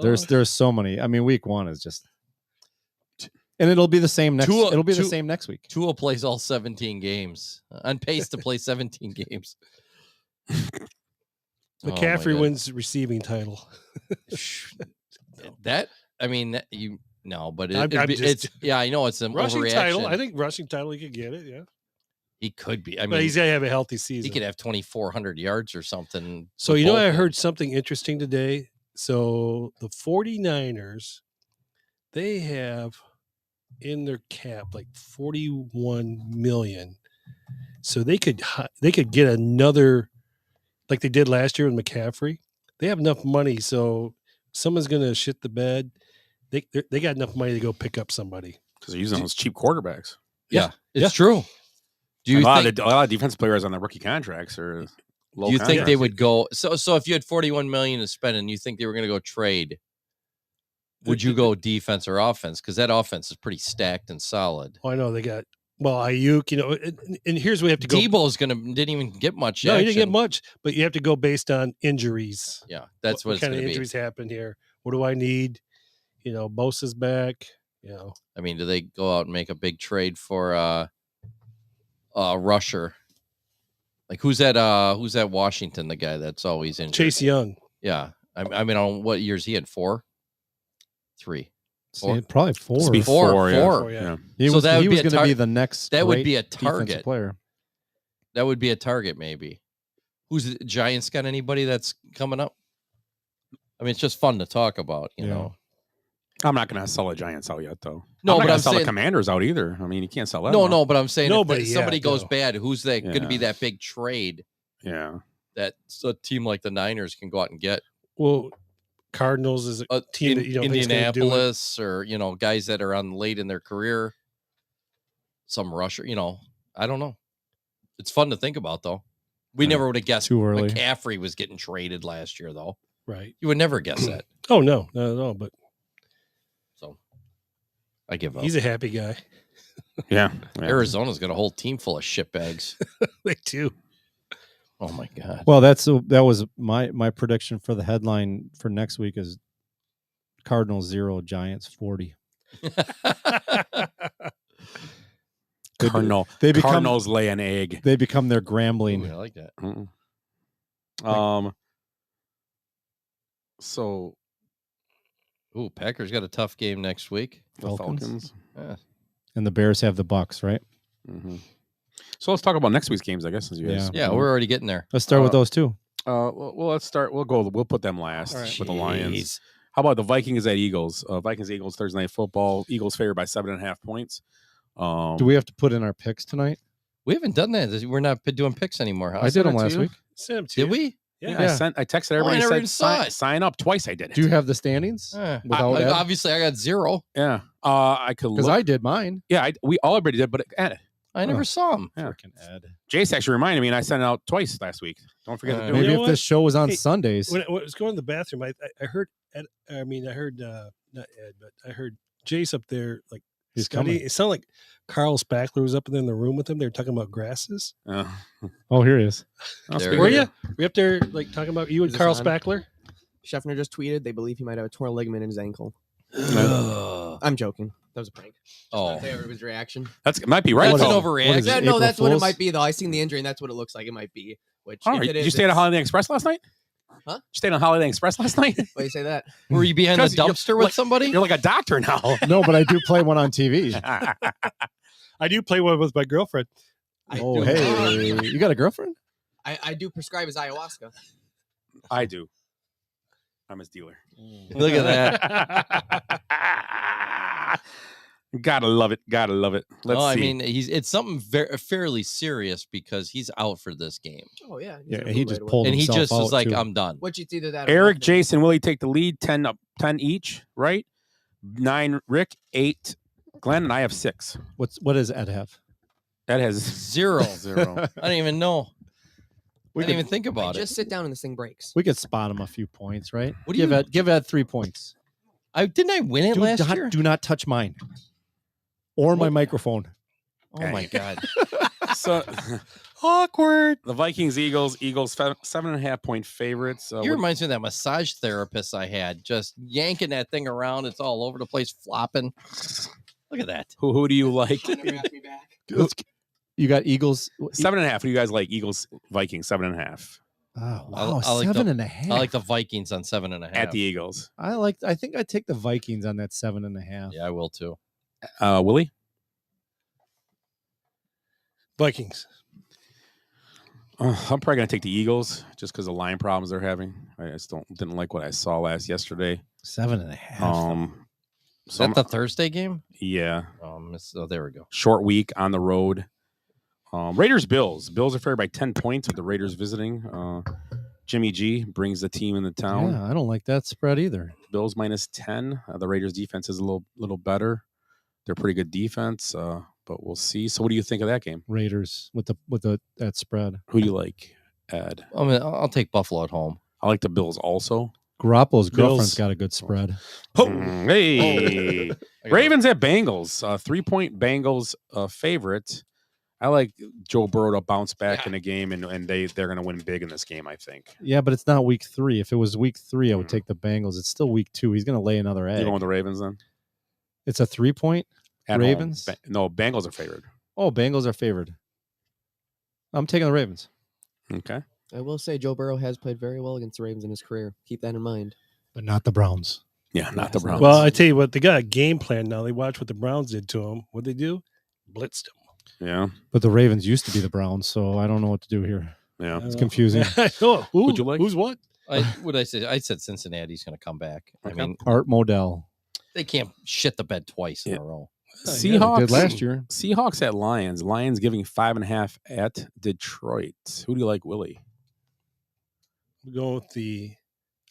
Yeah. There's so many. I mean, week 1 is just, and it'll be the same next. It'll be the same next week. Tua plays all 17 games. On pace to play 17 games. McCaffrey wins receiving title. But it's I know it's an rushing overreaction. title. I think rushing title, he could get it. Yeah, he could be. But he's gotta have a healthy season. He could have 2,400 yards or something. So I heard something interesting today. So the 49ers, they have in their cap like 41 million. So they could get another, like they did last year with McCaffrey. They have enough money, so someone's gonna shit the bed. They got enough money to go pick up somebody because they're using those cheap quarterbacks. Yeah, it's true. Do you think a lot of defense players on the rookie contracts are low? Do you think they would go? So if you had 41 million to spend and you think they were going to go trade, would you go defense or offense? Because that offense is pretty stacked and solid. Oh, I know they got Ayuk. And here's where we have to go. Debo's didn't even get much. No, action. he didn't get much, but you have to go based on injuries. Yeah, that's what it's kind going of to be. Injuries happen here. What do I need? Bosa's back. I mean, do they go out and make a big trade for rusher? Like who's that Washington, the guy that's always injured? Chase Young. Yeah. I mean, on what years he had 4? 3. Probably 4. Four. Yeah. He was going to be the next. That would be a target player. That would be a target, maybe. Who's the Giants got anybody that's coming up? I mean, it's just fun to talk about, you know. I'm not going to sell the Giants out yet, though. No, but I'm sell saying the Commanders out either. I mean, you can't sell that. No, but I'm saying if somebody yet, goes though. bad, who's that going to be that big trade? Yeah, that a team like the Niners can go out and get. Well, Cardinals is a team that you don't think is gonna do it. Indianapolis, or guys that are on late in their career. Some rusher, I don't know. It's fun to think about, though. We never would have guessed too early. McCaffrey was getting traded last year, though. Right? You would never guess that. Oh no, not at all. But so I give up. He's a happy guy. Yeah. Arizona's got a whole team full of shitbags. They do. Oh my god. Well, that was my prediction for the headline for next week is Cardinals 0, Giants 40. Cardinals lay an egg. They become their Grambling. Ooh, I like that. So, Packers got a tough game next week. The Falcons. Yeah. And the Bears have the Bucks, right? Mm-hmm. So let's talk about next week's games, I guess. As you guys, yeah, we're already getting there. Let's start with those two. Well, let's start. We'll put them last with the Lions. How about the Vikings at Eagles? Vikings Eagles Thursday Night Football. Eagles favored by 7.5 points. Do we have to put in our picks tonight? We haven't done that. We're not doing picks anymore. Huh? I did them last week. Did we? Yeah, I texted everybody. I never said, even saw it. Sign up twice. I did it. Do you have the standings? Obviously, I got 0. Yeah, I could because I did mine. Yeah, we already did, but Ed. I never saw him. Yeah. Freaking Ed. Jace actually reminded me, and I sent it out twice last week. Don't forget to do it. Maybe if this show was on Sundays. When I was going to the bathroom, I heard Ed. I mean, I heard not Ed, but I heard Jace up there like. He's Scotty, coming. it sounded like Carl Spackler was up in the room with him. They were talking about grasses. Oh, here he is. Were you? Were you up there like talking about you and Is this Carl on? Spackler? Scheffner just tweeted they believe he might have a torn ligament in his ankle. I'm joking. That was a prank. Oh, everybody's reaction. It might be right. That's an though. overreaction. No, April that's what it Fools? might be though. I seen the injury and that's what it looks like. It might be. Which Oh, if it did is, you stay at it's- Holiday Inn Express last night? Huh? You stayed on Holiday Inn Express last night? Why do you say that? Were you behind the Because you're dumpster with somebody? You're like a doctor now. No, but I do play one on TV. I do play one with my girlfriend. Oh, hey, you got a girlfriend? I do prescribe his ayahuasca. I do. I'm his dealer. Look at that. Gotta love it. Gotta love it. Let's no, I see. mean, it's something fairly serious because he's out for this game. Oh yeah. Yeah, he just pulled And he himself just was out, like, too. I'm done. Which it's either that or Eric, nothing. Jason, Willie take the lead. 10 each, right? 9 Rick, 8 Glenn, and I have 6. What does Ed have? Ed has 0. 0. I don't even know. We I didn't could- even think about it. Just sit down and this thing breaks. We could spot him a few points, right? What do give Ed 3 points. Didn't I win it last year? Do not touch mine or my microphone. Oh my god. So awkward. The Vikings, Eagles 7.5 point favorites. He reminds me of that massage therapist I had, just yanking that thing around. It's all over the place, flopping. Look at that. Who do you like? You got Eagles 7.5. What do you guys like? Eagles, Vikings 7.5. Oh, I wow, like 7.5. I like the Vikings on 7.5 At the Eagles. I think I'd take the Vikings on that 7.5. Yeah, I will too. Willie? Vikings. I'm probably gonna take the Eagles just because of line problems they're having. I just didn't like what I saw yesterday. 7.5. Is that the Thursday game? Yeah. Oh, there we go. Short week on the road. Raiders, Bills. Bills are favored by 10 points with the Raiders visiting. Jimmy G brings the team into town. Yeah, I don't like that spread either. Bills minus 10. The Raiders defense is a little better. They're pretty good defense, but we'll see. So what do you think of that game? Raiders with that spread. Who do you like, Ed? I'll take Buffalo at home. I like the Bills also. Garoppolo's Bills. girlfriend's got a good spread. Hey. Ravens at Bengals. 3-point Bengals favorite. I like Joe Burrow to bounce back in the game, and they're going to win big in this game, I think. Yeah, but it's not week 3. If it was week 3, I would take the Bengals. It's still week 2. He's going to lay another egg. You going with the Ravens then? It's a 3-point At Ravens? home. No, Bengals are favored. Oh, Bengals are favored. I'm taking the Ravens. Okay. I will say Joe Burrow has played very well against the Ravens in his career. Keep that in mind. But not the Browns. Yeah, not the Browns. Well, I tell you what, they got a game plan now. They watch what the Browns did to them. What they do? Blitzed them. Yeah. But the Ravens used to be the Browns, so I don't know what to do here. Yeah. It's confusing. Who'd you like? Who's what? What I say? I said Cincinnati's going to come back. I mean, Art Modell. they can't shit the bed twice in a row. Seahawks did last year. Seahawks at Lions. Lions giving 5.5 at Detroit. Who do you like, Willie? We're going with the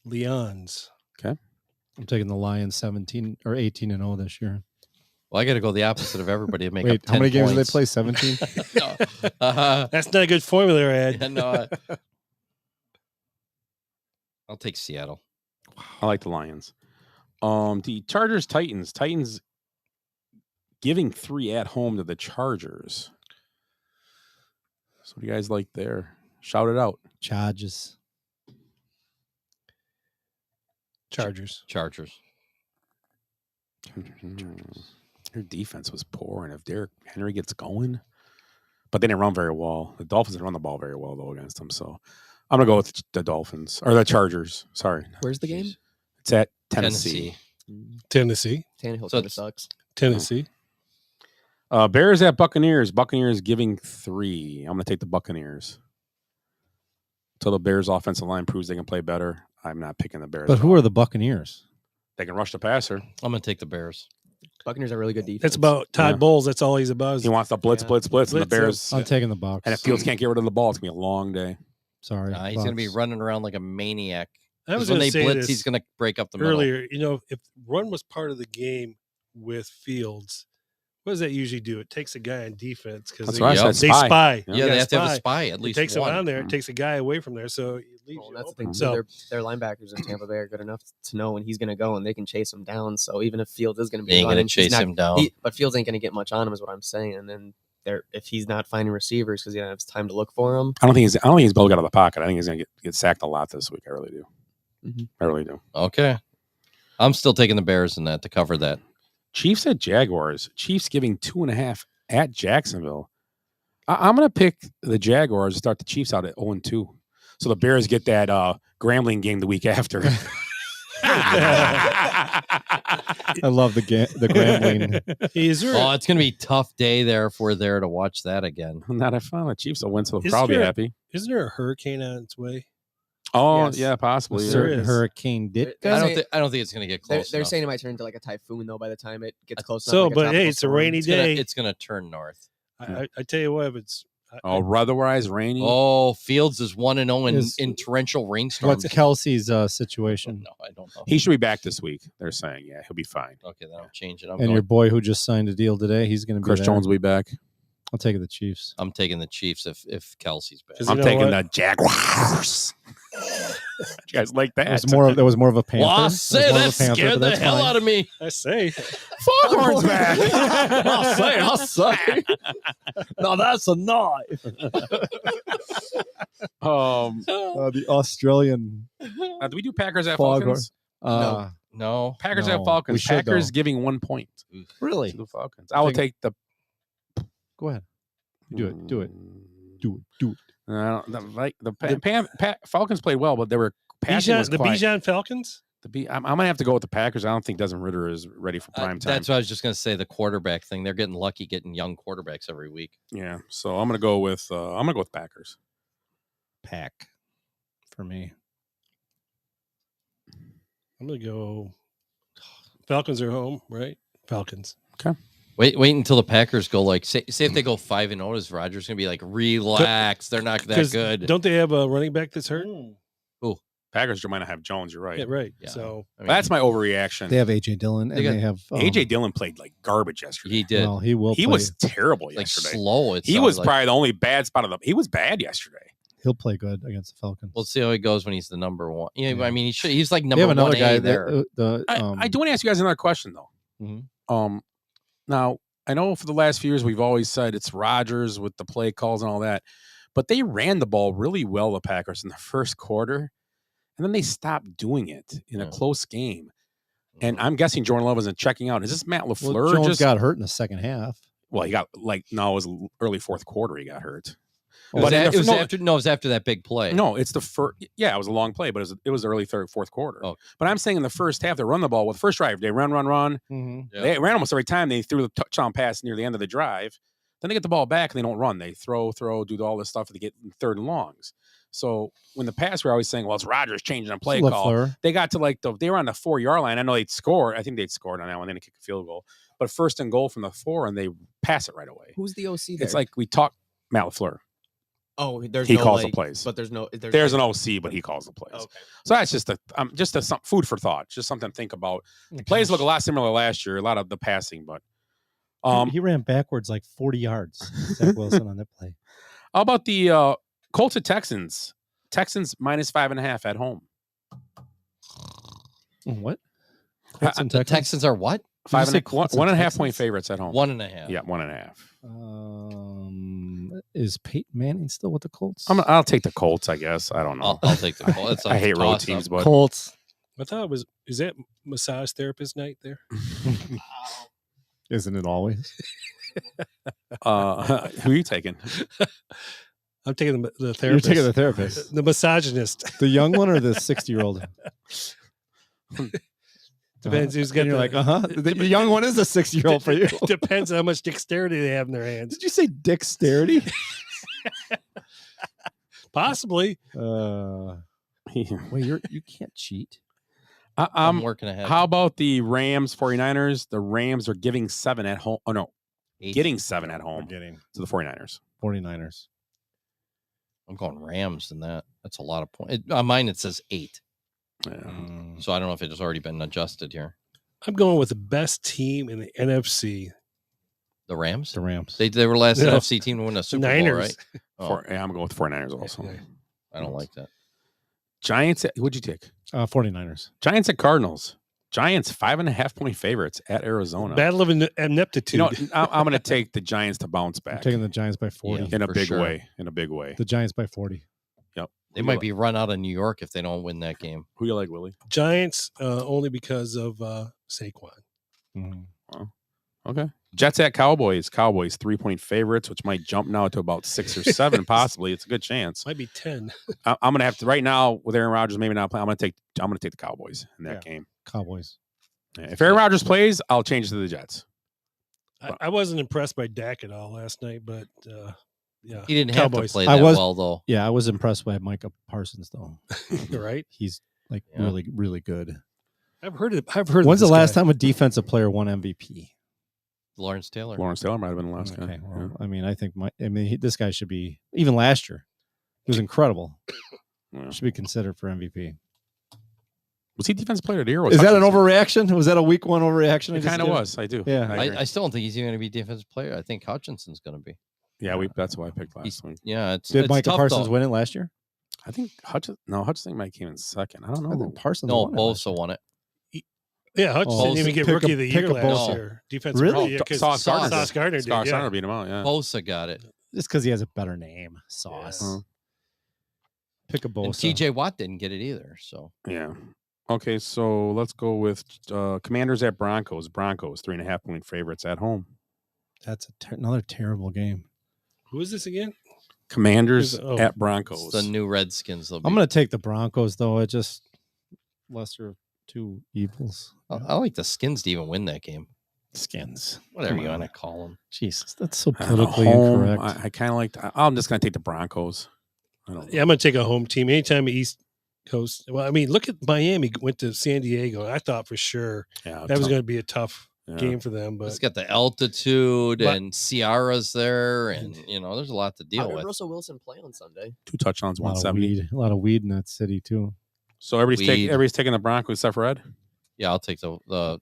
Leons. Okay. I'm taking the Lions 17 or 18-0 this year. Well, I got to go the opposite of everybody to make Wait, up 10 how many games points. did they play? 17? No. That's not a good formula, Ed. Yeah, no, I'll take Seattle. I like the Lions. The Chargers, Titans. Titans giving 3 at home to the Chargers. So what do you guys like there? Shout it out. Chargers. Chargers. Their defense was poor, and if Derrick Henry gets going, but they didn't run very well. The Dolphins didn't run the ball very well though against them. So I'm gonna go with the Dolphins or the Chargers. Sorry. Where's the game? It's at Tennessee. Tennessee. Tannehill So kind of sucks. Tennessee. Bears at Buccaneers. Buccaneers giving 3. I'm gonna take the Buccaneers. Until the Bears offensive line proves they can play better, I'm not picking the Bears. But who are the Buccaneers? They can rush the passer. I'm going to take the Bears. Buccaneers are really good defense. That's about Todd Bowles. That's all he's about. He wants the blitz. And the Bears. I'm taking the Bucs. And if Fields can't get rid of the ball, it's going to be a long day. Sorry. He's going to be running around like a maniac. I was when going to they say blitz, he's going to break up the middle. earlier. If run was part of the game with Fields, what does that usually do? It takes a guy on defense because they spy. Yeah, they have to have a spy at least. It takes one. him on there. It takes a guy away from there. So it leaves you that's open. the thing. So their linebackers in Tampa Bay are good enough to know when he's going to go, and they can chase him down. So even if Fields is going to be They ain't running, gonna chase him down. but Fields ain't going to get much on him, is what I'm saying. And then if he's not finding receivers because he doesn't have time to look for him, I don't think he's built out of the pocket. I think he's going to get sacked a lot this week. I really do. Mm-hmm. I really do. Okay. I'm still taking the Bears in that to cover that. Chiefs at Jaguars. Chiefs giving 2.5 at Jacksonville. I'm going to pick the Jaguars to start the Chiefs out at 0-2. So the Bears get that Grambling game the week after. I love the Grambling. Is there it's going to be a tough day there if we're there to watch that again. Not if the Chiefs will win, so they'll probably be happy. Isn't there a hurricane on its way? Oh, Yes. yeah, possibly. A certain Hurricane Ditka. I don't think it's going to get close. They're enough. saying it might turn into like a typhoon though by the time it gets close. So, enough, like but hey, tropical it's a storm. rainy day. It's going to turn north. I tell you what, if it's weather-wise, rainy. Oh, Fields is 1-0 in torrential rainstorms. What's Kelsey's situation? No, I don't know. He should be back this week. They're saying, yeah, he'll be fine. Okay, then I'll change it. And your boy who just signed a deal today, he's going to be Chris there. Jones will be back. I'll take the Chiefs. I'm taking the Chiefs if Kelsey's back. I'm taking the Jaguars. You guys like that? That was more of a Panther. Well, I say that scared the hell out of me. I say. Foghorns back. I'll say. No, that's a knife. The Australian. Do we do Packers at Foghorn. Falcons? No. Packers No. at Falcons. We should, Packers though. giving 1 point. Really? To the Falcons. I will take the. Go ahead. Do it. Do it. I don't like the Falcons played well, but they were passing was quiet. Bijan Falcons. I'm gonna have to go with the Packers. I don't think Desmond Ritter is ready for prime time. That's what I was just going to say. The quarterback thing. They're getting lucky getting young quarterbacks every week. Yeah, so I'm gonna go with Packers. Pack for me. I'm gonna go. Falcons are home, right? Falcons. Okay. Wait until the Packers go say if they go 5-0, is Rodgers going to be like, relax? They're not that good. Don't they have a running back that's hurt? Who? Packers might not have Jones. You're right. Yeah, right. Yeah. So that's my overreaction. They have AJ Dillon, and they have AJ Dillon played like garbage yesterday. He did. Well, he was terrible yesterday. Slow. He was probably the only bad spot of the. He was bad yesterday. He'll play good against the Falcons. We'll see how he goes when he's the number one. Yeah, I mean, he's like They number have another 1A guy there. I do want to ask you guys another question though. Mm-hmm. Now I know for the last few years we've always said it's Rodgers with the play calls and all that, but they ran the ball really well, the Packers, in the first quarter, and then they stopped doing it in a close game. And I'm guessing Jordan Love isn't checking out. Is this Matt LaFleur? Well, Jones got hurt in the second half. Well, he got it was early fourth quarter. He got hurt. It was after that big play. No, it's the first. Yeah, it was a long play, but it was early fourth quarter. Oh. But I'm saying in the first half, they run the ball. Well, the first drive, they run. Mm-hmm. Yep. They ran almost every time. They threw the touchdown pass near the end of the drive. Then they get the ball back and they don't run. They throw, do all this stuff to get third and longs. So when the pass, we're always saying, well, it's Rodgers changing a play call. They got to they were on the 4-yard line. I know they'd scored. I think they'd scored on that one. Then they kick a field goal. But first and goal from the 4, and they pass it right away. Who's the OC there? It's like we talk Matt LaFleur. Oh, he calls the plays, but there's an OC, but he calls the plays. Okay. So that's just some food for thought, just something to think about. Plays look a lot similar to last year, a lot of the passing, but he ran backwards like 40 yards. Zach Wilson on that play. How about the Colts at Texans? Texans -5.5 at home. What? The Texans are what? 1.5 point favorites at home. 1.5. Yeah, 1.5. Is Peyton Manning still with the Colts? I'll take the Colts, I guess. I don't know. I'll take the Colts. I hate road teams, but Colts. I thought is that massage therapist night there? Isn't it always? Who are you taking? I'm taking the therapist. You're taking the therapist. The misogynist. The young one or the 60-year-old? Depends who's getting. You're like, the young one is a 60-year-old for you. Depends how much dexterity they have in their hands. Did you say dexterity? Possibly. Wait, you can't cheat. I'm working ahead. How about the Rams 49ers? The Rams are giving 7 at home. Oh, no. 8. Getting 7 at home Getting to the 49ers. 49ers. I'm going Rams in that. That's a lot of points. On mine, it says 8. Yeah. So I don't know if it has already been adjusted here. I'm going with the best team in the NFC. The Rams? The Rams. They were last No. NFC team to win a Super Bowl, Niners. right? Oh, Yeah, I'm going with 49ers also. Yeah. I don't like that. Giants, what'd you take? 49ers. Giants at Cardinals. Giants 5.5 point favorites at Arizona. Battle of ineptitude. You know, I'm going to take the Giants to bounce back. I'm taking the Giants by 40. Yeah. in a for big sure. way. In a big way. The Giants by 40. Yep. They might be run out of New York if they don't win that game. Who you like, Willie? Giants only because of Saquon. Mhm. Well, okay. Jets at Cowboys. Cowboys 3-point favorites, which might jump now to about 6 or 7, possibly. It's a good chance. Might be 10. I'm going to have to right now with Aaron Rodgers maybe not playing. I'm going to take the Cowboys in that game. Cowboys. Yeah, if Aaron Rodgers plays, I'll change to the Jets. I wasn't impressed by Dak at all last night, but yeah, He didn't Cowboys. have to play that well, though. Yeah, I was impressed by Micah Parsons, though. Right? He's like Yeah. really, really good. I've heard. When's of the last guy. time a defensive player won MVP? Lawrence Taylor. Lawrence Taylor might have been the last guy. Okay, well, I mean, I think this guy should be, even last year, he was incredible. Yeah. Should be considered for MVP. Was he defensive player of the year? Is that an overreaction? Was that a week 1 overreaction? It kind of was. I do. Yeah. I still don't think he's even going to be defensive player. I think Hutchinson's going to be. Yeah, that's why I picked last week. Yeah, Did it's Micah tough, Parsons though. win it last year? I think Hutchinson might came in second. I don't know. I think Parsons No, won it last Bosa won it. Yeah, Hutchinson didn't even get Pick Rookie a- of the pick Year a last Bosa. year. Defensive Really? Rookie, yeah, 'cause Sauce Gardner Sauce Gardner did. Sauce Yeah. Gardner beat him out. Yeah. Bosa got it. Just because he has a better name, Sauce. Yeah. Pick a And Bosa. TJ Watt didn't get it either. So Yeah. Okay, so let's go with Commanders at Broncos. Broncos 3.5 point favorites at home. That's another terrible game. Who is this again? Commanders Oh. at Broncos. it's the new Redskins. I'm going to take the Broncos, though. It just lesser of two evils. I like the Skins to even win that game. Skins. Whatever Come you on. want to call them. Jesus, that's so I don't know, politically home, incorrect. I kind of like. I'm just going to take the Broncos. I don't know. Yeah, I'm going to take a home team. Anytime East Coast. Well, I mean, look at Miami went to San Diego. I thought for sure Yeah, that was going to be a tough Yeah. game for them. But It's got the altitude But- and Ciara's there, and there's a lot to How deal did with. Russell Wilson play on Sunday? 2 touchdowns, A lot of 170. weed. A lot of weed in that city, too. So everybody's Weed. taking the Broncos except for Ed. Yeah, I'll take the Commanders.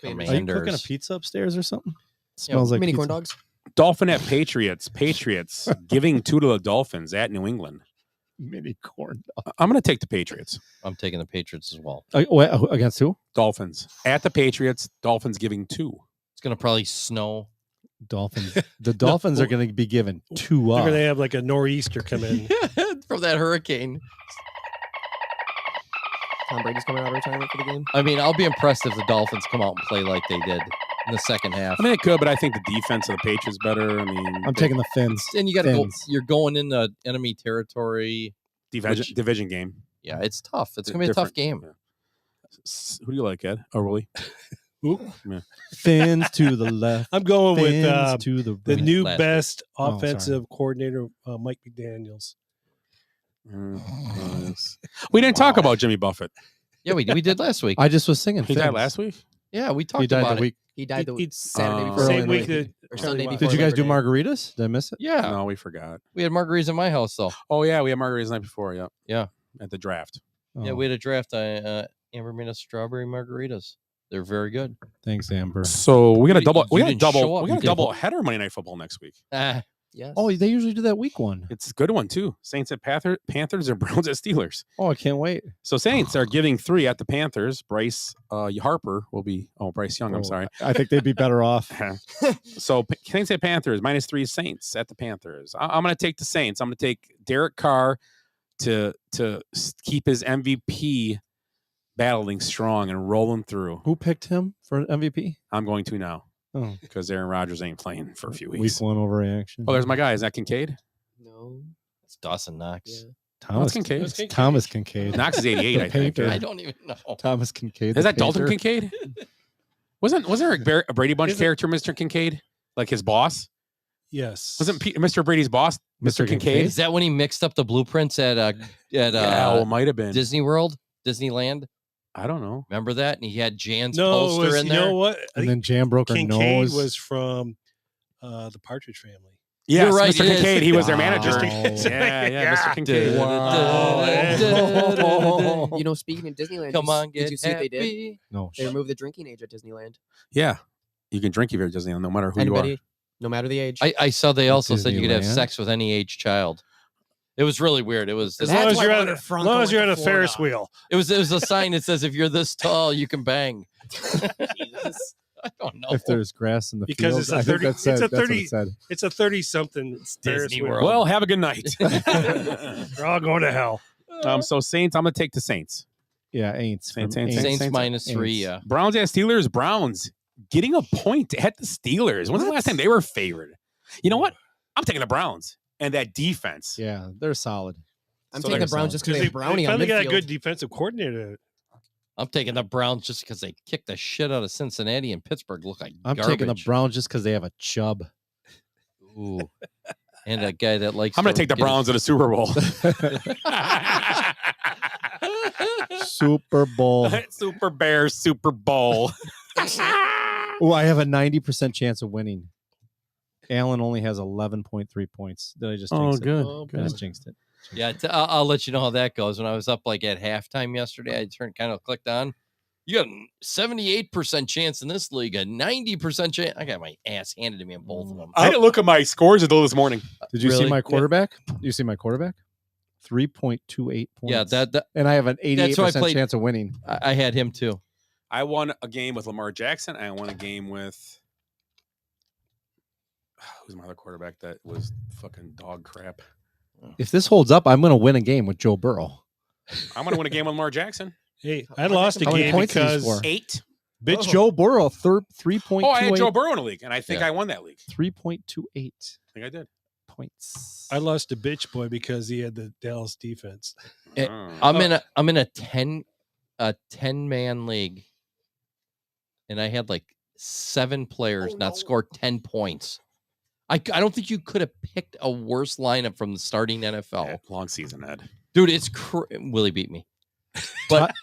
Are you cooking a Commanders. pizza upstairs or something? Smells like Mini pizza. corn dogs. Dolphin at Patriots. Patriots giving 2 to the Dolphins at New England. Mini corn dog. I'm going to take the Patriots. I'm taking the Patriots as well. Wait, against who? Dolphins at the Patriots. Dolphins giving 2. It's going to probably snow. Dolphins. The Dolphins are going to be given 2 they're up. going to have like a nor'easter come in. From that hurricane. Tom Brady's coming out of retirement for the game. I mean, I'll be impressed if the Dolphins come out and play like they did in the second half. I mean, it could, but I think the defense of the Patriots better. I mean, I'm taking the Fins. And you got to go. Fins. You're going into enemy territory. division game. Yeah, it's tough. It's going to be a tough game. Yeah. Who do you like, Ed? Or Willie? Who? Yeah. Fins to the left. I'm going with Fins to the the right. new Last best Oh, sorry. offensive coordinator, Mike McDaniels. We didn't talk about Jimmy Buffett. Yeah, we did last week. I just was singing. He Fins. died last week. Yeah, we He talked died about the it. week. He died the He- Saturday uh, before. Same Labor week Day. that Or Sunday Charlie before Did you guys do Labor Day. margaritas? Did I miss it? Yeah, No, we forgot. we had margaritas in my house though. Oh yeah, we had margaritas the night before. Yep. Yeah. At the draft. Oh, Yeah, we had a draft. Amber made us strawberry margaritas. They're very good. Thanks, Amber. So we got a You- double. you We got a didn't show double. up. We You got a did. double header Monday Night Football next week. Yes. Oh, they usually do that week one. It's a good one too. Saints at Panthers and Browns at Steelers. Oh, I can't wait. So Saints are giving 3 at the Panthers. Bryce Harper will be. Oh, Bryce Young. I'm Oh, sorry. I think they'd be better off. So Saints at Panthers -3. Saints at the Panthers. I'm going to take the Saints. I'm going to take Derek Carr to keep his MVP battling strong and rolling through. Who picked him for MVP? I'm going to now Oh, because Aaron Rodgers ain't playing for a few week weeks. one overreaction. Oh, there's my guy. Is that Kincaid? No. It's Dawson Knox. Yeah. Thomas Kincaid. It's Thomas Kincaid. Knox is 88, The I think. painter. I don't even know. Thomas Kincaid. Is the that Dalton painter. Kincaid? Wasn't there a Brady Bunch character, Mr. Kincaid? Like his boss? Yes. Wasn't Mr. Brady's boss Mr. Kincaid? Is that when he mixed up the blueprints at Yeah, it might have been. Disney World, Disneyland? I don't know. Remember that? And he had Jan's No, it poster was, in you there. know what? I And think then Jan broke her Kincaid nose. was from the Partridge Family. Yes, You're right, Mr. it is. Kincaid. He was their Wow. manager. Yeah, Mr. Kincaid. You know, speaking of Disneyland, Come on, did you see what they did? happy. No. They removed the drinking age at Disneyland. Yeah, you can drink if you're at Disneyland, no matter who Anybody, you are. no matter the age. I saw they also said you could have Disneyland? sex with any age child. It was really weird. It was As That's long as why you're I on, wanted as Franco long as you're on went a to Ferris Florida. wheel. it was a sign that says if you're this tall, you can bang. Jesus. I don't know. If there's grass in the Because fields, it's a I think 30 that said, it's a that's what 30 it said. It's a 30-something Ferris Disney wheel. World. Well, have a good night. They're all going to hell. So Saints, I'm gonna take the Saints. Yeah, Aints. Saints, from Saints, Aints. Saints minus 3, Aints. yeah. Browns at Steelers. Browns getting a point at the Steelers. When's the last time they were favored? You know what? I'm taking the Browns and that defense. Yeah, they're solid. I'm So taking they're the Browns just because Because they have Brownie on finally got a midfield. good defensive coordinator. I'm taking the Browns just because they kicked the shit out of Cincinnati and Pittsburgh look like I'm garbage. taking the Browns just because they have a Chubb. Ooh. And a guy that likes I'm gonna take the get Browns to the Super Bowl. Super Bowl. Super Bears Super Bowl. Oh, I have a 90% chance of winning. Allen only has 11.3 points. Did I just jinx it? good. I just jinxed it. Yeah, I'll let you know how that goes. When I was up like at halftime yesterday, I clicked on. You got a 78% chance in this league, a 90% chance. I got my ass handed to me in both of them. I didn't look at my scores until this morning. Did you see Really? my quarterback? You see my quarterback? 3.28 points. Yeah, that and I have an that's who I 88% played. chance of winning. I had him too. I won a game with Lamar Jackson. I won a game with who's my other quarterback that was fucking dog crap. If this holds up, I'm going to win a game with Joe Burrow. I'm gonna win a game with Lamar Jackson. Hey, I lost a How many game points did he because score? 8. Bitch, Joe Burrow, 3.28. Oh, I had Joe Burrow in a league, and I think I won that league. 3.28 I think I did. points. I lost a bitch boy because he had the Dallas defense. I'm in a 10-man league, and I had like 7 players not score 10 points. I don't think you could have picked a worse lineup from the starting NFL. Yeah, long season, Ed. Dude, it's Willie beat me. But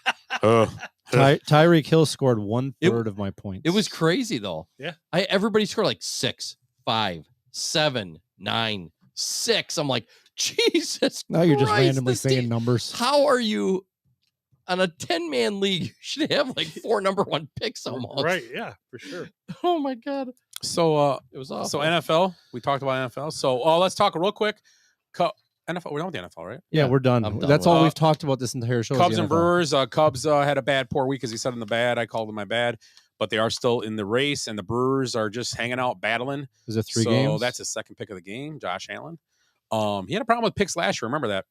Tyreek Hill scored 1/3 of my points. it was crazy though. Yeah. Everybody scored like 6, 5, 7, 9, 6. I'm like, Jesus. Now you're just Christ, randomly this saying team- numbers. How are you on a 10-man league? You should have like 4 number 1 picks almost. Right, yeah, for sure. Oh my God. So It was awful. so NFL. We talked about NFL. So let's talk real quick. NFL. We're done with the NFL, right? Yeah, we're done. I'm done That's with all it. we've talked about this entire show. is Cubs the and NFL. Brewers. Cubs had a poor week, as he said in the bad. I called them my bad, but they are still in the race, and the Brewers are just hanging out, battling. Is it 3 so games? that's his second pick of the game, Josh Allen. He had a problem with picks last year. Remember that?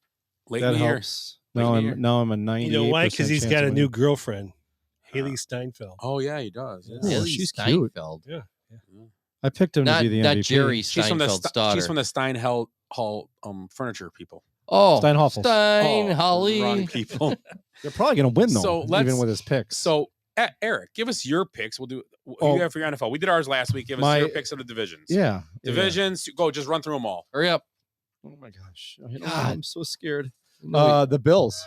Late That in the year. helps. Late Now in the year. I'm a 98%. You know why? Because he's chance got of a new winning. girlfriend, Haley Steinfeld. Oh yeah, he does. Yeah. Yeah, Haley she's cute. Steinfeld. Yeah. I picked him Not, to be the not MVP. Jerry She's from the Steinfeld's daughter. she's from the Steinhall furniture people. Oh, Steinhoffels. Stein, Oh, Holly. wrong people. They're probably going to win though, So even let's- with his picks. So Eric, give us your picks. We'll do what Oh. you have for your NFL. We did ours last week. Give us My- your picks of the divisions. yeah, Divisions. Go. Just run through them all. Hurry up. Oh my gosh, God. I'm so scared. No, The Bills.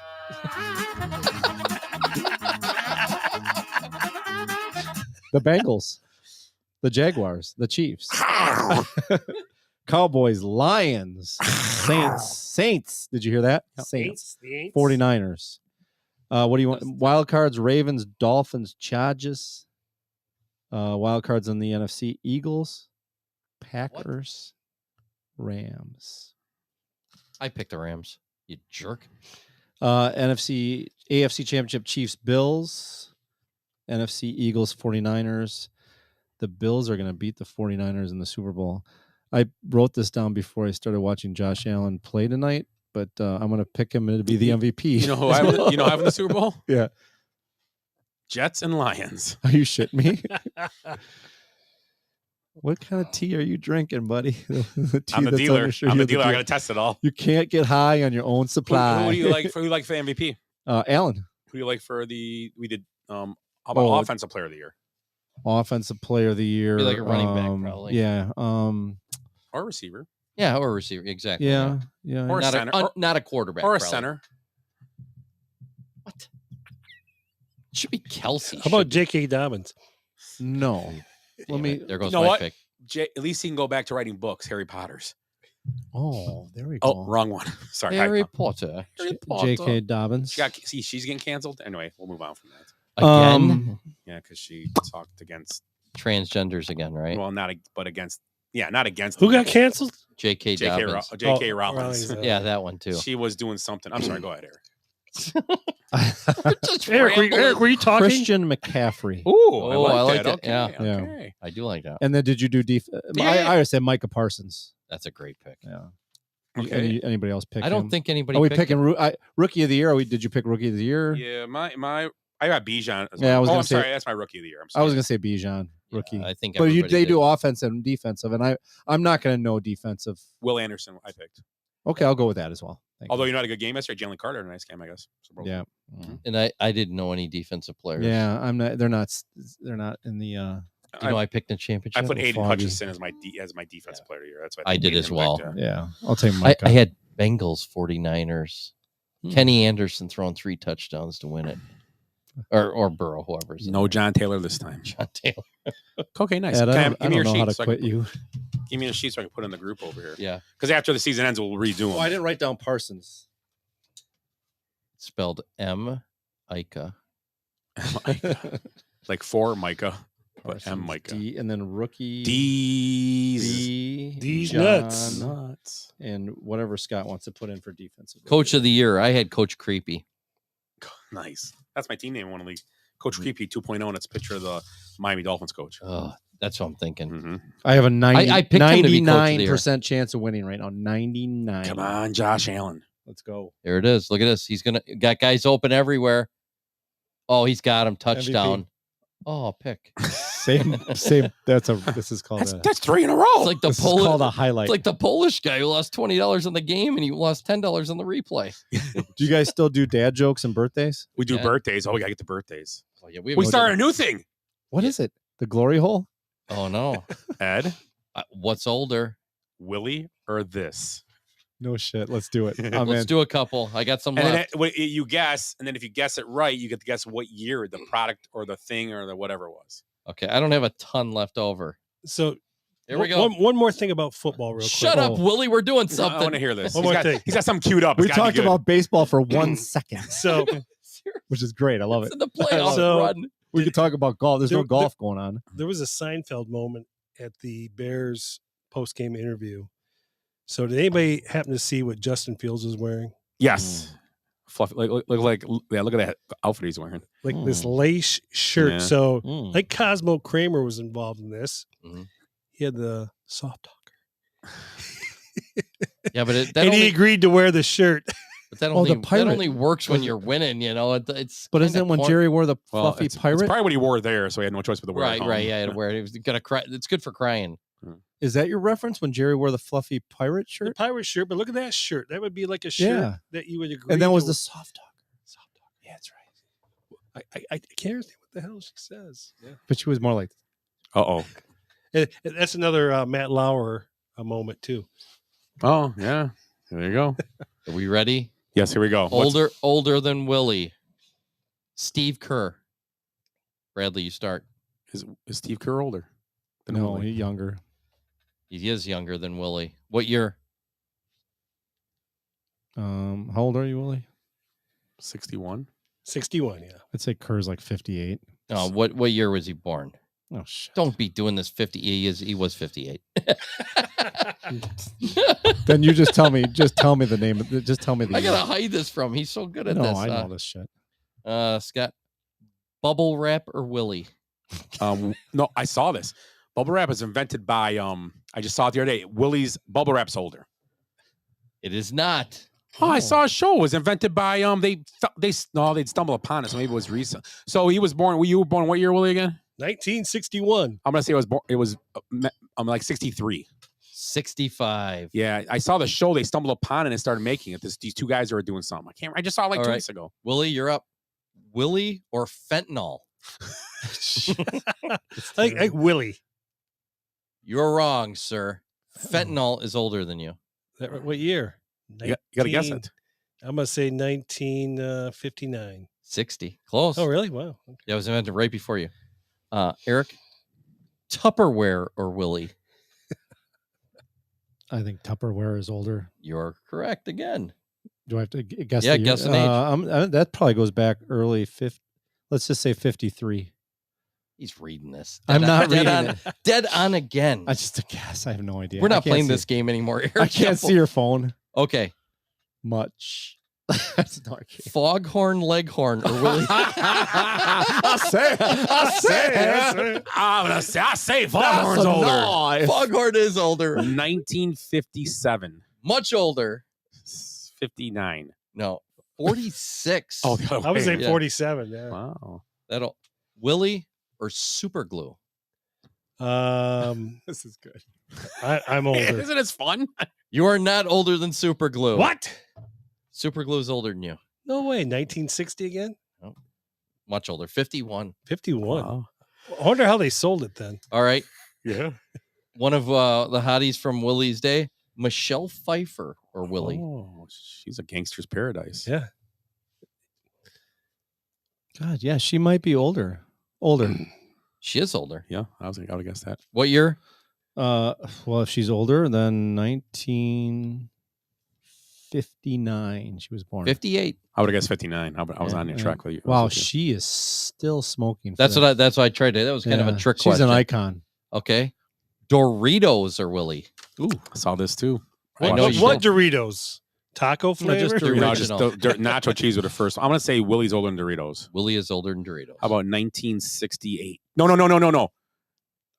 The Bengals. The Jaguars. The Chiefs. Cowboys. Lions. Saints. Did you hear that? Saints. The Aints. 49ers. What do you want? Wild cards, Ravens, Dolphins, Chargers. Wild cards in the NFC, Eagles, Packers, Rams. I picked the Rams. You jerk. AFC Championship, Chiefs, Bills. NFC, Eagles, 49ers. The Bills are going to beat the 49ers in the Super Bowl. I wrote this down before I started watching Josh Allen play tonight, but I'm going to pick him to be the MVP. You know who I have in the Super Bowl? Yeah. Jets and Lions. Are you shitting me? What kind of tea are you drinking, buddy? The tea I'm the that's dealer. under- sure I'm you're the dealer. I got to test it all. You can't get high on your own supply. Who do you like? Who do you like for MVP? Allen. Who do you like for the? We did. How about offensive player of the year Offensive player of the year. Be like a running back, probably. Yeah. or receiver? Yeah, or a receiver. Exactly. Yeah. Yeah. Or a Not center. not a quarterback. Or a probably. center. What? Should be Kelsey. How about J.K. Dobbins? No. There goes You know my what? pick. At least he can go back to writing books, Harry Potter's. Oh, there we go. Oh, wrong one. Sorry. Harry Potter. J.K. Dobbins. She's getting canceled. Anyway, we'll move on from that. Again? Yeah, because she talked against Transgenders again, right? Well, not against. Yeah, not against. Who got canceled? J.K. Dobbins. J.K. Rollins. Yeah, that one too. She was doing something. I'm sorry. Go ahead, Eric. Eric, were you talking? Christian McCaffrey. Ooh, I like that. Okay, Yeah. okay. I do like that. And then did you do I would say Micah Parsons. That's a great pick. Yeah. Okay. Anybody else pick? I don't him? think anybody. Are we picked picking rookie of the year? Did you pick rookie of the year? Yeah, I got Bijan. Yeah, I was gonna say, sorry. That's my rookie of the year. I'm sorry. I was gonna say Bijan, rookie. I think, but they everybody do did. offensive and defensive, and I'm not gonna know defensive. Will Anderson, I picked. Okay, I'll go with that as well. Although you're not a good game yesterday, Jalen Carter had a nice game, I guess. So Yeah. And I didn't know any defensive players. Yeah, I'm not. They're not in the. You know, I picked the championship. I put Aiden Foggy. Hutchinson as my defensive player of the year. That's what I did as well. Yeah, I'll take Micah. I had Bengals 49ers. Kenny Anderson throwing 3 touchdowns to win it. Or Burrow, whoever's. No John Taylor this time. John Taylor. Okay, nice. Ed, I Give me don't your know how sheet to so I quit can you. Give me a sheet so I can put it in the group over here. Yeah. Because after the season ends, we'll redo them. I didn't write down Parsons. Spelled M-Ica. Like for Micah. But Parsons, M Micah. D, and then rookie. D's John, nuts. And whatever Scott wants to put in for defensive. Coach of the year. I had Coach Creepy. Nice. That's my team name in one league. Coach Creepy 2.0, and it's a picture of the Miami Dolphins coach. Oh, that's what I'm thinking. Mm-hmm. I have a I picked him to be coach of the year. 99% chance of winning right now. 99. Come on, Josh Allen. Let's go. There it is. Look at this. He's got guys open everywhere. Oh, he's got him. Touchdown. MVP. Oh, pick. Same. This is called that's 3 in a row. It's like the this is called a highlight. It's like the Polish guy who lost $20 on the game and he lost $10 on the replay. Do you guys still do dad jokes and birthdays? We do birthdays. Oh, we got to get the birthdays. Oh, yeah, we started a new thing. What is it? The glory hole? Oh, no. Ed? What's older? Willie or this? No shit. Let's do it. Let's do a couple. I got some and left. then you guess, and then if you guess it right, you get to guess what year the product or the thing or the whatever was. Okay, I don't have a ton left over. So here we go. One more thing about football, real quick. Shut up, Willie. We're doing something. I want to hear this. One more thing. He's got something queued up. We talked about baseball for 1 second. So, which is great. I love it. The playoff run. We could talk about golf. There's no golf going on. There was a Seinfeld moment at the Bears post-game interview. So did anybody happen to see what Justin Fields was wearing? Yes. Fluffy, look at that outfit he's wearing. Like this lace shirt. Yeah. So like Cosmo Kramer was involved in this. He had the soft talker. Yeah, but he agreed to wear the shirt. But that only works when you're winning, you know. It's but isn't when Jerry wore the fluffy pirate? It's probably what he wore there, so he had no choice but to wear it. Right. Yeah, he had to wear it. He was gonna cry. It's good for crying. Is that your reference when Jerry wore the fluffy pirate shirt? The pirate shirt, but look at that shirt. That would be like a shirt that you would agree. And that was to. the soft talker. Yeah, that's right. I can't understand what the hell she says. Yeah. But she was more like, That's another Matt Lauer moment too. Oh yeah, there you go. Are we ready? Yes, here we go. Older than Willie. Steve Kerr. Bradley, you start. Is Steve Kerr older than no, Willie? he's younger. He is younger than Willie. What year? How old are you, Willie? 61. 61, yeah. I'd say Kerr's like 58. Oh, what year was he born? Oh shit. Don't be doing this 50. He was 58. Then you just tell me the name. Just tell me the I year. gotta hide this from him. He's so good at this. No, I know this shit. Scott, bubble wrap or Willie? No, I saw this. Bubble wrap is invented by I just saw it the other day. Willie's bubble wrap's older. It is not. Oh, I saw a show. It was invented by they'd stumble upon it, so maybe it was recent. So he was born. You were born what year, Willie, again? 1961. I'm gonna say it was like 63. 65. Yeah, I saw the show. They stumbled upon it and started making it. These two guys are doing something. I just saw it like 2 weeks ago. Willie, you're up. Willie or fentanyl? I like Willie. You're wrong, sir. Fentanyl is older than you. What year? You got to guess it. I'm gonna say 1959. 60. Close. Oh, really? Wow. Yeah, I was invented right before you. Eric, Tupperware or Willie? I think Tupperware is older. You're correct again. Do I have to guess? Yeah, the year? guess an age. That probably goes back early 50. Let's just say 53. He's reading this. I'm not reading it. Dead on again. I just a guess. I have no idea. We're not I can't playing see this it. game anymore, Eric. I can't see your phone. Okay. Much. Foghorn Leghorn or Willie? I say Foghorn's older. Foghorn is older. 1957. Much older. 59. No, 46. Oh, the other I would way. say 47. Yeah. Wow. That'll Willie or Super Glue? This is good. I'm older. Isn't it fun? You are not older than Super Glue. What? Super Glue is older than you. No way. 1960 again? No. Much older. 51. 51. Wow. I wonder how they sold it then. All right. Yeah. One of the hotties from Willie's day, Michelle Pfeiffer or Willie? Oh, she's a gangster's paradise. Yeah. God, yeah, she might be older. Older. She is older. Yeah, I would have guessed that. What year? Well, if she's older, then 1959. She was born. 58. I would have guessed 59. I was on your track with you. Wow, she is still smoking. That's what I tried to. That was kind of a trick She's question. an icon. Okay. Doritos or Willie? Ooh, I saw this too. I know What Doritos? Taco flavor? just No, just original. nacho cheese with the first. I'm gonna say Willie's older than Doritos. Willie is older than Doritos. How about 1968? No.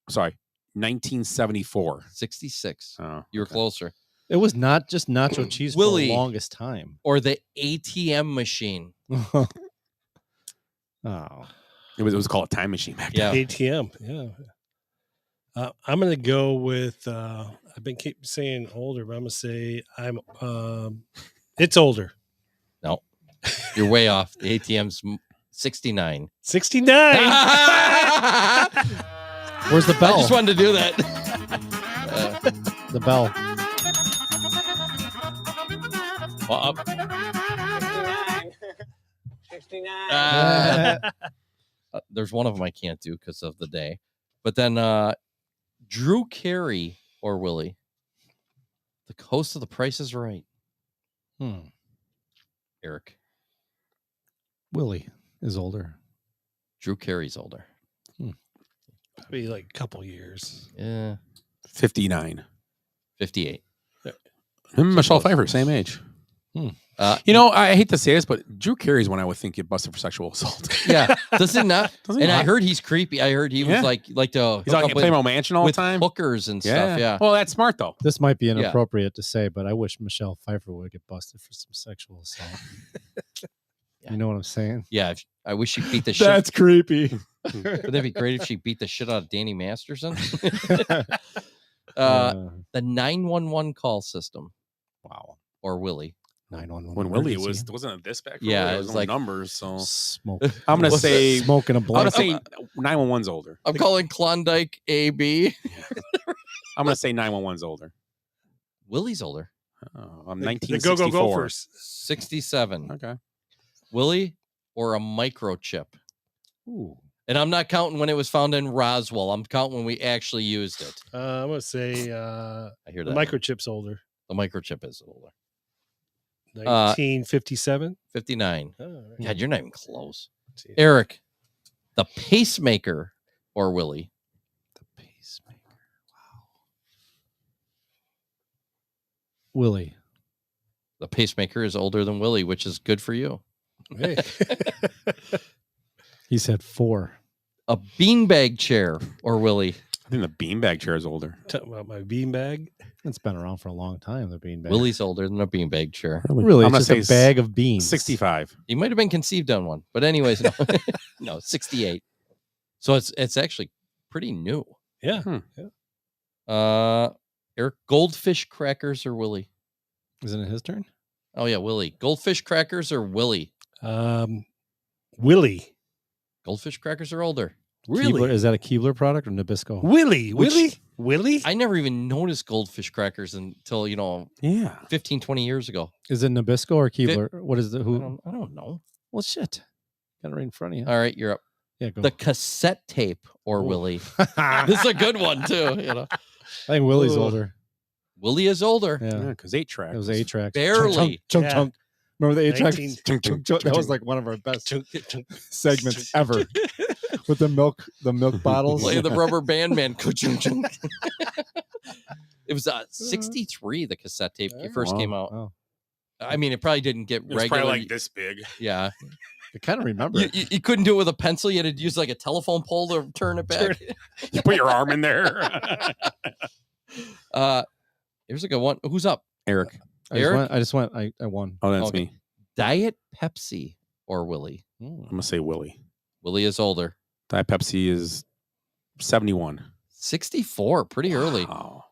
Sorry, 1974. 66. Oh, You were closer. It was not just nacho cheese Willie. for the longest time. Or the ATM machine. Oh. It was called a time machine back then. Yeah. ATM. Yeah. I'm gonna go with. I've been keep saying older, but I'm gonna say it's older. No, you're way off. The ATM's 69. 69. Where's the bell? I just wanted to do that. The bell. Well, 69. there's one of them I can't do because of the day. But then Drew Carey or Willie, the host of The Price is Right. Eric. Willie is older. Drew Carey's older. Be like a couple years. Yeah. 59. 58. Michelle Pfeiffer, same age. I hate to say this, but Drew Carey's one I would think get busted for sexual assault. Yeah, does it not? Does he And I not? heard he's creepy. I heard he was like to He's hook like up playing Playmo Mansion all the with time. hookers and stuff. Yeah. Well, that's smart though. This might be inappropriate to say, but I wish Michelle Pfeiffer would get busted for some sexual assault. You know what I'm saying? Yeah. I wish she beat the shit. That's creepy. Wouldn't that be great if she beat the shit out of Danny Masterson? The 911 call system. Wow. Or Willie. 911. When Willie wasn't it this back? Yeah, it it was was like like numbers. So Smoke. I'm gonna say smoking a I'm gonna blunt. say 911's older. I'm calling Klondike AB. I'm gonna say 911's older. Willie's older. Oh, I'm The 1964. go gophers. 67. Okay. Willie or a microchip? Ooh. And I'm not counting when it was found in Roswell. I'm counting when we actually used it. I'm gonna say I hear the that. microchip's older. The microchip is older. 1957. 59. Oh, right. God, you're not even close. Eric, the pacemaker or Willie? The pacemaker. Wow. Willie. The pacemaker is older than Willie, which is good for you. Hey. He said 4. A beanbag chair or Willie? I think the beanbag chair is older. Talking about my beanbag. It's been around for a long time, the beanbag. Willie's older than a beanbag chair. Really? I'm It's gonna just a say bag of beans. 65. He might have been conceived on one, but anyways, no, no, 68. So it's actually pretty new. Yeah. Yeah. Eric, goldfish crackers or Willie? Isn't it his turn? Oh yeah, Willie. Goldfish crackers or Willie? Willie. Goldfish crackers are older. Really? Keebler, is that a Keebler product or Nabisco? Willie. Willie. Willie? I never even noticed goldfish crackers until, 15, 20 years ago. Is it Nabisco or Keebler? What is the who? I don't know. Well, shit. Got it right in front of you. All right, you're up. Yeah, go. The cassette tape or Willie. This is a good one too. I think Willie's older. Willie is older. Yeah, because 8-track. It was 8-track. Barely. Chunk, chunk. Remember the 8-track? 19 That was like one of our best segments ever. With the milk bottles. Play the rubber band man. It was 63, the cassette tape first came out. Wow. I mean, it probably didn't get It was regular. probably like this big. Yeah. I kind of remember it. You couldn't do it with a pencil. You had to use like a telephone pole to turn it back. You put your arm in there. Here's a good one. Who's up? Eric. I won. Oh, that's me. Diet Pepsi or Willie? I'm going to say Willie. Willie is older. Diet Pepsi is 71. 64, pretty early. Wow.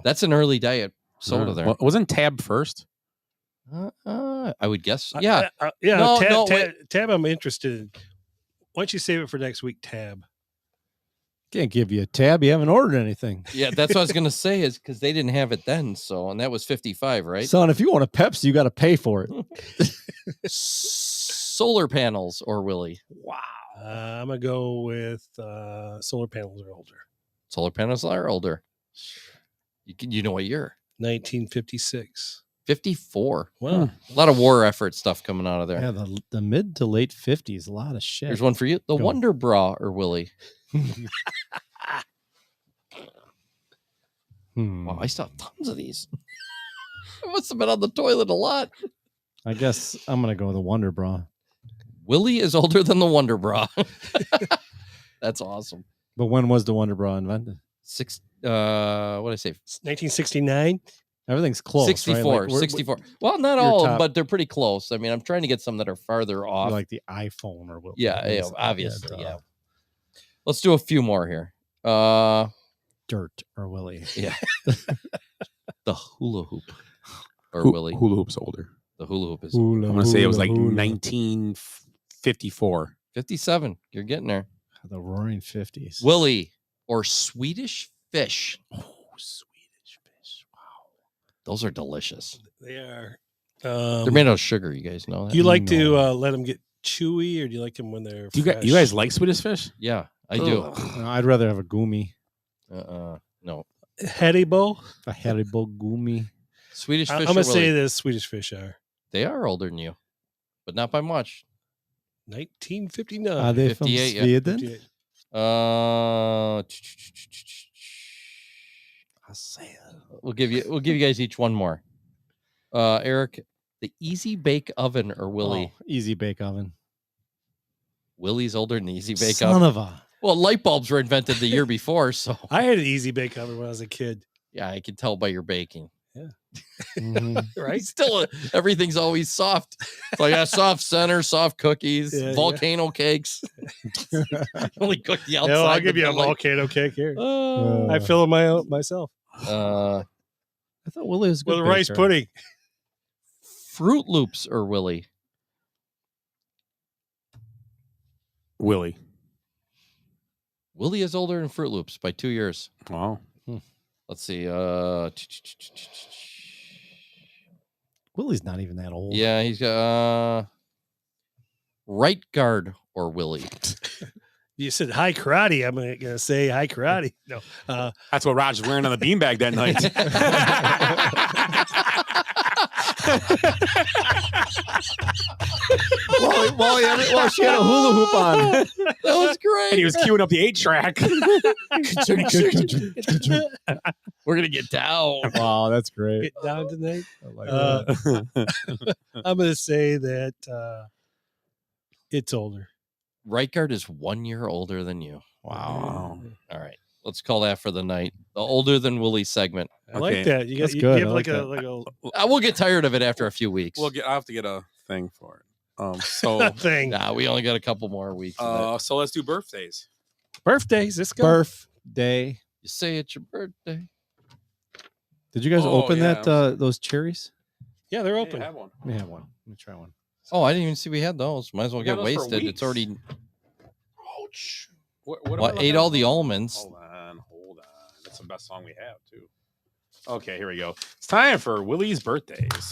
That's an early diet soda there. Well, wasn't Tab first? I would guess. Yeah. Tab, I'm interested in. Why don't you save it for next week, Tab? Can't give you a tab. You haven't ordered anything. Yeah, that's what I was going to say is because they didn't have it then. So, and that was 55, right? Son, if you want a Pepsi, you got to pay for it. Solar panels or Willie? Wow. I'm going to go with solar panels are older. Solar panels are older. You know what year? 1956. 54. Wow. A lot of war effort stuff coming out of there. Yeah, the mid to late 50s, a lot of shit. Here's one for you. The Wonder Bra or Willie? Wow, I still have tons of these. I must have been on the toilet a lot. I guess I'm going to go with the Wonder Bra. Willie is older than the Wonder Bra. That's awesome. But when was the Wonder Bra invented? What did I say? 1969. Everything's close. 64. Right? Like, 64. Well, not all, but they're pretty close. I mean, I'm trying to get some that are farther off. Like the iPhone or what? Yeah, obviously. Yeah. Let's do a few more here. Dirt or Willie. Yeah. The hula hoop or Willie. Hula hoop's older. The hula hoop is I'm going to say it was like 1954. 57. You're getting there. The roaring 50s. Willie or Swedish fish. Oh, Swedish fish. Wow. Those are delicious. They are. They're made out of sugar. You guys know that? Do you like to let them get chewy, or do you like them when they're fresh? You guys like Swedish fish? Yeah, I do. No, I'd rather have a gumi. No. Haribo? A Haribo gumi. Swedish fish. I'm going to say the Swedish fish are. They are older than you, but not by much. 1959. Are they 58, from Sweden? 58. We'll give you guys each one more. Eric, the Easy Bake Oven or Willie? Oh, Easy Bake Oven. Willie's older than the Easy Bake Son Oven. of a. Well, light bulbs were invented the year before, so I had an Easy Bake Oven when I was a kid. yeah, I could tell by your baking. Yeah. Right? Still, everything's always soft. It's like a soft center, soft cookies, volcano cakes. Only cook the outside. No, I'll give you a volcano cake here. I fill them myself. I thought Willie was good with rice pudding. Fruit Loops or Willie? Willie. Willie is older than Fruit Loops by 2 years. Wow. Let's see. Willie's not even that old. Yeah, he's got right guard or Willie. You said high karate. I'm going to say high karate. No, that's what Roger's wearing on the beanbag that night. While she had a hula hoop on. That was great. And he was queuing up the 8-track. We're going to get down. Wow, that's great. Get down tonight. I like that. I'm going to say that it's older. Right guard is 1 year older than you. Wow. All right. Let's call that for the night. The older than Willie segment. I like that. You That's got good. you have I like like a We'll get tired of it after a few weeks. I'll have to get a thing for it. So thing. Nah, we only got a couple more weeks. So let's do birthdays. Birthdays. Let's go. Birthday. You say it's your birthday. Did you guys open that those cherries? Yeah, they're open. Have one. Let me have one. Let me try one. Oh, I didn't even see we had those. Might as well We get had those for wasted. It's weeks. already. Ouch. What ate all the almonds? Hold on. That's some best song we have, too. Okay, here we go. It's time for Willie's birthdays.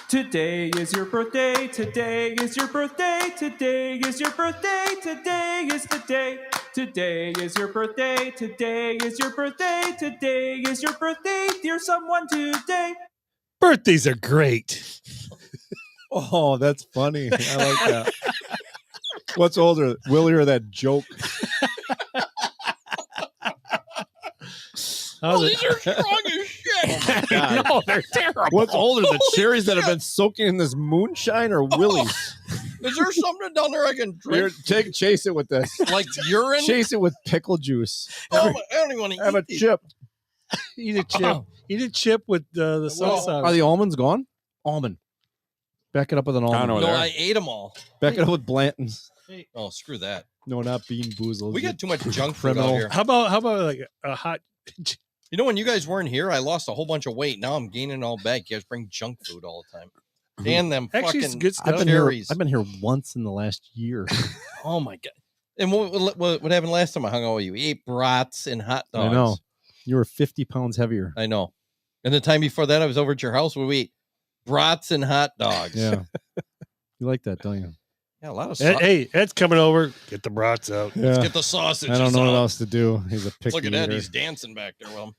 Today is your birthday. Today is your birthday. Today is your birthday. Today is the day. Today is your birthday. Today is your birthday. Today is your birthday, dear someone today. Birthdays are great. Oh, that's funny. I like that. What's older, Willie or that joke? These are strong as shit. Oh my God. No, they're terrible. What's older, the Holy cherries that have shit. been soaking in this moonshine or Willie's? Is there something down there I can drink? Here, chase it with this. Like urine? Chase it with pickle juice. Oh, I don't even want to Have a eat these. chip. Eat a chip. Eat a chip with the sauce on Are it. the almonds gone? Almond. Back it up with an almond. know No, there. I ate them all. Back it up with Blanton's. Oh, screw that. No, not Bean Boozled. We got too much junk food out Criminal. here. How about like a hot? You know, when you guys weren't here, I lost a whole bunch of weight. Now I'm gaining all back. You guys bring junk food all the time. And them Actually, it's fucking good stuff. cherries. I've been here once in the last year. Oh my god! And what happened last time I hung out with you? We ate brats and hot dogs. I know. You were 50 pounds heavier. I know. And the time before that, I was over at your house where we ate brats and hot dogs. Yeah. You like that, don't you? Yeah, a lot of Hey, Ed's coming over. Get the brats out. Yeah. Let's get the sausages I don't know what out. else to do. He's a picky Look at that. eater. He's dancing back there. Well,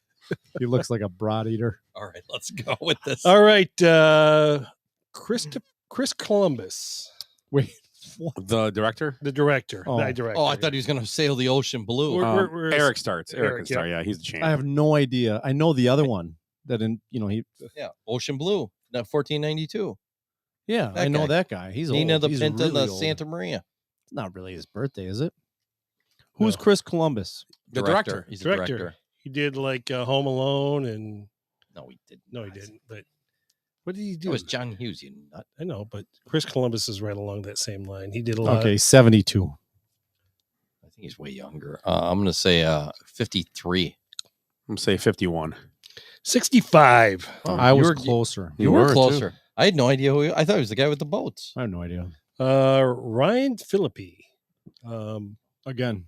He looks like a broad eater. all right, let's go with this. All right, Chris Columbus, Wait. The director? the director. Oh. The director. Oh, I thought he was going to sail the ocean blue. We're- Eric starts. Eric Eric, can start. Yeah, he's the champ. I have no idea. I know the other one that he. Yeah, ocean blue. Not 1492. Yeah, That I know guy. that guy. He's Nina old. the He's Pinta, really the old. Santa Maria. It's not really his birthday, is it? Who's No. Chris Columbus? The director. He's a Director. director. He did like Home Alone and No, he didn't. no, he didn't. But what did he It do? was John Hughes, you nut. I know, but Chris Columbus is right along that same line. He did a lot. Okay, 72. I think he's way younger. I'm going to say 53. I'm going to say 51. 65. I was were- closer. You were too. closer. I had no idea who I thought he was the guy with the boats. I have no idea. Ryan Phillippe. Again,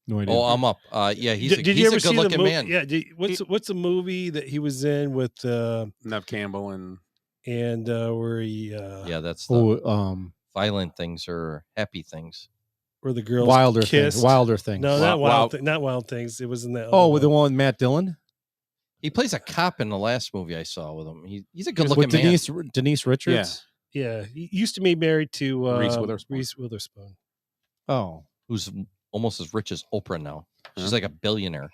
no idea. Oh, I'm up. Yeah, he's Did he's you ever a see the good-looking movie? man. Yeah. What's the movie that he was in with Nev Campbell and where he Yeah, that's the Oh, violent things or happy things. where the girls Wilder kissed? things. Wilder things. No, not Wild- not Wild Things. It was in that. Oh, other with the one. one with Matt Dillon He plays a cop in the last movie I saw with him. He's a with good-looking man. Denise Richards. Yeah, he used to be married to Reese Witherspoon. Reese Witherspoon. Oh, Who's almost as rich as Oprah now. She's Yeah. like a billionaire.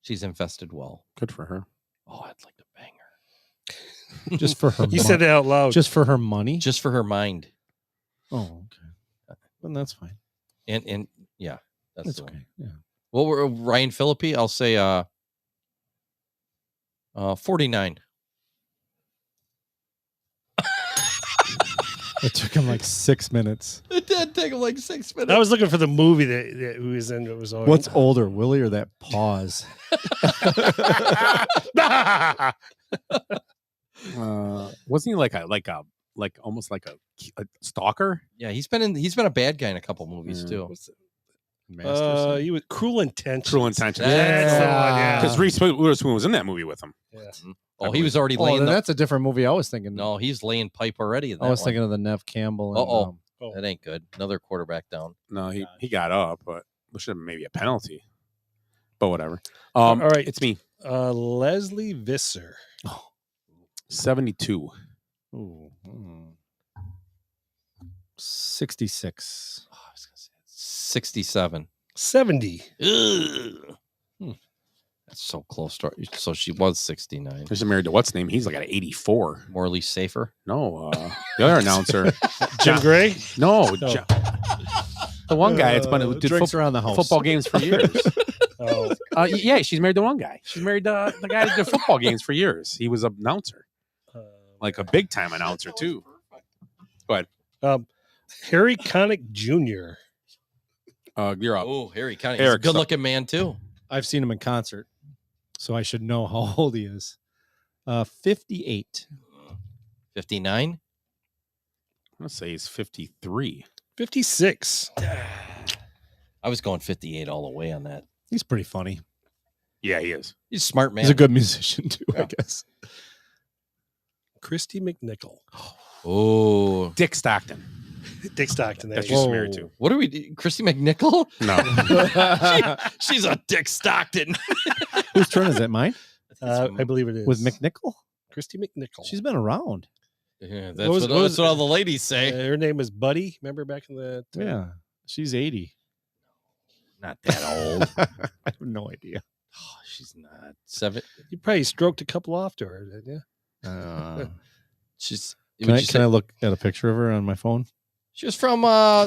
She's invested well. good for her. Oh, I'd like to bang her. just for her. You said it out loud. just for her money. Just for her mind. Oh, okay. Then that's fine. And yeah, that's That's the one. okay. Yeah. What were Ryan Phillippe? I'll say 49. It took him like 6 minutes. It did take him like 6 minutes. I was looking for the movie that he was in. It was always What's older, Willie or that pause? Wasn't he like almost like a stalker? Yeah, he's been a bad guy in a couple movies too. he was Cruel Intentions. True Intentions. That's the one, yeah. Because Reese Witherspoon was in that movie with him. Yeah. Oh, he was already Oh, laying then the, that's a different movie. I was thinking. No, he's laying pipe already. In that I was one. thinking of the Nev Campbell. And, Oh, that ain't good. Another quarterback down. No, he got up, but there should have been maybe a penalty. But whatever. All right. It's me. Leslie Visser. 72. Ooh, 66. Oh, I was gonna say 67. 70. Ugh. That's so close to. So she was 69. She's married to what's name? He's like at 84. Morley Safer. No, the other announcer, Jim Gray? No, No. the one guy. It's been did drinks around the house. football games for years. Oh. Yeah, she's married to one guy. She's married to the guy that did football games for years. He was an announcer, like a big time announcer too. Go ahead. Harry Connick Jr. You're up. Oh, Harry Connick. He's a Eric's good looking man too. I've seen him in concert, so I should know how old he is. 58. 59. I'm gonna say he's 53. 56. I was going 58 all the way on that. He's pretty funny. Yeah, he is. He's a smart man. He's a good musician too, I guess. Christy McNichol. Oh, Dick Stockton. Dick Stockton. That's who she's married to. What do we do? Christy McNichol? No. She's a Dick Stockton. Whose turn is it? Mine? I believe it is. With McNichol? Christy McNichol. She's been around. Yeah, that's what all the ladies say. Her name was Buddy. Remember back in the... Yeah. She's 80. Not that old. I have no idea. Oh, she's not 7. You probably stroked a couple off to her, didn't you? She's. Can I look at a picture of her on my phone? She was from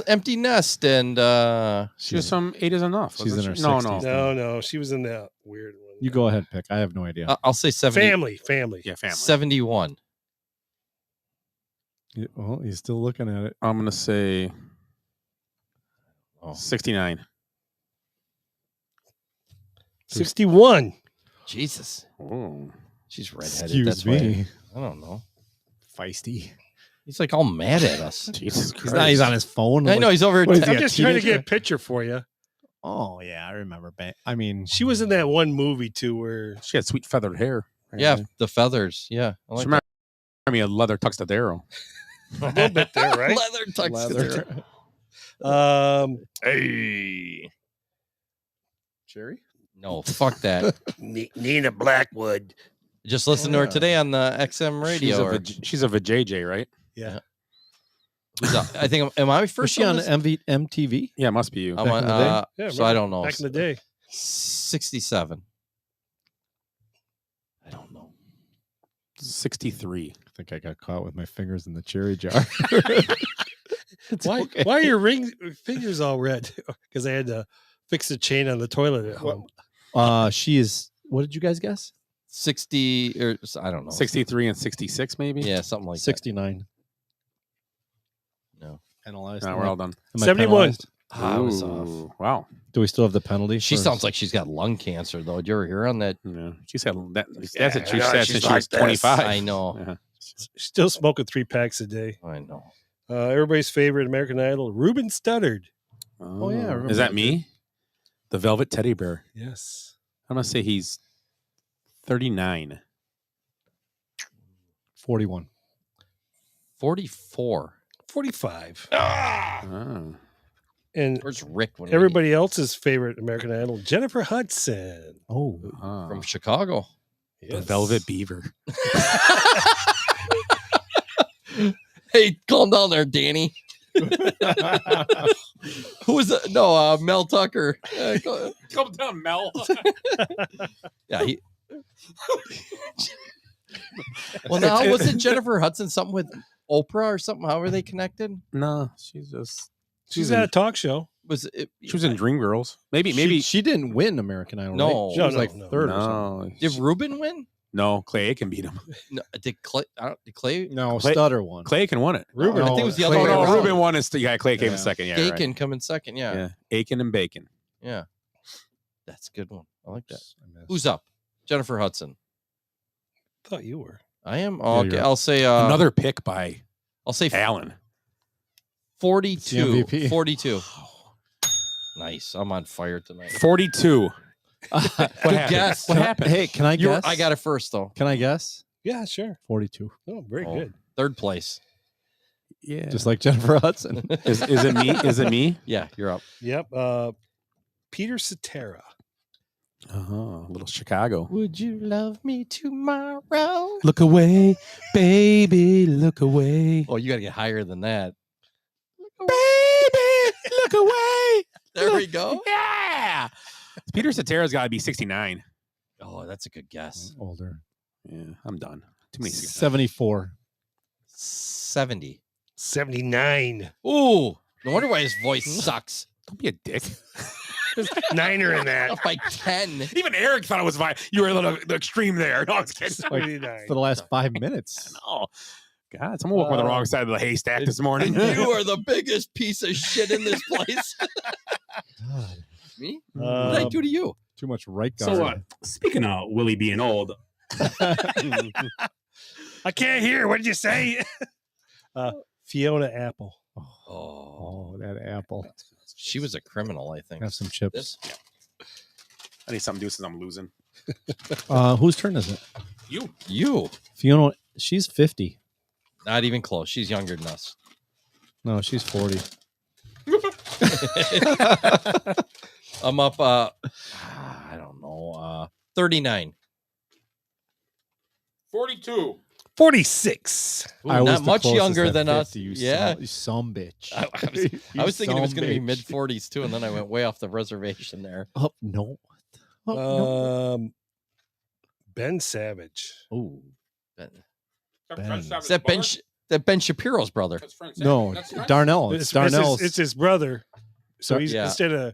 Empty Nest, and she was from 8 is Enough. She's in her 60s. No. She was in that weird one. You go ahead, pick. I have no idea. I'll say 70. Family. Yeah, family. 71. Well, he's still looking at it. I'm going to say 69. 61. Jesus. Oh. She's redheaded. Excuse that's me. Why. I don't know. Feisty. He's like all mad at us. Jesus Christ. He's on his phone. I know he's over. What is he, I'm a just trying to teenager? get a picture for you. Oh, yeah, I remember. I mean, She was in that one movie, too, where... She had sweet feathered hair. Yeah, the feathers. Yeah. I like She reminded me of Leather Tuxedo. A little bit there, right? Leather tuxedo. Hey. Cherry? No, fuck that. Nina Blackwood. Just listen to her today on the XM radio. She's a vajayjay, right? Yeah. I think. Am I first? Was she on this? MTV? Yeah, it must be you. I'm on, Yeah, so I don't know. Back in the day. 67. I don't know. 63. I think I got caught with my fingers in the cherry jar. Why are your fingers all red? Because I had to fix the chain on the toilet at home. She is. What did you guys guess? 60 or I don't know. 63 and 66, maybe. Yeah, something like 69. No. Penalized. No, we're all done. Am I 71. penalized? I was off. Ooh, wow. Do we still have the penalty? She for- sounds like she's got lung cancer, though. Did you ever hear on that? Yeah. She said that. That's Yeah, what she I know, said she's since she like was this. 25. I know. Yeah. Still smoking 3 packs a day. I know. Everybody's favorite American Idol, Ruben Studdard. Oh, yeah, I remember Is that that, me? The Velvet Teddy Bear. Yes. I'm going to say he's 39. 41. 44. 45. Oh. And Where's Rick? When everybody else's favorite American Idol, Jennifer Hudson. Oh. from Chicago. The Velvet Beaver. Hey, calm down there, Danny. Who was that? No, Mel Tucker. Calm down, Mel. Yeah, he. Well, now wasn't Jennifer Hudson something with Oprah or something? How were they connected? No, she's just. She's at a talk show. Was it? She was in Dreamgirls. Maybe. She didn't win American Idol. No. right? She was No, like no. third or something. No. Did Ruben win? No, Clay Aiken beat him. No, did Clay? Did Clay? No, Clay- Stutter won. Clay Aiken won it. Ruben. I think it was the Clay- other way Oh, no, around. Ruben won. Yeah, Clay came in Yeah. second. Yeah, Aiken right. come in second. Yeah. Yeah, Aiken and Bacon. Yeah. That's a good one. I like that. I missed. Who's up? Jennifer Hudson. Thought you were. I am. Yeah, Okay, you're up. I'll say Another pick by I'll say Allen. 42. MVP. 42. Nice. I'm on fire tonight. 42. Good happened? guess. What happened? Hey, can I guess? I got it first though. Can I guess? Yeah, sure. 42. Oh, very Oh, good. Third place. Yeah. Just like Jennifer Hudson. Is it me? Is it me? Yeah, you're up. Yep. Peter Cetera. Uh-huh. Little Chicago. Would you love me tomorrow? Look away, baby. Look away. Oh, you got to get higher than that. Baby, look away. There we go. Yeah. Peter Cetera's got to be 69. Oh, that's a good guess. Older. Yeah, I'm done. Too many 69. 74. 70. 79. Ooh, no wonder why his voice sucks. Don't be a dick. Niner in that. Up by 10. Even Eric thought it was fine. You were a little extreme there. No, I was kidding. 79. For the last 5 minutes. Oh, God. Someone woke on the wrong side of the haystack this morning. And you are the biggest piece of shit in this place. God. Me? What did I do to you? Too much right guard. So, speaking of Willie being old, I can't hear. What did you say? Fiona Apple. Oh, Bad apple. She was a criminal, I think. Have some chips. This? I need something to do since I'm losing. Whose turn is it? You. Fiona, she's 50. Not even close. She's younger than us. No, she's 40. I'm up, I don't know, 39. 42. 46. Ooh, not much younger than 50, us. You Yeah. some bitch. I was thinking it was going to be mid 40s too, and then I went way off the reservation there. Oh, no. Oh, no. Ben Savage. Oh. Ben. Ben. Is that Ben Shapiro's brother? No, Darnell. It's Darnell's. It's his brother. So he's Yeah. instead of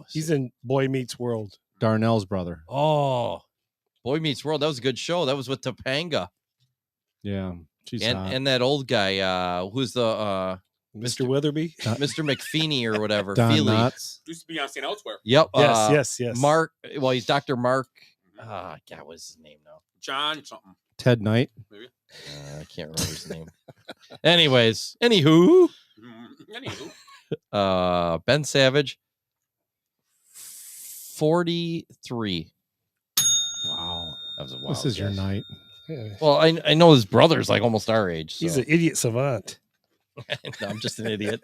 he's in Boy Meets World. Darnell's brother. Oh, Boy Meets World. That was a good show. That was with Topanga. Yeah, she's and hot. and that old guy, who's the Mr. Weatherby, Mr. McFeeney or whatever. Don Feely. Knotts. Used to be on St. Elsewhere. Yep. Yes. Mark. Well, he's Dr. Mark. God, what's his name now? John something. Ted Knight. Maybe. I can't remember his name. Anywho. Ben Savage. 43. Wow. That was a wild This is your guess. night. Yeah. Well, I know his brother's like almost our age. So. He's an idiot savant. No, I'm just an idiot.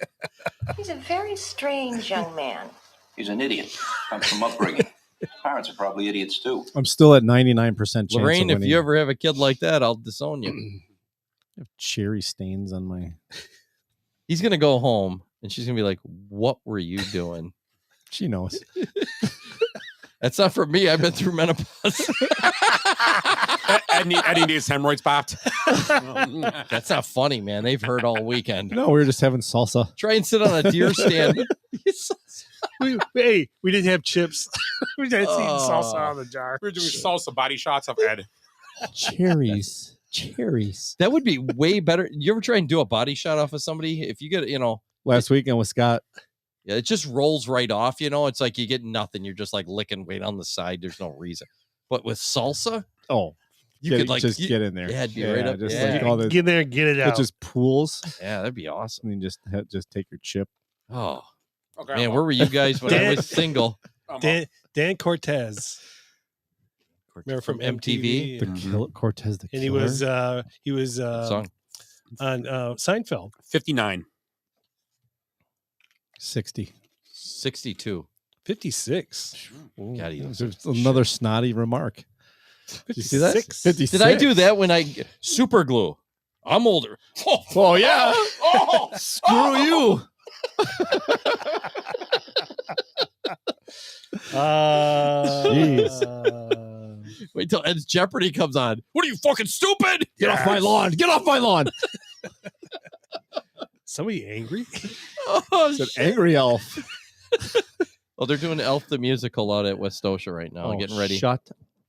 He's a very strange young man. He's an idiot. Comes from upbringing. His parents are probably idiots too. I'm still at 99% chance Lorraine, of if winning. you ever have a kid like that, I'll disown you. I have cherry stains on my. He's gonna go home and she's gonna be like, "What were you doing?" She knows. That's not for me. I've been through menopause. Eddie needs hemorrhoids popped. That's not funny, man. They've heard all weekend. No, we were just having salsa. Try and sit on a deer stand. we didn't have chips. We just eating salsa out of the jar. We're doing salsa body shots of Ed. Cherries. That would be way better. You ever try and do a body shot off of somebody? If you get, Last weekend with Scott. Yeah, it just rolls right off. It's like you get nothing. You're just like licking weight on the side. There's no reason. But with salsa, you could just get in there. Yeah, it'd be right up. Just Yeah. like all the, Get in there and get it out. It just pools. Yeah, that'd be awesome. And you just take your chip. Oh, Okay, man, where were you guys when I was single? Dan Cortez. Remember from MTV? The killer, Cortez the And Killer. he was Song. on Seinfeld. 59. 60. 62. 56. God, There's another snotty remark. Did you see that? 56. Did I do that when I super glue? I'm older. Oh yeah. Screw you. Jeez. Wait till Ed's Jeopardy comes on. What are you, fucking stupid? Get off my lawn. Get off my lawn. Somebody angry? Oh, It's an angry elf. Well, they're doing Elf the Musical out at West Osha right now. Getting ready. Shut.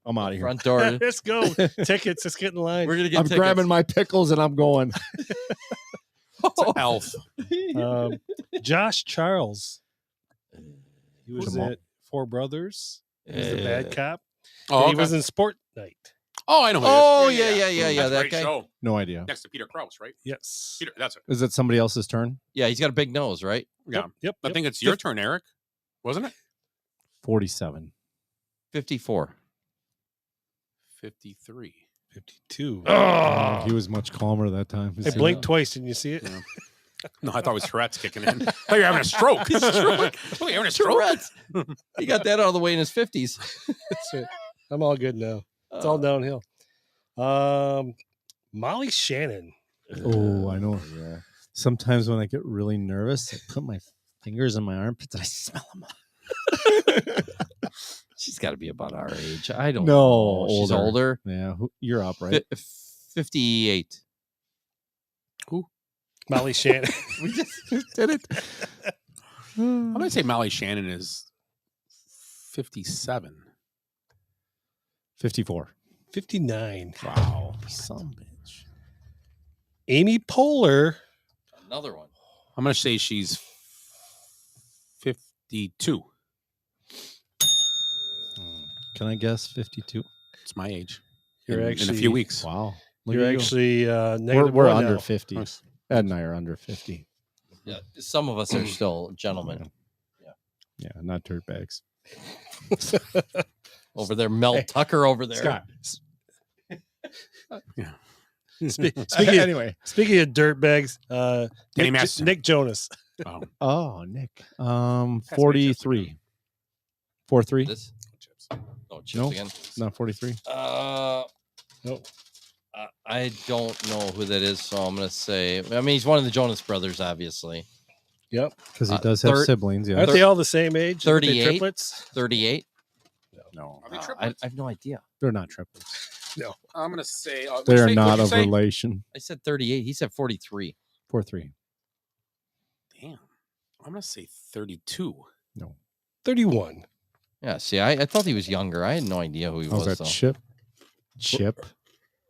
I'm out of here. Front door. Let's go. Tickets. Let's get in line. We're gonna get I'm tickets. grabbing my pickles and I'm going. It's an elf. Josh Charles. He was Jamal. at Four Brothers. He was the bad cop. Oh, And he okay. was in Sport Night. Oh, I know who Oh, it is. yeah. That's a That great guy. show. No idea. Next to Peter Krause, right? Yes. Peter, that's it. Is it somebody else's turn? Yeah, he's got a big nose, right? Yeah. Yep. I think it's your turn, Eric. Wasn't it? 47. 54. 53. 52. He was much calmer that time. I blinked twice. Didn't you see it? Yeah. No, I thought it was Tourette's kicking in. I thought you were having a stroke. Oh, you're having a stroke? Tourette's. He got that out of the way in his 50s. That's it. I'm all good now. It's all downhill. Molly Shannon. Oh, I know. Yeah. Sometimes when I get really nervous, I put my fingers in my armpits and I smell them. She's got to be about our age. I don't No, know. She's older. Yeah, you're up, right? 58. Who? Molly Shannon. We just did it. I'm going to say Molly Shannon is 57. 54. 59. Wow. Some bitch. Amy Poehler. Another one. I'm going to say she's 52. Can I guess 52? It's my age. You're in a actually- few weeks. Wow. Look You're at you. actually We're negative we're one under now. 50. Nice. Ed and I are under 50. Yeah, some of us are still gentlemen. Yeah, not dirtbags. Over there, Mel Tucker over there. Scott. Yeah. Anyway, speaking of dirtbags, Nick Jonas. Oh, Nick. 43. 4-3. This? Oh, chips No, again. not 43. No. I don't know who that is, so I'm gonna say. I mean, he's one of the Jonas Brothers, obviously. Yep, because he does have siblings. Yeah, aren't they all the same age? Aren't they 38. triplets? 38. No, I have no idea. they're not triplets. No, I'm gonna say They are not of relation. I said 38. He said 43. 4-3. Damn, I'm gonna say 32. No, 31. Yeah. See, I thought he was younger. I had no idea who he was. that though. Chip.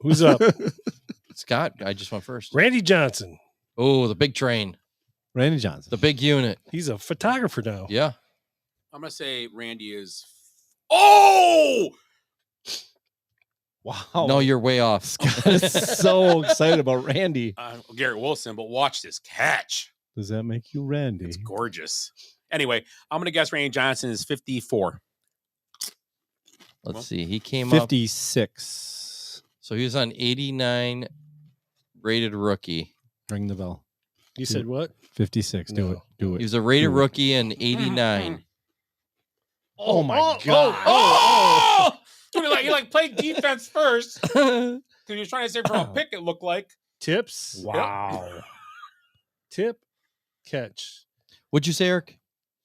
Who's up? Scott. I just went first. Randy Johnson. Oh, the big train. Randy Johnson. The big unit. He's a photographer now. Yeah. I'm gonna say Randy is. Oh, wow! No, you're way off. Scott is so excited about Randy. Garrett Wilson, but watch this catch. Does that make you Randy? It's gorgeous. Anyway, I'm gonna guess Randy Johnson is 54. Let's see. He came 56. up. So he was on 89 rated rookie. Ring the bell. You said what? 56. Do it. Do it. He was a rated rookie in 89. Oh my God! Oh! Dude, he played defense first because he was trying to say from a pick. It looked like Tips. Wow. Tip. Catch. What'd you say, Eric?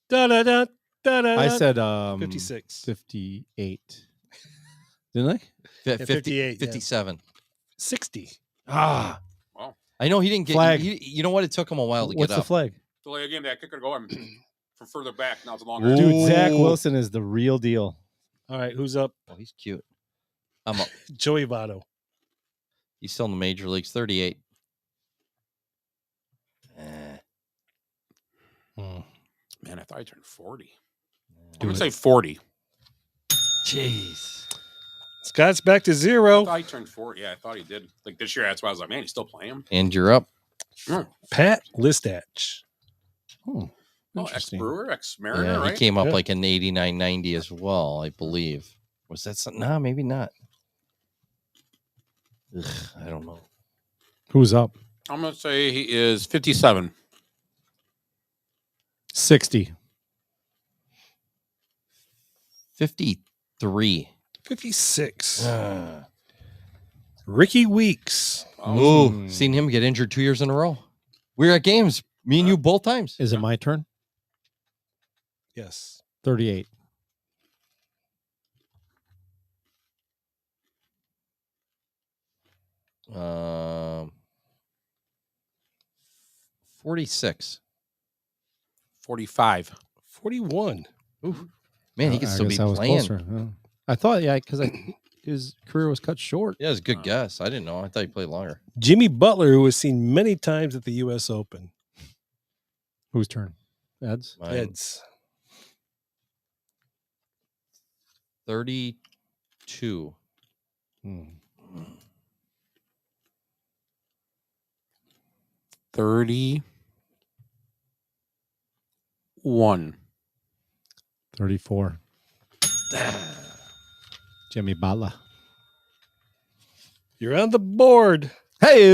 Da da da da da. I said 56. 58. Didn't I? 50, 58, 57. 60. Ah. Wow. I know he didn't get. Flag. You know what? It took him a while to What's get the up. flag? delay a game that kicker to go from further back. Now it's a longer. Dude, Zach Wilson is the real deal. All right, who's up? Oh, he's cute. I'm up. Joey Votto. He's still in the major leagues. 38. Man, I thought I turned 40. I'm going to say 40. Jeez. Scott's back to 0. I thought he turned 40. Yeah, I thought he did. Like this year, that's why I was like, man, he's still playing. And you're up. Pat Listach. Oh, ex-Brewer, ex-Mariner, Yeah, right? he came up like in 89, 90 as well, I believe. Was that something? No, maybe not. Ugh, I don't know. Who's up? I'm going to say he is 57. 60. 53. 56. Ricky Weeks. Ooh, seen him get injured 2 years in a row. We were at games, me and you both times. Is it my turn? Yes. 38. Um, 46. 45. 41. Ooh. Man, he could still be I was playing. closer. Yeah. I thought, yeah, because his career was cut short. Yeah, it's a good guess. I didn't know. I thought he played longer. Jimmy Butler, who was seen many times at the U.S. Open. Whose turn? Ed's? Mine. Ed's. 32. 31. 34. Jimmy Butler. You're on the board. Hey,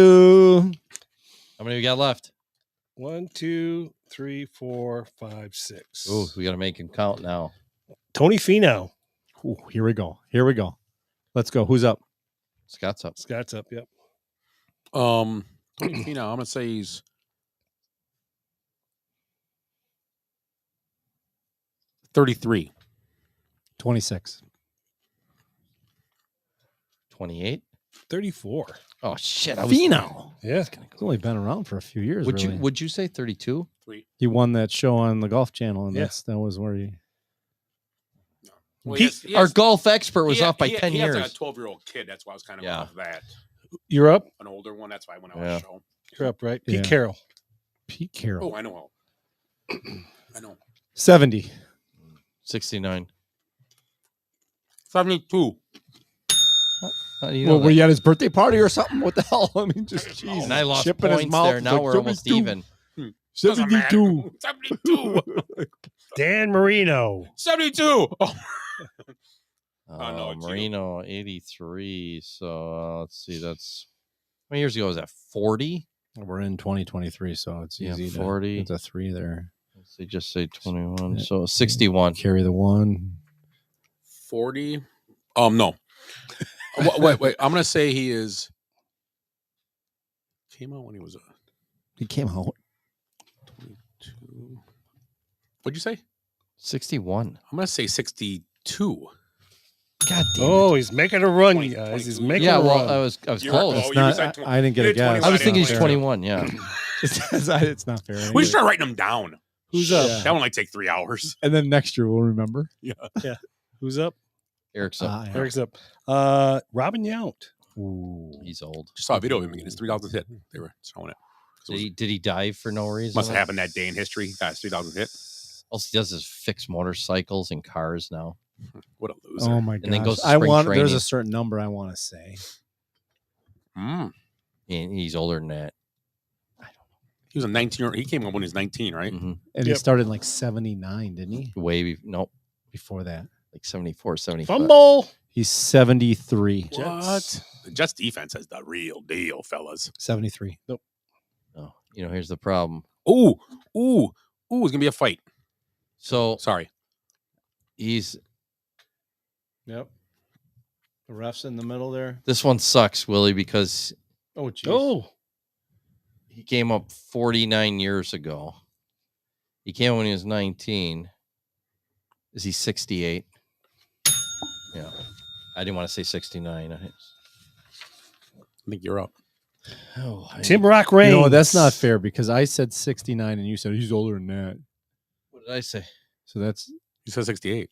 how many we got left? 1, 2, 3, 4, 5, 6. Ooh, we got to make him count now. Tony Finau. Ooh, here we go. Here we go. Let's go. Who's up? Scott's up. Scott's up. Yep. Tony Finau, I'm going to say he's 33. 26. 28. 34. Oh shit! Finau. Yeah, he's only been around for a few years. Would really. you say 32? He won that show on the Golf Channel, and Yeah. that was where he. Well, Our golf expert was off by 10 he years. has like a 12-year-old kid. That's why I was kind of off that. You're up. An older one. That's why I went on Yeah. the show. You're up, right? Yeah. Pete Carroll. Pete Carroll. Oh, I know. I know. 70. 69. 72. Well, were you at his birthday party or something? What the hell? I mean, just jeez. And I lost chip in his points mouth. there. It's Now like, we're "Give me almost two." even. Doesn't matter. 72. 72. Dan Marino. 72. Oh. Oh, Marino, 83. So let's see. That's how many years ago was that? 40? We're in 2023, so it's easy. 40. It's a 3 there. Let's see, just say 21. So 61. Carry the 1. 40. No. Wait. I'm going to say he is. Came out when he was He came out. 22. What'd you say? 61. I'm going to say 62. God damn Oh, he's making a run, guys. He's making a run. I was close. I didn't get a guess. I was thinking he's 21. Yeah. It's not fair. We should start writing them down. Who's up? That one might take 3 hours. And then next year we'll remember. Yeah. Who's up? Eric's up. Eric's up. Robin Yount. Ooh, he's old. Just saw a video of him getting his 3,000th hit. They were showing it. Did he dive for no reason? Must have happened that day in history. Got his 3,000th hit. All he does is fix motorcycles and cars now. What a loser! Oh my god! And then goes to I spring want. training. There's a certain number I want to say. And he's older than that. He was a 19. He came up when he was 19, right? Mm-hmm. And he started in like 79, didn't he? Nope. Before that, like 74, 75. Fumble. He's 73. What? The Jets defense is the real deal, fellas. 73. Nope. Oh, here's the problem. Ooh! It's gonna be a fight. So sorry. He's. Yep. The ref's in the middle there. This one sucks, Willie, because. Oh, geez. Oh. He came up 49 years ago. He came up when he was 19. Is he 68? Yeah. I didn't want to say 69. I think you're up. Oh, Tim Rock Reigns. No, that's not fair because I said 69 and you said he's older than that. What did I say? So that's. You said 68.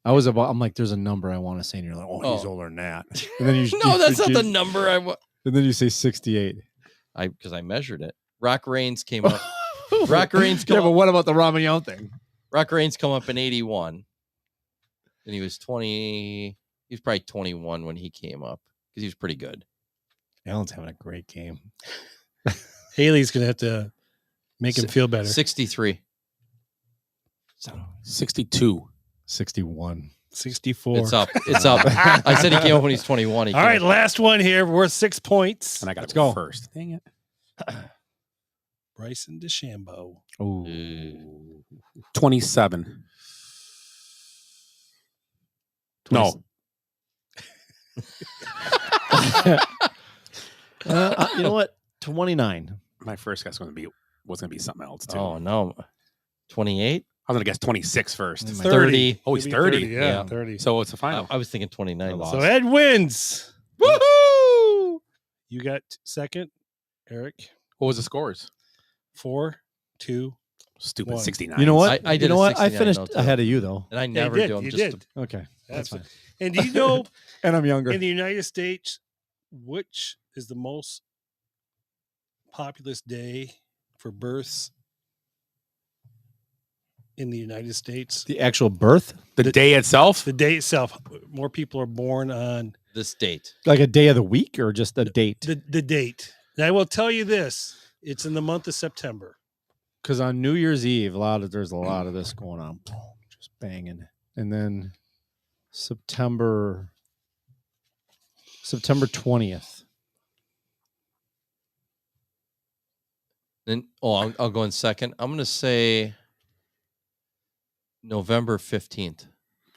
I'm like, there's a number I want to say, and you're like, he's older than that. And then you No, that's not the number I want. And then you say 68. Because I measured it. Rock Reigns came up. Rock Reigns Yeah, but what about the Ramayan thing? Rock Reigns come up in 81. And he was 20. He was probably 21 when he came up because he was pretty good. Allen's having a great game. Haley's going to have to make him feel better. 63. 62. 61. 64. It's up. It's up. I said he came up when he's 21. All right, last one here. Worth 6 points. And I got Let's to go go first. Dang it. Bryson DeChambeau. Oh. 27. No. You know what? 29. My first guess was going to be something else too. Oh no. 28? I was going to guess 26 first. 30. Oh, he's 30. Yeah, 30. So it's a final. I was thinking 29. So Ed wins. Woohoo! You got second, Eric. What was the scores? 4, 2, Stupid 1. 69. You know what? I did you know what? I 69 finished though, too. ahead of you though. And I Yeah, never you do them. did. Just You to- did. Okay, that's fine. And do you know And I'm younger. in the United States, which is the most populous day for births in the United States? The actual birth, The day itself? The day itself. More people are born on this date. like a day of the week, or just a date? the date. And I will tell you this: it's in the month of September. Because on New Year's Eve, there's a lot of this going on, just banging, and then September 20th. Then I'll go in second. I'm going to say November 15th.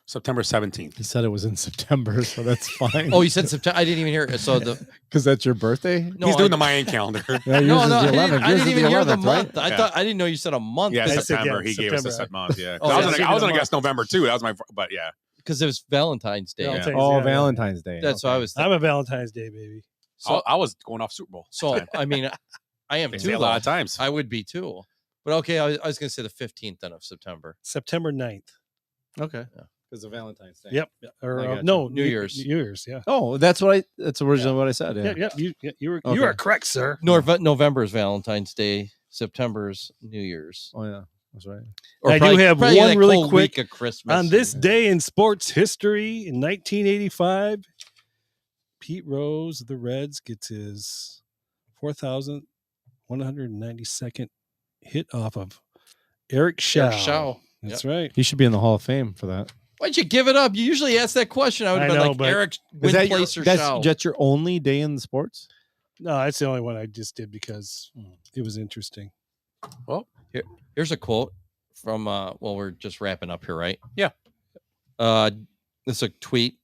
September 17th. He said it was in September, so that's fine. Oh, you said September. I didn't even hear it. So because that's your birthday. No, He's doing the Mayan calendar. Yeah, yours No, is no, the I 11th. didn't, I Yours didn't is even hear the 11th, month. right? I didn't know you said a month. Yeah, I said, September. yeah, He gave us a September. month. Yeah. Oh, I was yeah. going to guess November too. That was but yeah. Because it was Valentine's Day. Valentine's Oh, Day, Valentine's Day. That's what I was thinking. I'm a Valentine's Day baby. So I was going off Super Bowl. So I mean, I am They too. say a lot of though. times. I would be too. But okay, I was going to say the 15th then of September. September 9th. Okay. Because of Valentine's Day. Yep. I Or got no, New Year's. New Year's. Yeah. Oh, that's originally what I said. Yeah. Yeah. You were Okay. you are correct, sir. November is Valentine's Day. September's New Year's. Oh yeah, that's right. Or I do probably- have probably one that really cold quick week of Christmas. on this day in sports history in 1985. Pete Rose of the Reds gets his 4,192nd hit off of Eric Shaw. Eric Shaw. That's Yep. right. He should be in the Hall of Fame for that. Why'd you give it up? You usually ask that question. I would have been know, like but- Eric Is that Place or that's Shaw. just your only day in the sports? No, that's the only one I just did because it was interesting. Well, here's a quote from well, we're just wrapping up here, right? Yeah. This is a tweet.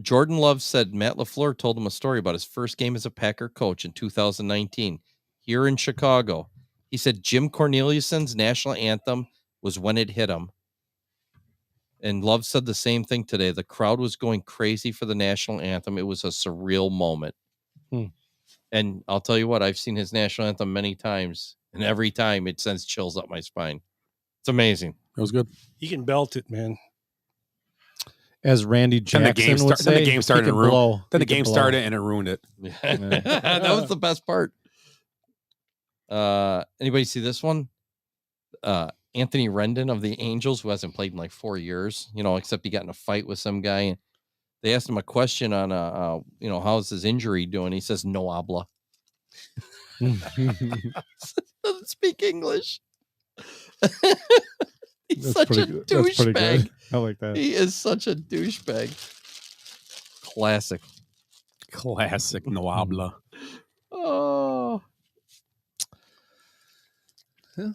Jordan Love said Matt LaFleur told him a story about his first game as a Packer coach in 2019 here in Chicago. He said Jim Corneliuson's national anthem was When It Hit Him. And Love said the same thing today. The crowd was going crazy for the national anthem. It was a surreal moment. And I'll tell you what, I've seen his national anthem many times, and every time it sends chills up my spine. It's amazing. It was good. He can belt it, man. As Randy Then Jackson the would say, then the game started he and can ruined. blow. Then He the can game blow. started and it ruined it. That was the best part. Anybody see this one? Anthony Rendon of the Angels, who hasn't played in like 4 years, except he got in a fight with some guy. They asked him a question on, how's his injury doing? He says, no habla. Doesn't speak English. He's That's such pretty a good. That's pretty douchebag. good. I like that. He is such a douchebag. Classic. Classic no habla. Oh.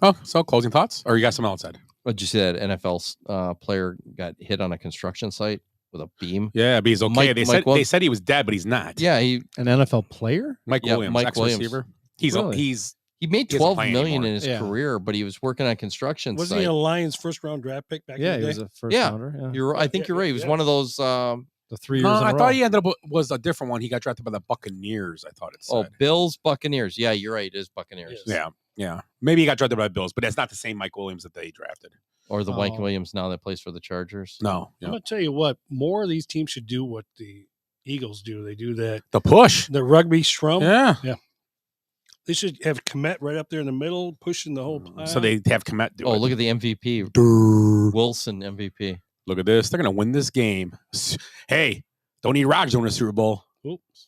Oh, so closing thoughts? Or you got something else, Ed? Did you see that NFL player got hit on a construction site with a beam? Yeah, but he's okay. Mike They said he was dead, but he's not. Yeah, An NFL player? Mike Williams, Mike Williams. ex-receiver. He made doesn't 12 play million anymore. in his Yeah. career, but he was working on construction Wasn't site. he a Lions first round draft pick back Yeah, in he the was day? a first rounder. Yeah. I think you're right. He was one of those. The 3 years No, in a I row. thought he ended up was a different one. He got drafted by the Buccaneers. I thought it said. Bills, Buccaneers. Yeah, you're right. It is Buccaneers. Yeah. Maybe he got drafted by the Bills, but that's not the same Mike Williams that they drafted. Or the Mike Oh. Williams now that plays for the Chargers. No. I'm gonna tell you what. More of these teams should do what the Eagles do. They do that. The push. The rugby strum. Yeah. They should have Komet right up there in the middle, pushing the whole pile. So they have Komet do it. Oh, look at the MVP. Wilson MVP. Look at this. They're going to win this game. Hey, don't need Rodgers to win a Super Bowl. Oops.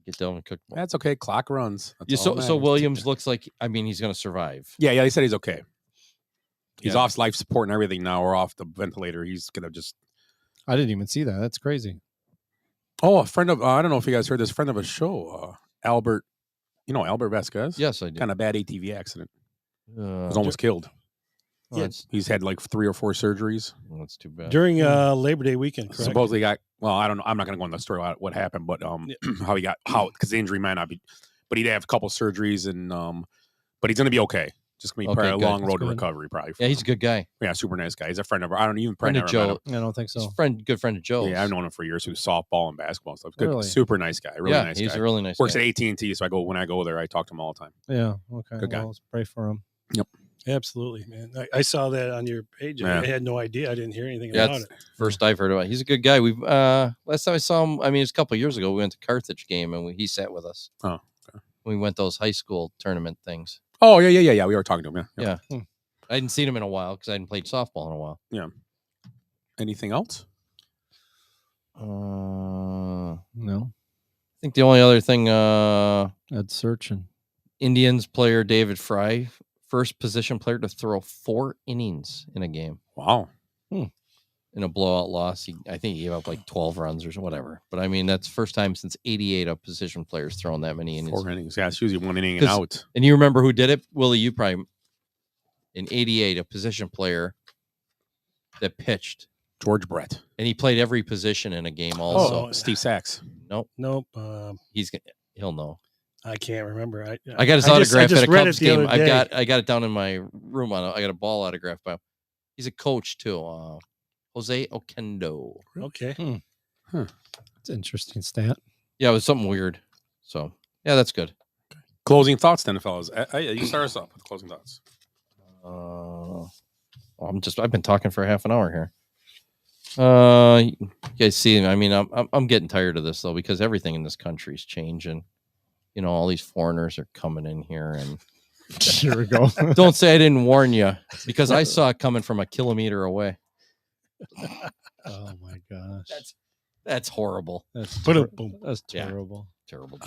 Get Delvin Cook. That's okay. Clock runs. That's Yeah, all so that so matters. Williams looks like, he's going to survive. Yeah, they said he's okay. He's Yeah. off life support and everything now, or off the ventilator. He's going to just. I didn't even see that. That's crazy. Oh, a friend of, I don't know if you guys heard this, friend of a show, Albert, Albert Vasquez? Yes, I do. Kind of bad ATV accident. Uh, Was almost killed. oh, that's, He's had like 3 or 4 surgeries. that's too bad. During Labor Day weekend, correct? Supposedly got, well, I don't know. I'm not going to go into the story about what happened, but because the injury might not be, but he'd have a couple surgeries and, but he's going to be okay. Just going to be Okay, probably a good. long road That's to good. recovery, probably. Yeah, he's a good guy. Yeah, super nice guy. He's a friend of, I don't even Friend probably of never met Joe. him. I don't think so. Good friend of Joe's. Yeah, I've known him for years. He was softball and basketball and stuff. Good, Really? super nice guy. Really Yeah, nice he's guy. a really nice Works guy. at AT&T, so when I go there, I talk to him all the time. Yeah. Okay. Good guy. Well, let's pray for him. Yep. Absolutely, man. I saw that on your page. Yeah. I had no idea. I didn't hear anything Yeah, about it's it. first I've heard about it. He's a good guy. We've last time I saw him, it was a couple of years ago. We went to Carthage game and he sat with us. Oh, okay. We went those high school tournament things. Oh, yeah. We were talking to him. Yeah. Yeah. I hadn't seen him in a while because I hadn't played softball in a while. Yeah. Anything else? No. I think the only other thing, Ed's searching. Indians player David Fry, first position player to throw 4 innings in a game. Wow. In a blowout loss, I think he gave up like 12 runs or whatever. But that's first time since '88 a position player's thrown that many innings. 4 innings. Yeah, it's usually 1 inning and out. And you remember who did it? Willie, you probably, in '88, a position player that pitched. George Brett. And he played every position in a game also. Oh, Steve Sachs. Nope. He'll know. I can't remember. I got his autograph at at a read Cubs it the game. other day. I got it down in my room. I got a ball autograph by him. He's a coach too. Jose Oquendo. Okay. It's an interesting stat. Yeah, it was something weird. So yeah, that's good. Closing thoughts, then, fellas. You start us off with closing thoughts. I've been talking for half an hour here. You guys see, I'm getting tired of this though, because everything in this country is changing. All these foreigners are coming in here and here we go. Don't say I didn't warn you, because I saw it coming from a kilometer away. Oh my gosh. That's horrible. That's Boom. terrible. Terrible.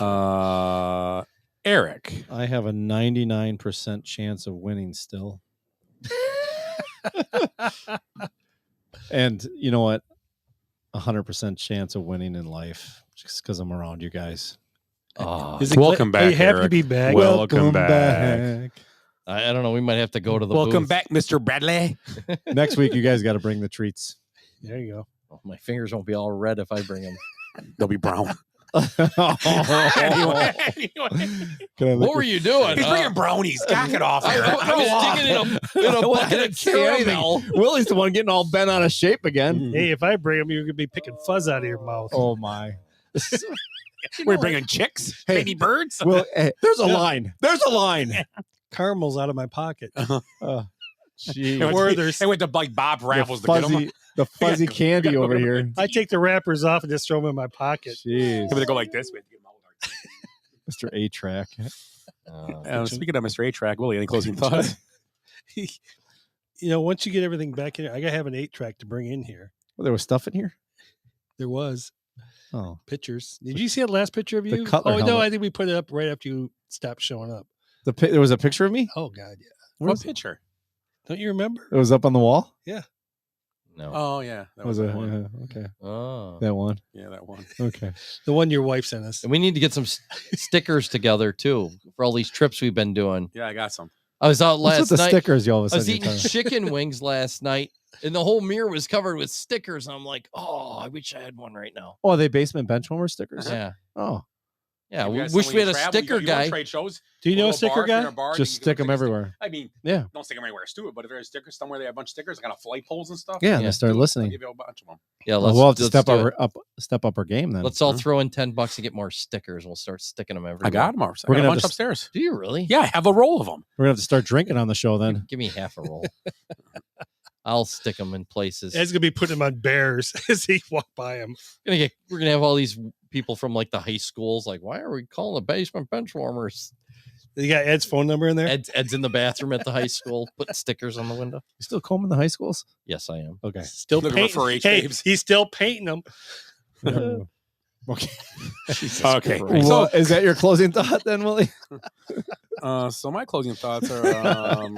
And Eric. I have a 99% chance of winning still. And you know what? 100% chance of winning in life just because I'm around you guys. Oh, welcome back. Are you happy Eric. to be back? Welcome back. I don't know. We might have to go to the Welcome booth. back, Mr. Bradley. Next week, you guys got to bring the treats. There you go. Oh, my fingers won't be all red if I bring them. They'll be brown. Anyway. What were you doing? He's bringing brownies. Knock it off, Eric. I was sticking in a bucket of caramel. Willie's the one getting all bent out of shape again. Hey, if I bring them, you're gonna be picking fuzz out of your mouth. Oh my! We're bringing chicks, baby birds. Well, hey, there's a line. There's a line. Caramels out of my pocket. Gee. They went to like Bob Raffles to get them. The fuzzy candy over here. I take the wrappers off and just throw them in my pocket. Jeez. They go like this. Mr. A-Track. Speaking of Mr. A-Track, Willie, any closing thoughts? You know, once you get everything back in here, I gotta have an 8-track to bring in here. Well, there was stuff in here? There was. Oh. Pictures. Did you see the last picture of you? Cutler no, helmet. I think we put it up right after you stopped showing up. There was a picture of me? Oh, God, yeah. What picture? Don't you remember? It was up on the wall? Yeah. No. Oh, yeah. That Was was it? that one. Yeah, okay. Oh. That one. Yeah, that one. Okay. The one your wife sent us. And we need to get some stickers together too for all these trips we've been doing. Yeah, I got some. I was out What's last with the night. stickers you all of a I was sudden eating you're talking- chicken wings last night, and the whole mirror was covered with stickers. And I'm like, oh, I wish I had one right now. Oh, are they basement benchwarmer stickers? Yeah. Oh. Yeah, You we guys, wish when we you had a travel, sticker you go to guy. trade shows. Do you know a little sticker bar, if you're in guy? a bar, Just you can stick go them take a everywhere. I mean, Yeah. don't stick them anywhere stupid, but if there's stickers somewhere, they have a bunch of stickers. I got a flight poles and stuff. Yeah, and they start I'll listening. give you a bunch of them. Yeah, Well, we'll have to let's step up our game then. Let's all throw in $10 to get more stickers. We'll start sticking them everywhere. I got them. I We're got gonna a have bunch to- upstairs. Do you really? Yeah, I have a roll of them. We're going to have to start drinking on the show then. Give me half a roll. I'll stick them in places. Ed's gonna be putting them on bears as he walk by him. We're gonna have all these people from like the high schools. Like, why are we calling the basement benchwarmers? You got Ed's phone number in there? Ed's in the bathroom at the high school, putting stickers on the window. You still combing the high schools? Yes, I am. Okay. Still Looking painting. for H Hey, babes. he's still painting them. Okay. Okay. Christ. Well, is that your closing thought then, Willie? So my closing thoughts are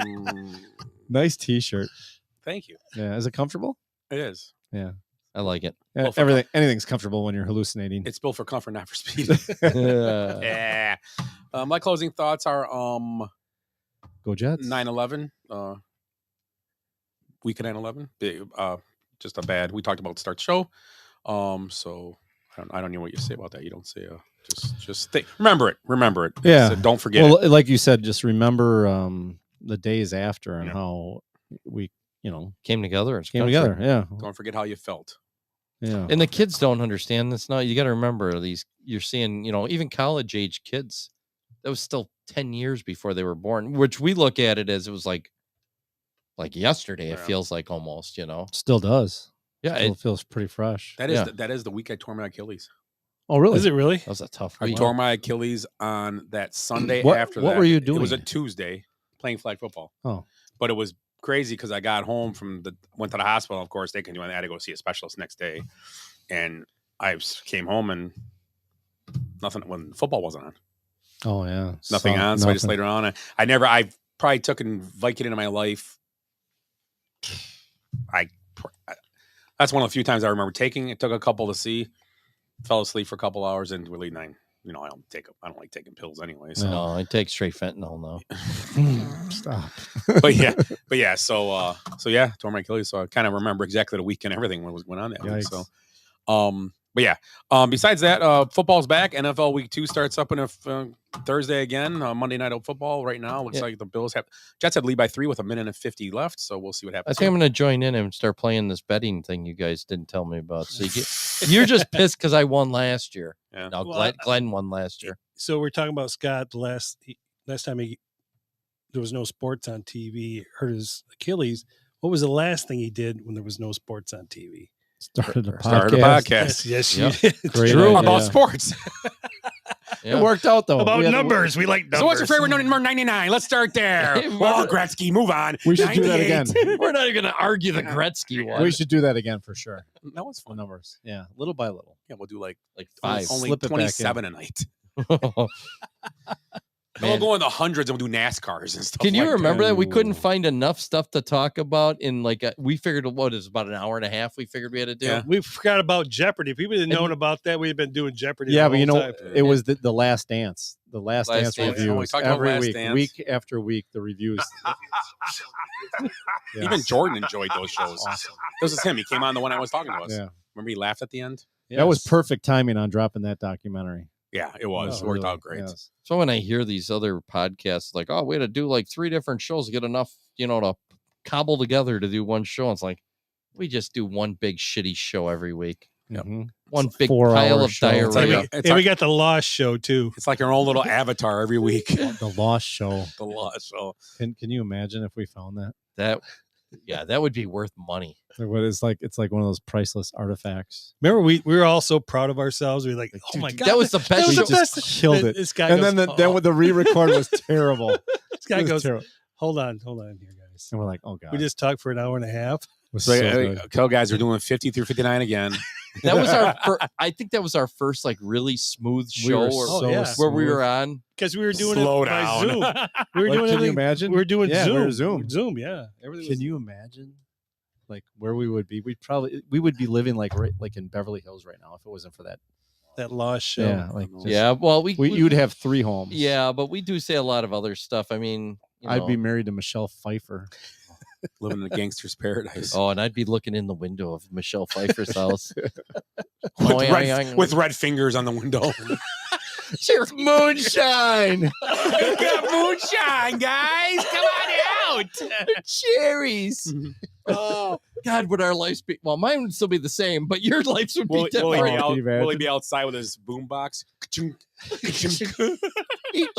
Nice T-shirt. thank you. Yeah. Is it comfortable? It is. Yeah. I like it. Yeah, Well, for anything's comfortable when you're hallucinating. It's built for comfort, not for speed. Yeah. Yeah. My closing thoughts are Go Jets. 9/11. Week of 9/11. Just a bad. We talked about the start the show. So I don't know what you say about that. You don't say just think. Remember it. Yeah. So don't forget. Well, it. like you said, just remember the days after and how we, Came together. As came country. together. Yeah. Don't forget how you felt. Yeah. And the kids don't understand this now. You got to remember these. You're seeing, even college age kids. That was still 10 years before they were born, which we look at it as it was like yesterday. It feels like almost, Still does. Yeah, Still feels pretty fresh. That is that is the week I tore my Achilles. Oh, really? Is it really? That was a tough I week. tore my Achilles on that Sunday What- after what that. were you It was a doing? Tuesday playing flag football. Oh. But it was crazy because I got home went to the hospital. Of course, they can do it. I had to go see a specialist next day. And I came home and nothing, when football wasn't on. Oh, yeah. Nothing on. So I just laid around. I probably took Vicodin in my life. That's one of the few times I remember taking it. Took a couple to see, fell asleep for a couple hours, and really I don't like taking pills anyway. So. No, I take straight fentanyl now. Stop. but yeah. So yeah, tore my Achilles. So I kind of remember exactly the week and everything what went on that week. So, but yeah. Besides that, football's back. NFL Week 2 starts up in a Thursday again. Monday Night Football right now looks like the Jets have lead by 3 with 1:50 left. So we'll see what I happens. think I'm going to join in and start playing this betting thing you guys didn't tell me about. So you're just pissed because I won last year. Yeah. No, Well, Glenn won last year. So we're talking about Scott. The last time there was no sports on TV, hurt his Achilles. What was the last thing he did when there was no sports on TV? Started a podcast. Yes, Yep. you did. Great Drew idea. about sports. It worked out though. About We had- numbers. We like numbers. So what's your favorite number 99? Let's start there. Well, Gretzky, move on. We should do that 98. again. We're not even going to argue the Gretzky one. We should do that again for sure. That was The fun. numbers. Yeah. Little by little. Yeah, we'll do like 5. only Slip it back 27 a night. Man. We'll go in the hundreds and we'll do NASCARs and stuff. Can you like remember that? We couldn't Ooh. find enough stuff to talk about in like we figured what is about an hour and a half. We figured we had to do. Yeah, we forgot about Jeopardy. If people didn't known about that, we'd been doing Jeopardy. Yeah, the but you whole know, time. it was the Last Dance. The Last Dance Dance. Oh, we reviews talked about every Last week, Dance. week after week. The reviews. Yeah. Even Jordan enjoyed those shows. This is him. He came on the one I was talking to us. Yeah. Remember he laughed at the end? That was perfect timing on dropping that documentary. Yeah, it was. It worked out great. Yes. So when I hear these other podcasts, like, oh, we had to do like 3 different shows to get enough, to cobble together to do one show. It's like we just do one big shitty show every week. Yep. One big 4-hour pile of show. diarrhea. We got the Lost show too. It's like our own little avatar every week. The Lost Show. The Lost Show. Can you imagine if we found that? That would be worth money. It's like one of those priceless artifacts. Remember, we were all so proud of ourselves. We were like, oh my god, that was the best We show. just killed it. This guy and goes, then with the re-record was terrible. This guy It was goes, terrible. hold on here, guys. And we're like, oh god, We just talked for an hour and a half. it was So, so good. okay, guys, we're doing 50 through 59 again. That was I think that was our first like really smooth We show were so where we smooth. were on. Because we were doing Slow it by down. Zoom. We were Like, doing can you everything- imagine? We were doing Yeah, we Zoom. were Zoom. Zoom, yeah. Everything Can you imagine like where we would be? We would be living like in Beverly Hills right now if it wasn't for that Lost show. Yeah, like just- Yeah, well, you'd have 3 homes. Yeah, but we do say a lot of other stuff. I mean, I'd be married to Michelle Pfeiffer. Living in a gangster's paradise. Oh, and I'd be looking in the window of Michelle Pfeiffer's house with red fingers on the window. Cheers, moonshine. We got moonshine, guys. Come on out. Cherries. Oh God, would our lives be? Well, mine would still be the same, but your lives would be different. Will he be outside with his boombox?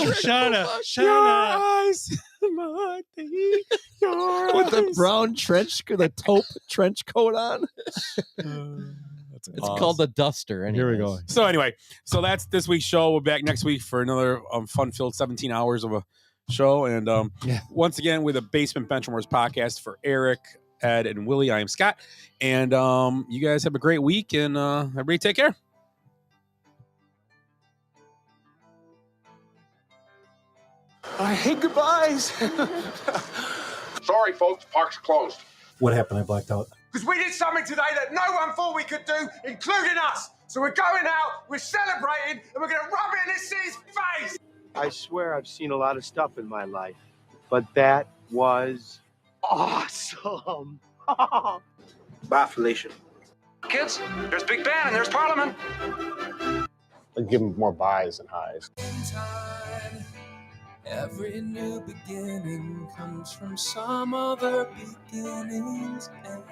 Shauna. Eyes might be your With the eyes. brown the taupe trench coat on. It's called the Duster. Anyways. Here we go. So anyway, that's this week's show. We're back next week for another fun-filled 17 hours of a show. And once again, with the Basement Benchwarmers podcast for Eric, Ed, and Willie, I am Scott. And you guys have a great week, and everybody take care. I hate goodbyes. Sorry, folks. Park's closed. What happened? I blacked out. Because we did something today that no one thought we could do, including us. So we're going out, we're celebrating, and we're going to rub it in this city's face. I swear I've seen a lot of stuff in my life, but that was awesome. Bye, Felicia. Kids, there's Big Ben and there's Parliament. I'd give them more buys and highs. Every new beginning comes from some other beginning's end.